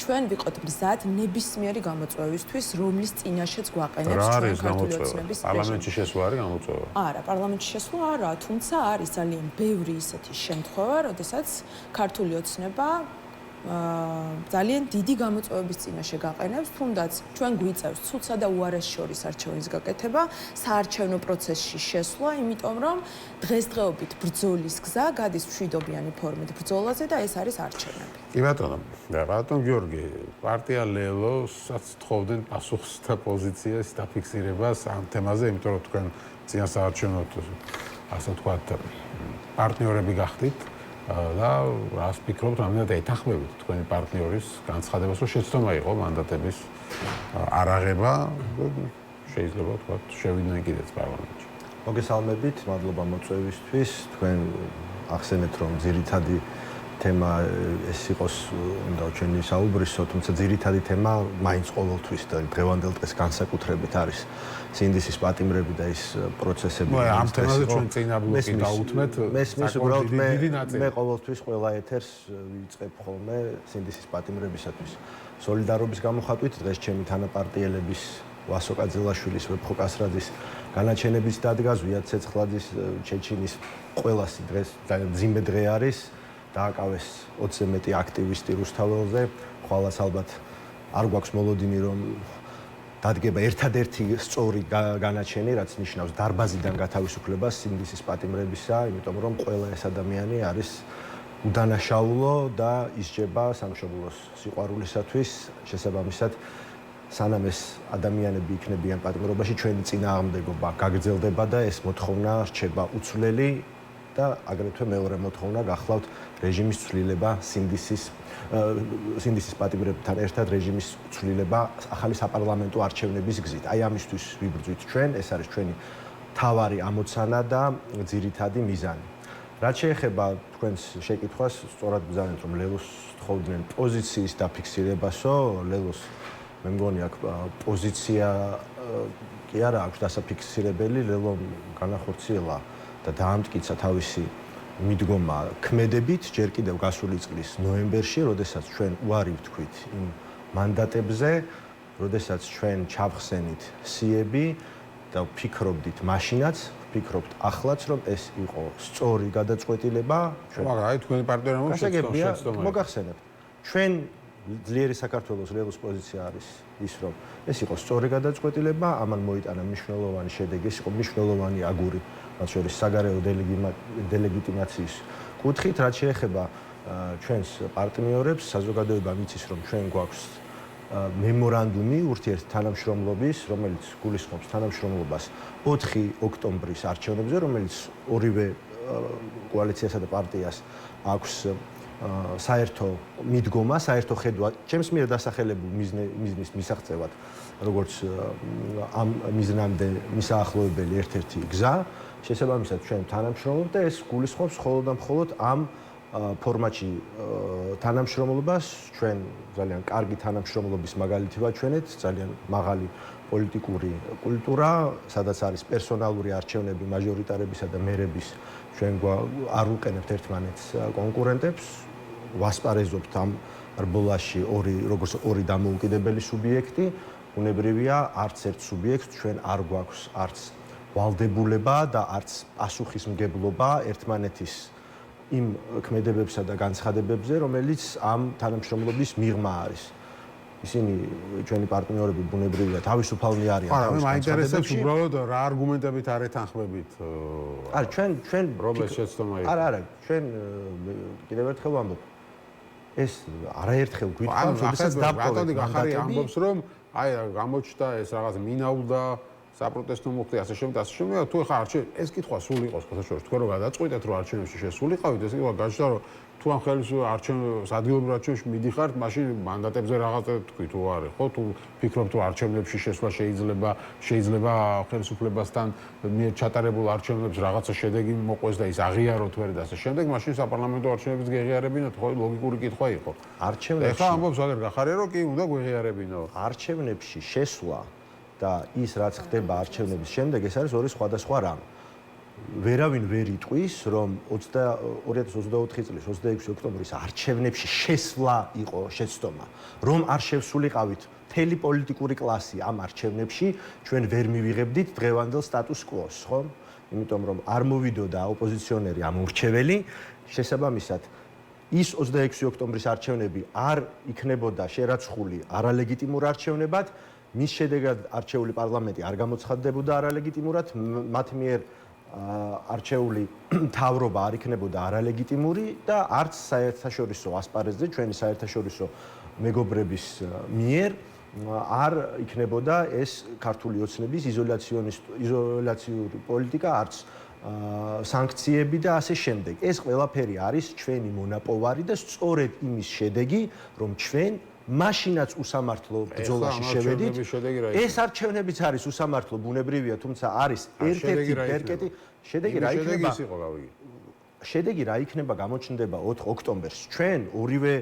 ჩვენ ვიყოთ მზად ნებისმიერი გამოწვევისთვის, რომლის წინაშეც გვაყენებს ჩვენ ქართული ოცნების რეჟიმი. პარლამენტში შესვლა არის გამოწვევა? არა, პარლამენტში შესვლა არა, თუმცა არის ძალიან ბევრი ისეთი შემთხვევა, როდესაც ქართული ოცნება ძალიან დიდი გამოწვევების წინაშე გაყენებს, თუნდაც ჩვენ გვიწევს ცუდსა და უარეს შორის არჩევნის გაკეთება, საარჩევნო პროცესში შესვლა, იმიტომ რომ დღესდღეობით ბრძოლის გზა გადის მშვიდობიანი ფორმით ბრძოლაზე და ეს არის არჩევნები. კი ბატონო, ბატონ გიორგი, პარტია ლელოსაც თხოვდნენ პასუხს და პოზიციას დაფიქსირებას ამ თემაზე, იმიტომ რომ თქვენ წინა საარჩევნოდ ასე ვთქვათ, პარტნიორები გახდით. და რას ფიქრობთ, რამდენად ეთანხმებით თქვენი პარტნიორის განცხადებას, რომ შეცდომა იყო მანდატების არაღება, შეიძლება ვთქვათ, შევიდნენ კიდეც პარლამენტში. მოგესალმებით, მადლობა მოწვევისთვის. თქვენ ახსენეთ, რომ ძირითადი თემა ეს იყოს უნდა ჩვენი საუბრისო, თუმცა ძირითადი თემა მაინც ყოველთვის და დღევანდელ დღეს განსაკუთრებით არის სინდისის პატიმრები და ის პროცესები. ამ თემაზე ჩვენ წინა ბლოკი დავუთმეთ. მესმის უბრალოდ მე ყოველთვის ყველა ეთერს ვიწყებ ხოლმე სინდისის პატიმრებისათვის. სოლიდარობის გამოხატვით დღეს ჩემი თანაპარტიელების ვასო კაძილაშვილის, ვეფხო კასრაძის განაჩენების დადგა, ზვიად ცეცხლაძის, ჩეჩინის ყველასი დღეს ძიმე დღე არის. დააკავეს 20-ზე მეტი აქტივისტი რუსთაველზე. ხვალას ალბათ არ გვაქვს მოლოდინი რომ დადგება ერთადერთი სწორი განაჩენი, რაც ნიშნავს დარბაზიდან გათავისუფლებას სინდისის პატიმრებისა, იმიტომ რომ ყველა ეს ადამიანი არის უდანაშაულო და ისჯება სამშობლოს სიყვარულისათვის, შესაბამისად სანამ ეს ადამიანები იქნებიან პატიმრობაში, ჩვენი წინააღმდეგობა გაგრძელდება და ეს მოთხოვნა რჩება უცვლელი და აგრეთვე მეორე მოთხოვნა გახლავთ რეჟიმის ცვლილება სინდისის პატიმრებთან ერთად რეჟიმის ცვლილება ახალი საპარლამენტო არჩევნების გზით. აი ამისთვის ვიბრძვით ჩვენ, ეს არის ჩვენი მთავარი ამოცანა და ძირითადი მიზანი. რაც შეეხება თქვენს შეკითხვას, სწორად ბრძანეთ რომ ლელოს თხოვდნენ პოზიციის დაფიქსირებასო, ლელოს მე მგონი აქ პოზიცია კი არა აქვს დასაფიქსირებელი, ლელომ განახორციელა და დაამტკიცა თავისი მიდგომა ქმედებით ჯერ კიდევ გასული წლის ნოემბერში, როდესაც ჩვენ უარი ვთქვით იმ მანდატებზე, როდესაც ჩვენ ჩავხსენით სიები და ვფიქრობდით მაშინაც, ვფიქრობთ ახლაც, რომ ეს იყო სწორი გადაწყვეტილება. მაგრამ აი თქვენი პარტია რომ შეცდომა. მოგახსენებთ. ჩვენ ძლიერი საქართველოს ლელოს პოზიცია არის ის, რომ ეს იყო სწორი გადაწყვეტილება, ამან მოიტანა მნიშვნელოვანი შედეგი, ეს იყო მნიშვნელოვანი აგური, მათ შორის საგარეო დელეგიტიმაციის კუთხით, რაც შეეხება ჩვენს პარტნიორებს, საზოგადოება მიცის, რომ ჩვენ გვაქვს მემორანდუმი ურთიერთთანამშრომლობის, რომელიც გულისხმობს თანამშრომლობას 4 ოქტომბრის არჩევნებზე, რომელიც ორივე კოალიციასა და პარტიას აქვს საერთო მიდგომა, საერთო ხედვა ჩემს მიერ დასახელებულ მიზნის მისაღწევად, როგორც ამ მიზნამდე მისაახლოვებელი ერთ-ერთი გზა, შესაბამისად ჩვენ თანამშრომლობთ და ეს გულისხმობს მხოლოდ და მხოლოდ ამ ფორმატში თანამშრომლობას, ჩვენ ძალიან კარგი თანამშრომლობის მაგალითი ვაჩვენეთ, ძალიან მაღალი პოლიტიკური კულტურა, სადაც არის პერსონალური არჩევნები მაჟორიტარებისა და მერების, ჩვენ არ ვუყენებთ ერთმანეთს კონკურენტებს, ვასპარეზობთ ამ რბოლაში როგორც ორი დამოუკიდებელი სუბიექტი, უნებრივია არც ერთ სუბიექტს ჩვენ არ გვაქვს არც ვალდებულება და არც პასუხისმგებლობა ერთმანეთის იმ ქმედებებსა და განცხადებებზე, რომელიც ამ თანამშრომლობის მიღმა არის. ისინი ჩვენი პარტნიორები ბუნებრივია თავისუფალნი არიან თავის განცხადებებში. მაინტერესებს უბრალოდ რა არგუმენტებით არ ეთანხმებით? არა, ჩვენ რობლეს შეცდომა იყო. არა, ჩვენ კიდევ ერთხელ ვამბობ. ეს არაერთხელ გვიტყვამს, როდესაც დავტოვეთ მანდატები. ამბობს რომ აი გამოჩნდა ეს რაღაც მინაულა საპროტესტო მუხტი ასე შემდეგ, თუ ხა ეს კითხვა სულ იყოს ხოთაშორის თქვენ რო გადაწყვიტეთ რომ არჩევნებში შესულიყავით, ეს კითხვა გაჩნდა რომ თუ ამ ადგილობრივ არჩევნებში მიდიხართ, მაშინ მანდატებზე რაღაც თქვი თუ არა, ხო? თუ ფიქრობთ რომ არჩევნებში შესვლა შეიძლება ხელისუფლებასთან მიერ ჩატარებულ არჩევნებს რაღაცა შედეგი მოყვეს და ის აღიაროთ ვერ და ასე შემდეგ, მაშინ საპარლამენტო არჩევნებიც გეღიარებინოთ, ხო? ლოგიკური კითხვა იყო. არჩევნებში ეხლა ამბობს აგერ გახარია რომ კი უნდა გვეღიარებინო. არჩევნებში შესვლა და ის რაც ხდება არჩევნების შემდეგ, ეს არის ორი სხვადასხვა რამ. ვერავინ ვერ იტყვის, რომ 2024 წლის 26 ოქტომბრის არჩევნებში შესვლა იყო შეცდომა, რომ არ შევსულიყავით მთელი პოლიტიკური კლასი ამ არჩევნებში, ჩვენ ვერ მივიღებდით დღევანდელ სტატუს კვოს, ხო? იმიტომ რომ არ მოვიდოდა ოპოზიციონერი ამორჩეველი, შესაბამისად ის 26 ოქტომბრის არჩევნები არ იქნებოდა შერაცხული არალეგიტიმურ არჩევნებად, მის შედეგად არჩეული პარლამენტი არ გამოცხადდებოდა არალეგიტიმურად, მათ მიერ არჩეული მთავრობა არ იქნებოდა არალეგიტიმური და არც საერთაშორისო ასპარეზზე ჩვენი საერთაშორისო მეგობრების მიერ არ იქნებოდა ეს ქართული ოცნების იზოლაციური პოლიტიკა, არც სანქციები და ასე შემდეგ. ეს ყველაფერი არის ჩვენი მონაპოვარი და სწორედ იმის შედეგი, რომ ჩვენ მაშინაც უსამართლო ბრძოლაში შევედით. ეს არჩევნებიც არის უსამართლო, ბუნებრივია, თუმცა არის ერთ-ერთი ბერკეტი. შედეგი რა იქნება? შედეგი რა იქნება გამოჩნდება 4 ოქტომბერს. ჩვენ ორივე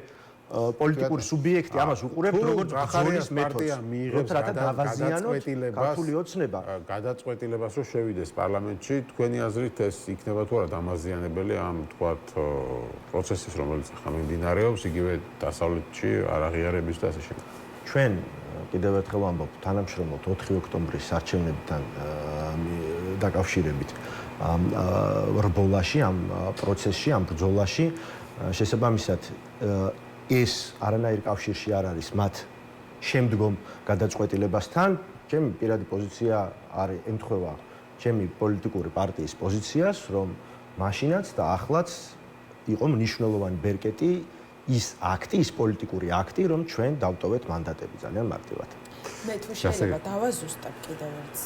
პოლიტიკური სუბიექტი ამას უყურებთ როგორც ბრძოლის მეთოდს. მიიღებს ქართული ოცნება გადაწყვეტილებას რომ შევიდეს პარლამენტში, თქვენი აზრით ეს იქნება თუ არა დამაზიანებელი ამ თქვათ პროცესის, რომელიც ახლა მიმდინარეობს, იგივე დასავლეთში არაღიარების და ასე შემდეგ. ჩვენ კიდევ ერთხელ ვამბობ, თანამშრომლობთ 4 ოქტომბრის არჩევნებთან დაკავშირებით ამ რბოლაში, ამ პროცესში, ამ ბრძოლაში, შესაბამისად ეს არანაირ კავშირში არ არის მათ შემდგომ გადაწყვეტილებასთან. ჩემი პირადი პოზიცია არის ემთხვევა ჩემი პოლიტიკური პარტიის პოზიციას, რომ მაშინაც და ახლაც იყო მნიშვნელოვანი ბერკეტი ის აქტი, ის პოლიტიკური აქტი, რომ ჩვენ დავტოვეთ მანდატები ძალიან მარტივად. მე თუ შეიძლება დავაზუსტებ კიდევ ერთ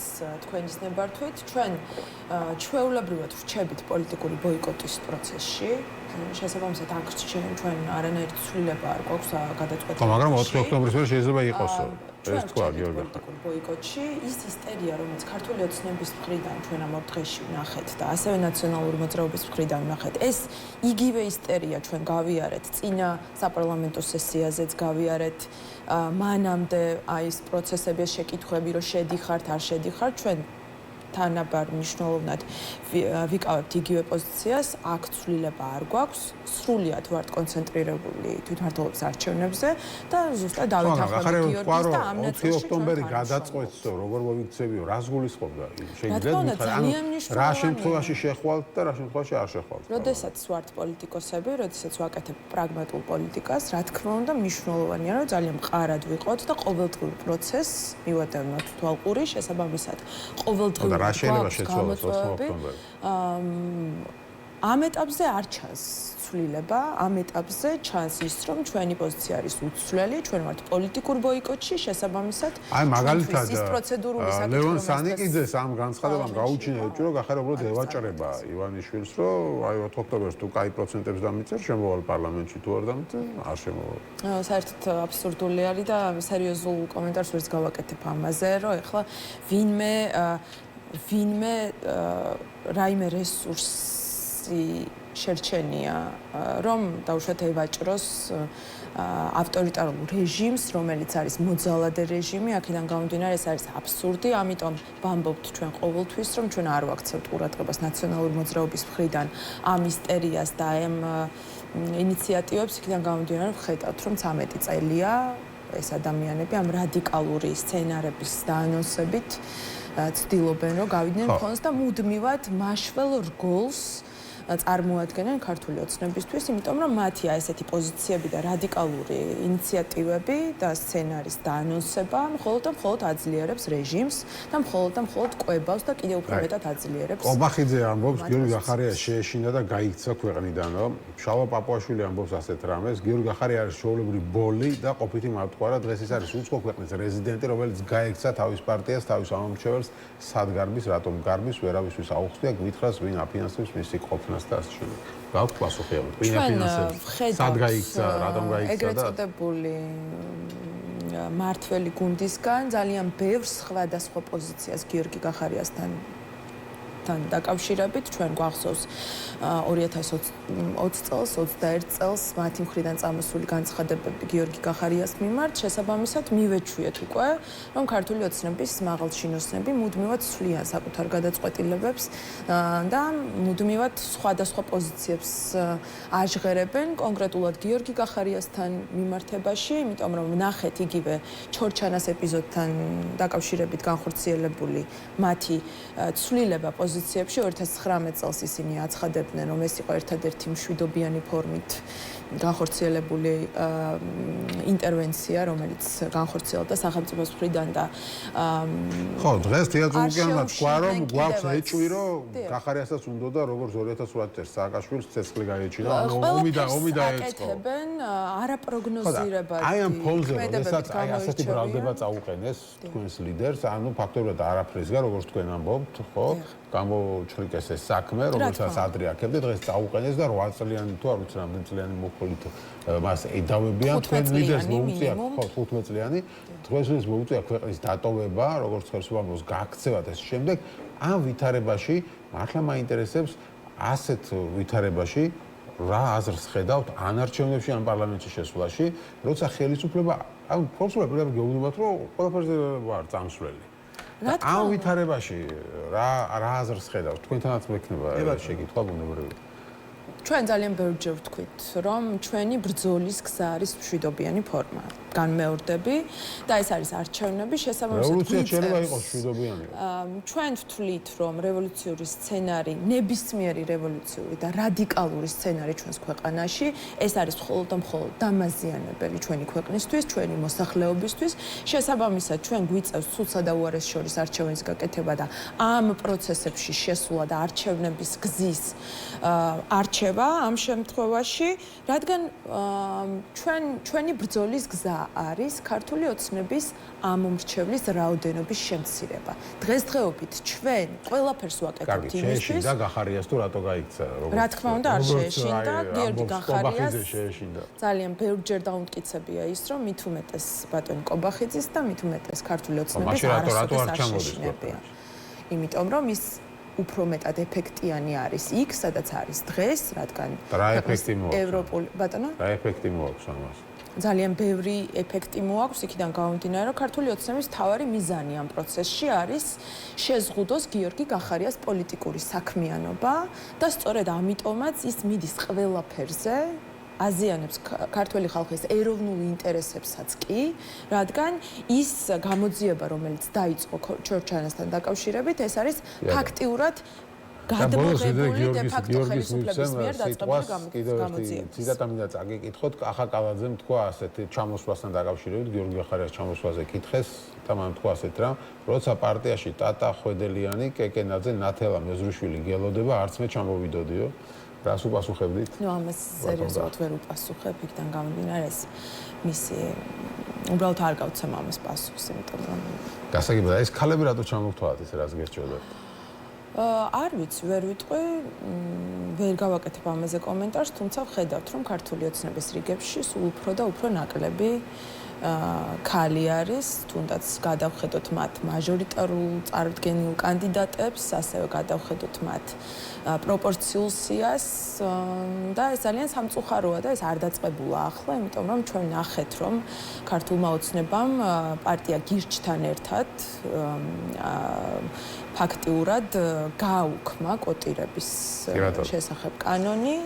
თქვენის ნებართვით, ჩვენ ჩვეულებრივად ვრჩებით პოლიტიკური ბოიკოტის პროცესში. შესაბამისად აქ ჩვენ არანაირი ცვლილება არ გვაქვს გადაწყვეტილება. მაგრამ 4 ოქტომბრის მერე შეიძლება იყოსო. ეს თქვა გიორგი ხარ. ბოიკოტში ის ისტერია, რომელიც ქართული ოცნების მხრიდან ჩვენ ამ 4 დღეში ვნახეთ და ასევე ნაციონალური მოძრაობის მხრიდან ვნახეთ, ეს იგივე ისტერია ჩვენ გავიარეთ წინა საპარლამენტო სესიაზეც გავიარეთ. მანამდე აი ეს პროცესების შეკითხვები, რომ შედიხართ, არ შედიხართ, ჩვენ თანაბარ მნიშვნელოვნად ვიკავებთ იგივე პოზიციას, აქ ცვლილება არ გვაქვს, სრულიად ვართ კონცენტრირებული თვითმმართველობის არჩევნებზე და ზუსტად დავით ახალი გიორგის და ამ ნაწილში 4 ოქტომბერი გადაწყვეტს, როგორ მოვიქცევიო, რას გულისხმობდა? შეიძლება რა შემთხვევაში შეხვალთ და რა შემთხვევაში არ შეხვალთ? როდესაც ვართ პოლიტიკოსები, როდესაც ვაკეთებ პრაგმატულ პოლიტიკას, რა თქმა უნდა, მნიშვნელოვანია, რომ ძალიან მყარად ვიყოთ და ყოველდღიურ პროცესს მივადევნოთ თვალყური, შესაბამისად, ყოველდღიურ რა შეიძლება შეცვალოს 4 ოქტომბერს? ამ ეტაპზე არ ჩანს ცვლილება, ამ ეტაპზე ჩანს ის, რომ ჩვენი პოზიცია არის უცვლელი, ჩვენ ვართ პოლიტიკურ ბოიკოტში, შესაბამისად, აი მაგალითად ის პროცედურული საკითხი, ლევან სანიკიძეს ამ განცხადებამ გაუჩინა, რომ ახლა უბრალოდ ევაჭრება ივანიშვილს, რომ აი 4 ოქტომბერს თუ კაი პროცენტებს დამიწერ, შემოვალ პარლამენტში თუ არ დამიწერ, არ შემოვალ. საერთოდ აბსურდული არის და სერიოზულ კომენტარს ვერც გავაკეთებ ამაზე, რომ ეხლა ვინმე რაიმე რესურსი შერჩენია, რომ დაუშვათ ევაჭროს ავტორიტარულ რეჟიმს, რომელიც არის მოძალადე რეჟიმი, აქედან გამომდინარე ეს არის აბსურდი, ამიტომ ვამბობთ ჩვენ ყოველთვის, რომ ჩვენ არ ვაქცევთ ყურადღებას ნაციონალური მოძრაობის მხრიდან ამ ისტერიას და ამ ინიციატივებს, იქიდან გამომდინარე ვხედავთ, რომ 13 წელია ეს ადამიანები ამ რადიკალური სცენარების დაანონსებით ცდილობენ, რომ გავიდნენ ფონს და მუდმივად მაშველ რგოლს წარმოადგენენ ქართული ოცნებისთვის, იმიტომ რომ მათი ესეთი პოზიციები და რადიკალური ინიციატივები და სცენარის დაანონსება მხოლოდ აძლიერებს რეჟიმს და მხოლოდ კვებავს და კიდევ უფრო მეტად აძლიერებს. ყობახიძე ამბობს, გიორგი გახარია შეეშინა და გაიქცა ქვეყნიდან, რომ შალვა პაპუაშვილი ამბობს ასეთ რამეს, გიორგი გახარია არის ჩვეულებრივი ბოლი და ყოფითი მართვარა, დღეს ის არის უცხო ქვეყნის რეზიდენტი, რომელიც გაიქცა თავის პარტიას, თავის ამომრჩეველს, სად გარბის, რატომ გარბის, ვერავისთვის აუხსნია, გითხრას ვინ აფინანსებს მისი ყოფნა. გაქვთ პასუხი? ვინ აფინანსებს? სად გაიქცა, რატომ გაიქცა და ეგრეთ წოდებული მართველი გუნდისგან ძალიან ბევრ სხვადასხვა პოზიციას გიორგი გახარიასთან დაკავშირებით ჩვენ გვახსოვს 2020 წელს, 21 წელს მათი მხრიდან წამოსული განცხადებები გიორგი გახარიას მიმართ, შესაბამისად მივეჩვიეთ უკვე, რომ ქართული ოცნების მაღალჩინოსნები მუდმივად ცვლიან საკუთარ გადაწყვეტილებებს და მუდმივად სხვადასხვა პოზიციებს აჟღერებენ კონკრეტულად გიორგი გახარიასთან მიმართებაში, იმიტომ რომ ნახეთ იგივე ჩორჩანას ეპიზოდთან დაკავშირებით განხორციელებული მათი ცვლილება პოზიციებში 2019 წელს ისინი აცხადებდნენ, რომ ეს იყო ერთადერთი მშვიდობიანი ფორმით განხორციელებული ინტერვენცია, რომელიც განხორციელდა სახელმწიფოს მხრიდან და ხო, დღეს თეატრალურგიანმა თქვა, რომ გვაქვს ეჭვი, რომ გახარიასაც უნდოდა როგორც 2008 წელს სააკაშვილს ცეცხლი გაეჩინა, ომი დაეწყო. არაპროგნოზირებადი. აი ამ ფონზე, როდესაც აი ასეთი ბრალდება წაუყენეს თქვენს ლიდერს, ანუ ფაქტობრივად არაფრის გა, როგორც თქვენ ამბობთ, ხო? გამოჩხრიკეს ეს საქმე, რომელსაც ადრე აქებდა, დღეს წაუყენეს და 8 წლიანი თუ არ ვიცი რამდენი წლიანი მოხოლით მას ედავებიან თქვენ ლიდერს მოუწია, ხო, 15 წლიანი, დღეს მოუწია ქვეყნის დატოვება, როგორც ხელისუფლებას გაქცევათ ეს შემდეგ, ამ ვითარებაში მართლა მაინტერესებს ასეთ ვითარებაში რა აზრს ხედავთ ან არჩევნებში ან პარლამენტში შესვლაში, როცა ხელისუფლება ან ფორსულად გეუბნებათ, რომ ყველაფერზე ვარ წამსვლელი. ამ ვითარებაში რა აზრს ხედავთ? თქვენთანაც მექნება შეკითხვა ბუნებრივია. ჩვენ ძალიან ბევრჯერ ვთქვით, რომ ჩვენი ბრძოლის გზა არის მშვიდობიანი ფორმა. განმეორდები და ეს არის არჩევნები, შესაბამისად რევოლუცია შეიძლება იყოს მშვიდობიანი. ჩვენ ვთვლით, რომ რევოლუციური სცენარი, ნებისმიერი რევოლუციური და რადიკალური სცენარი ჩვენს ქვეყანაში, ეს არის მხოლოდ და მხოლოდ დამაზიანებელი ჩვენი ქვეყნისთვის, ჩვენი მოსახლეობისთვის. შესაბამისად, ჩვენ გვიწევს ცუდსა და უარეს შორის არჩევნის გაკეთება და ამ პროცესებში შესვლა და არჩევნების გზის არჩევა ამ შემთხვევაში, რადგან ჩვენი ბრძოლის გზა არის ქართული ოცნების ამომრჩევლის რაოდენობის შემცირება. დღესდღეობით ჩვენ ყველაფერს ვაკეთებთ იმისთვის. და გახარიას თუ რატო გაიქცა, როგორც რა თქმა უნდა, არ შეეშინდა, გიორგი გახარიას. ძალიან ბევრჯერ დაუმტკიცებია ის, რომ მით უმეტეს ბატონი კობახიძის და მით უმეტეს ქართული ოცნების არასოდეს არ შეეშინებია. იმიტომ რომ ის უფრო მეტად ეფექტიანი არის იქ, სადაც არის დღეს, რადგან ევროპული ბატონო? რა ეფექტი მოაქვს ამას? ძალიან ბევრი ეფექტი მოაქვს იქიდან გამომდინარე, რომ ქართული ოცნების მთავარი მიზანი ამ პროცესში არის შეზღუდოს გიორგი გახარიას პოლიტიკური საქმიანობა და სწორედ ამიტომაც ის მიდის ყველაფერზე აზიანებს ქართული ხალხის ეროვნულ ინტერესებსაც კი, რადგან ის გამოძიება, რომელიც დაიწყო ჩორჩანასთან დაკავშირებით, ეს არის ფაქტიურად გადმოღებული და ფაქტო ხელისუფლების მიერ დაწყებული გამოძიება. ციტატა მინდა წაგიკითხოთ, ახაკალაძემ თქვა ასეთი ჩამოსვლასთან დაკავშირებით, გიორგი გახარიას ჩამოსვლაზე კითხეს და მან თქვა ასეთ რამ, როცა პარტიაში ტატა ხვედელიანი, კეკენაძე, ნათელა მეზრიშვილი გელოდება, არც მე ჩამოვიდოდიო. რას უპასუხებდით? ნუ ამას სერიოზულად ვერ უპასუხებ, იქიდან გამომდინარე ეს მისი უბრალოდ არ გავცემ ამას პასუხს, იმიტომ რომ გასაგებია, ეს ქალები რატო ჩამოვთვალათ ეს რაც გერჩეოდათ? არ ვიცი, ვერ ვიტყვი, ვერ გავაკეთებ ამაზე კომენტარს, თუმცა ვხედავთ, რომ ქართული ოცნების რიგებში სულ უფრო და უფრო ნაკლები ქალი არის, თუნდაც გადავხედოთ მათ მაჟორიტარულ წარდგენილ კანდიდატებს, ასევე გადავხედოთ მათ პროპორციულ სიას და ეს ძალიან სამწუხაროა და ეს არ დაწყებულა ახლა, იმიტომ რომ ჩვენ ნახეთ, რომ ქართულმა ოცნებამ პარტია გირჩთან ერთად ფაქტიურად გააუქმა კოტირების შესახებ კანონი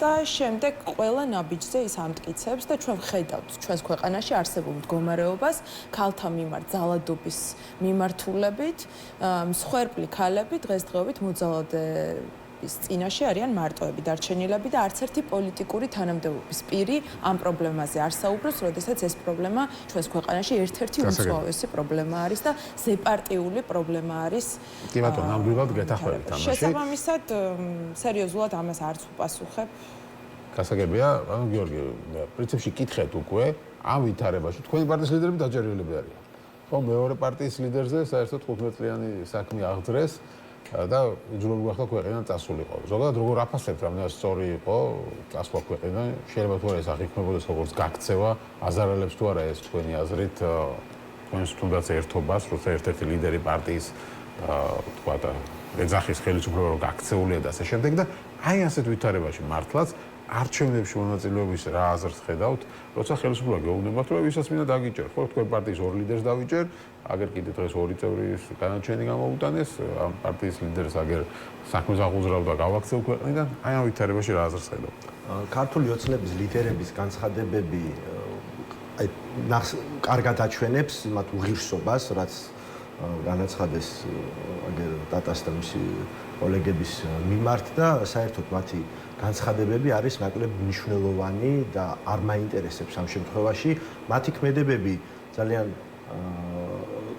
და შემდეგ ყველა ნაბიჯზე ის ამტკიცებს და ჩვენ ვხედავთ ჩვენს ქვეყანაში არსებულ მდგომარეობას ქალთა მიმართ ძალადობის მიმართულებით, მსხვერპლი ქალები დღესდღეობით მოძალადების წინაშე არიან მარტოები დარჩენილები და არც ერთი პოლიტიკური თანამდებობის პირი ამ პრობლემაზე არ საუბრობს, როდესაც ეს პრობლემა ჩვენს ქვეყანაში ერთ-ერთი უმსხვილესი პრობლემა არის და ზეპარტიული პრობლემა არის. კი ბატონო, ნამდვილად გეთახმებით ამაში. შესაბამისად, სერიოზულად ამას არც უპასუხებ. გასაგებია, ანუ გიორგი, პრინციპში კითხეთ უკვე ამ ვითარებაში თქვენი პარტიის ლიდერები დაჯერილები არიან. ხო, მეორე პარტიის ლიდერზე საერთოდ 15 წლიანი საქმე აღძრეს და უძროული გახდა ქვეყანიდან წასულიყო. ზოგადად როგორ აფასებთ, რამდენად სწორი იყო წასვლა ქვეყანიდან? შეიძლება თუ არა ეს აღიქმებოდეს როგორც გაქცევა, აზარალებს თუ არა ეს თქვენი აზრით თქვენს თუნდაც ერთობას, როცა ერთ-ერთი ლიდერი პარტიის თქვა და ეძახის ხელისუფლება რომ გაქცეულია და ასე შემდეგ და აი ასეთ ვითარებაში მართლაც არჩევნებში მონაწილეობის რა აზრს ხედავთ, როცა ხელისუფლება გეუბნებათ, რომ ვისაც მინდა დაგიჭერ, ხო, თქვენ პარტიის ორ ლიდერს დავიჭერ, აგერ კიდე დღეს ორი წევრის განაჩენი გამოუტანეს, ამ პარტიის ლიდერს აგერ საქმეს აღუძრავ და გავაქცევ ქვეყნიდან, აი ამ ვითარებაში რა აზრს ხედავთ? ქართული ოცნების ლიდერების განცხადებები აი კარგად აჩვენებს მათ უღირსობას, რაც განაცხადეს აგერ ტატას და მისი კოლეგების მიმართ და საერთოდ მათი განცხადებები არის ნაკლებ მნიშვნელოვანი და არ მაინტერესებს ამ შემთხვევაში. მათი ქმედებები ძალიან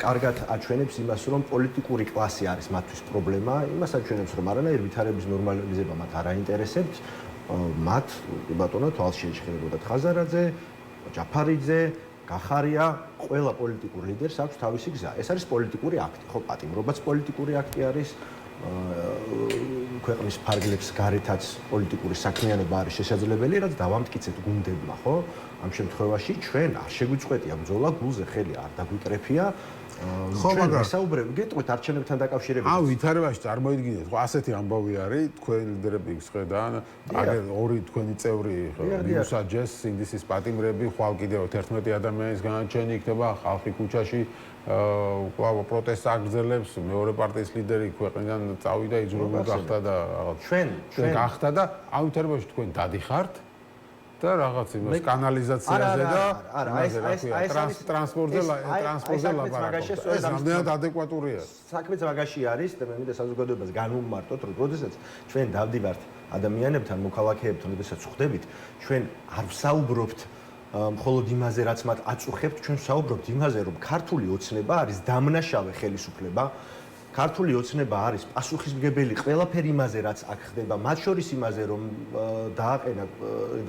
კარგად აჩვენებს იმას, რომ პოლიტიკური კლასი არის მათთვის პრობლემა, იმას აჩვენებს, რომ არანაირ ვითარების ნორმალიზება მათ არ აინტერესებს. მათ ბატონო თვალს შეეჩხერებოდათ ხაზარაძე, ჯაფარიძე, გახარია, ყველა პოლიტიკურ ლიდერს აქვს თავისი გზა. ეს არის პოლიტიკური აქტი, ხო, პატიმრობაც პოლიტიკური აქტი არის. ქვეყნის ფარგლებს გარეთაც პოლიტიკური საქმიანობა არის შესაძლებელი, რაც დავამტკიცეთ გუნდებმა, ხო? ამ შემთხვევაში ჩვენ არ შეგვიწყვეტია ბრძოლა გულზე, ხელი არ დაგვიკრეფია. საუბრები გეტყვით არჩევნებთან დაკავშირებით. ვითარებაში წარმოიდგინეთ, ხო ასეთი ამბავი არის, თქვენ ლიდერები ხედავთ, ორი თქვენი წევრი მიუსაჯეს სინდისის პატიმრები, ხვალ კიდევ 11 ადამიანის განაჩენი იქნება, ხალხი ქუჩაში პროტესტს აგრძელებს, მეორე პარტიის ლიდერი ქვეყნიდან წავიდა, იძულებული გახდა და რაღაც ჩვენ გახდა და ვითარებაში თქვენ დადიხართ და რაღაც იმას კანალიზაციაზე და ტრანსპორტზე ლაპარაკობთ. ეს რამდენად ადეკვატურია? საქმეც მაგაში არის და მე მინდა საზოგადოებას განვუმარტოთ, რომ როდესაც ჩვენ დავდივართ ადამიანებთან, მოქალაქეებთან, როდესაც ვხვდებით, ჩვენ არ ვსაუბრობთ მხოლოდ იმაზე, რაც მათ აწუხებთ, ჩვენ ვსაუბრობთ იმაზე, რომ ქართული ოცნება არის დამნაშავე ხელისუფლება. ქართული ოცნება არის პასუხისმგებელი ყველაფერ იმაზე, რაც აქ ხდება, მათ შორის იმაზე, რომ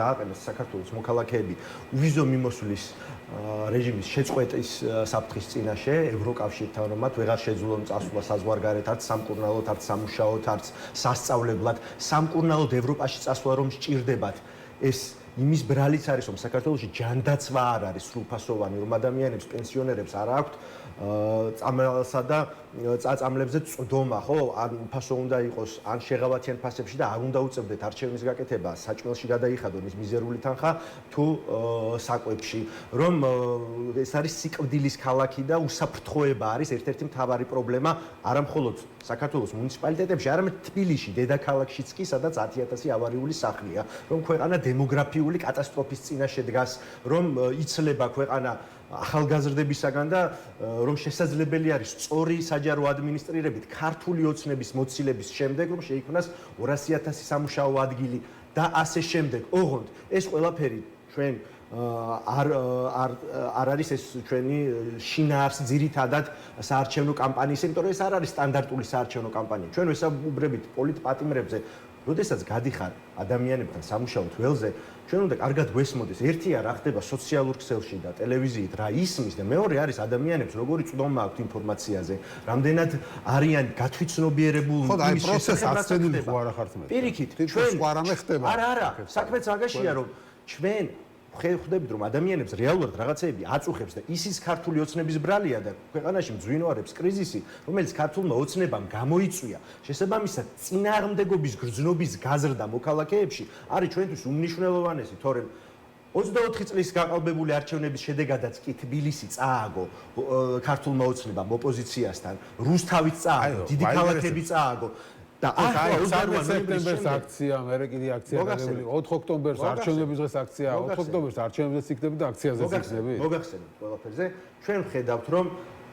დააყენოს საქართველოს მოქალაქეები უვიზო მიმოსვლის რეჟიმის შეწყვეტის საფრთხის წინაშე ევროკავშირთან, რომ მათ ვეღარ შეძლონ წასვლა საზღვარგარეთ, არც სამკურნალოდ, არც სამუშაოდ, არც სასწავლებლად, სამკურნალოდ ევროპაში წასვლა რომ სჭირდებათ. ეს იმის ბრალიც არის, რომ საქართველოში ჯანდაცვა არ არის სრულფასოვანი, რომ ადამიანებს, პენსიონერებს არ აქვთ წამალსა და წაწამლებზე წვდომა, ხო? ან ფასო უნდა იყოს, ან შეღავათიან ფასებში და არ უნდა უწევდეთ არჩევნის გაკეთება, საჭმელში გადაიხადონ ის მიზერული თანხა თუ საკვებში, რომ ეს არის სიკვდილის ქალაქი და უსაფრთხოება არის ერთ-ერთი მთავარი პრობლემა, არა მხოლოდ საქართველოს მუნიციპალიტეტებში, არამედ თბილისში, დედაქალაქშიც კი, სადაც 10,000 ავარიული სახლია, რომ ქვეყანა დემოგრაფიული კატასტროფის წინაშე დგას, რომ იცლება ქვეყანა ახალგაზრდებისაგან და რომ შესაძლებელი არის სწორი საჯარო ადმინისტრირებით ქართული ოცნების მოცილების შემდეგ რომ შეიქმნას 200,000 სამუშაო ადგილი და ასე შემდეგ. ოღონდ ეს ყველაფერი ჩვენ არ არის ეს ჩვენი შინაარსი ძირითადად საარჩევნო კამპანიის, იმიტომ რომ ეს არ არის სტანდარტული საარჩევნო კამპანია. ჩვენ ვესაუბრებით პოლიტპატიმრებზე, როდესაც გადიხარ ადამიანებთან სამუშაოდ ველზე, ჩვენ უნდა კარგად ვესმოდეს. ერთია რა ხდება სოციალურ ქსელში და ტელევიზიით რა ისმის და მეორე არის ადამიანებს როგორი წვდომა აქვთ ინფორმაციაზე, რამდენად არიან გათვითცნობიერებულნი იმის შესახებ რაც ხდება. პირიქით, ჩვენ სვარამე ხდება. არა, საქმეც მაგაშია, რომ ჩვენ ხვდებით, რომ ადამიანებს რეალურად რაღაცეები აწუხებს და ისიც ქართული ოცნების ბრალია და ქვეყანაში მძვინვარებს კრიზისი, რომელიც ქართულმა ოცნებამ გამოიწვია. შესაბამისად, წინააღმდეგობის გრძნობის გაზრდა მოქალაქეებში არის ჩვენთვის უმნიშვნელოვანესი, თორემ 24 წლის გაყალბებული არჩევნების შედეგადაც კი თბილისი წააგო ქართულმა ოცნებამ ოპოზიციასთან, რუსთავიც წააგო, დიდი ქალაქები წააგო. და ახლა 13 სექტემბერს აქცია, მე კიდე აქცია დაგებული 4 ოქტომბერს არჩევნების დღეს აქცია, 4 ოქტომბერს არჩევნებზეც იქნება და აქციაზეც იქნება. მოგახსენებთ ყველაფერზე. ჩვენ ვხედავთ, რომ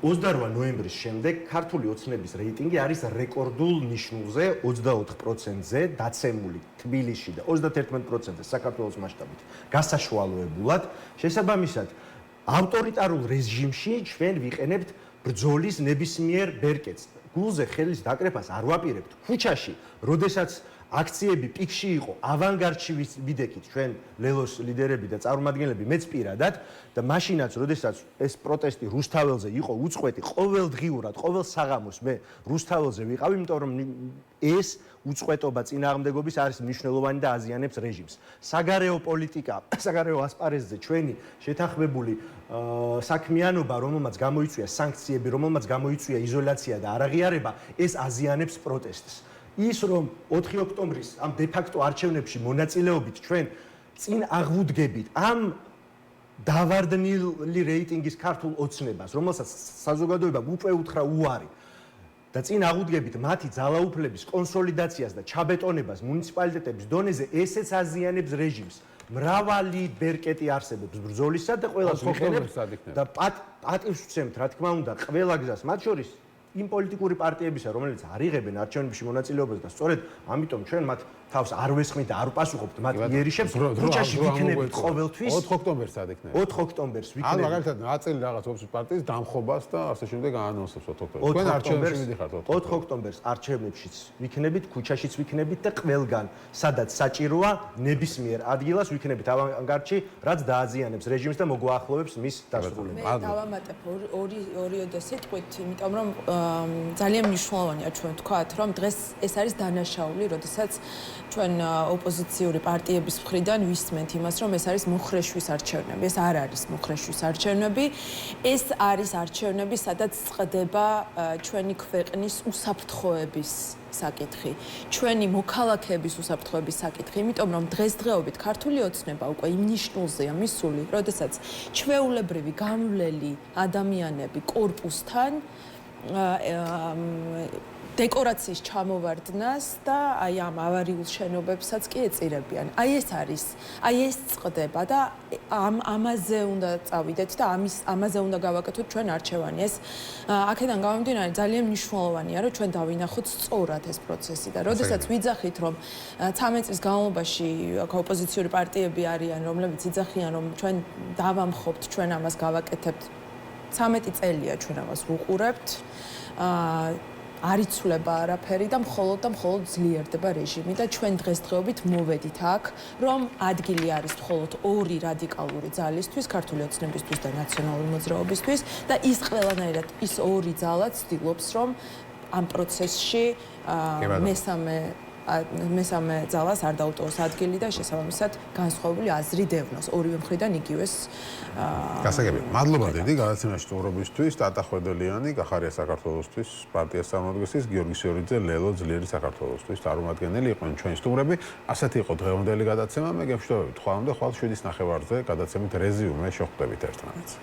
28 ნოემბრის შემდეგ ქართული ოცნების რეიტინგი არის რეკორდულ ნიშნულზე 24%-ზე დაცემული თბილისში და 31%-ზე საქართველოს მასშტაბით. გასაშვალოებულად, შესაბამისად, ავტორიტარულ რეჟიმში ჩვენ ვიყენებთ ბრძოლის ნებისმიერ ბერკეტს. გულზე ხელის დაკრეფას არ ვაპირებთ. ქუჩაში, როდესაც აქციები პიკში იყო, ავანგარდში ვიდექით ჩვენ ლელოს ლიდერები და წარმომადგენლები მეც პირადად და მაშინაც, როდესაც ეს პროტესტი რუსთაველზე იყო უწყვეტი, ყოველდღიურად, ყოველ საღამოს მე რუსთაველზე ვიყავ, იმიტომ რომ ეს უწყვეტობა წინააღმდეგობის არის მნიშვნელოვანი და აზიანებს რეჟიმს. საგარეო პოლიტიკა, საგარეო ასპარეზზე ჩვენი შეთანხმებული საქმიანობა, რომელმაც გამოიწვია სანქციები, რომელმაც გამოიწვია იზოლაცია და არაღიარება, ეს აზიანებს პროტესტს. ის რომ 4 ოქტომბრის ამ დე-ფაქტო არჩევნებში მონაწილეობით ჩვენ წინ აღვუდგებით ამ დავარდნილი რეიტინგის ქართულ ოცნებას, რომელსაც საზოგადოებამ უკვე უთხრა უარი და წინ აღვუდგებით მათი ძალაუფლების კონსოლიდაციას და ჩაბეტონებას მუნიციპალიტეტების დონეზე, ესეც აზიანებს რეჟიმს. მრავალი ბერკეტი არსებობს ბრძოლისა და ყველას ვიყენებთ და პატივს ვცემთ, რა თქმა უნდა, ყველა გზას, მათ შორის იმ პოლიტიკური პარტიებისა, რომელიც არ იღებენ არჩევნებში მონაწილეობას და სწორედ ამიტომ ჩვენ მათ თავს არ ვესხმით და არ ვპასუხობთ მათ იერიშებს. ქუჩაში ვიქნებით ყოველთვის 4 ოქტომბერს ადექნება. 4 ოქტომბერს ვიქნებით. ან მაგალითად ნაწილი რაღაც ოპოზიციის პარტიის დამხობას და ასე შემდეგ აანონსებს 4 ოქტომბერს. თქვენ არჩევნებში მიდიხართ 4 ოქტომბერს არჩევნებშიც ვიქნებით, ქუჩაშიც ვიქნებით და ყველგან, სადაც საჭიროა, ნებისმიერ ადგილას ვიქნებით ავანგარდში, რაც დააზიანებს რეჟიმს და მოგვაახლოვებს მის დასრულებას. მე დავამატებ ორი და სიტყვით, იმიტომ რომ ძალიან მნიშვნელოვანია ჩვენ ვთქვათ, რომ დღეს ეს არის დანაშაული, როდესაც ჩვენ ოპოზიციური პარტიების მხრიდან ვისმენთ იმას, რომ ეს არის მოხრეშვის არჩევნები. ეს არ არის მოხრეშვის არჩევნები. ეს არის არჩევნები, სადაც წყდება ჩვენი ქვეყნის უსაფრთხოების საკითხი, ჩვენი მოქალაქეების უსაფრთხოების საკითხი, იმიტომ რომ დღესდღეობით ქართული ოცნება უკვე იმ ნიშნულზეა მისული, როდესაც ჩვეულებრივი გამვლელი ადამიანები კორპუსთან დეკორაციის ჩამოვარდნას და აი ამ ავარიულ შენობებსაც კი ეწირებიან. აი ეს წყდება და ამაზე უნდა წავიდეთ და ამაზე უნდა გავაკეთოთ ჩვენ არჩევანი. ეს აქედან გამომდინარე ძალიან მნიშვნელოვანია, რომ ჩვენ დავინახოთ სწორად ეს პროცესი და როდესაც ვიძახით, რომ 13 წლის განმავლობაში ოპოზიციური პარტიები არიან, რომლებიც იძახიან, რომ ჩვენ დავამხობთ, ჩვენ ამას გავაკეთებთ. 13 წელია ჩვენ ამას ვუყურებთ. არ იცვლება არაფერი და მხოლოდ ძლიერდება რეჟიმი და ჩვენ დღესდღეობით მოვედით აქ, რომ ადგილი არის მხოლოდ ორი რადიკალური ძალისთვის, ქართული ოცნებისთვის და ნაციონალური მოძრაობისთვის და ის ყველანაირად ის ორი ძალა ცდილობს, რომ ამ პროცესში მესამე ძალას არ დაუტოვოს ადგილი და შესაბამისად განსხვავებული აზრი დევნოს ორივე მხრიდან იგივეს გასაგებია. მადლობა დიდი გადაცემაში სტუმრობისთვის, ტატა ხვედელიანი, გახარია საქართველოსთვის პარტიას წარმოადგენს, გიორგი სიორიძე, ლელო ძლიერი საქართველოსთვის წარმომადგენელი იყვნენ ჩვენი სტუმრები. ასეთი იყო დღევანდელი გადაცემა. მე გემშვიდობებით. ხვალამდე ხვალ 7:30-ზე გადაცემით რეზიუმე შეხვდებით ერთმანეთს.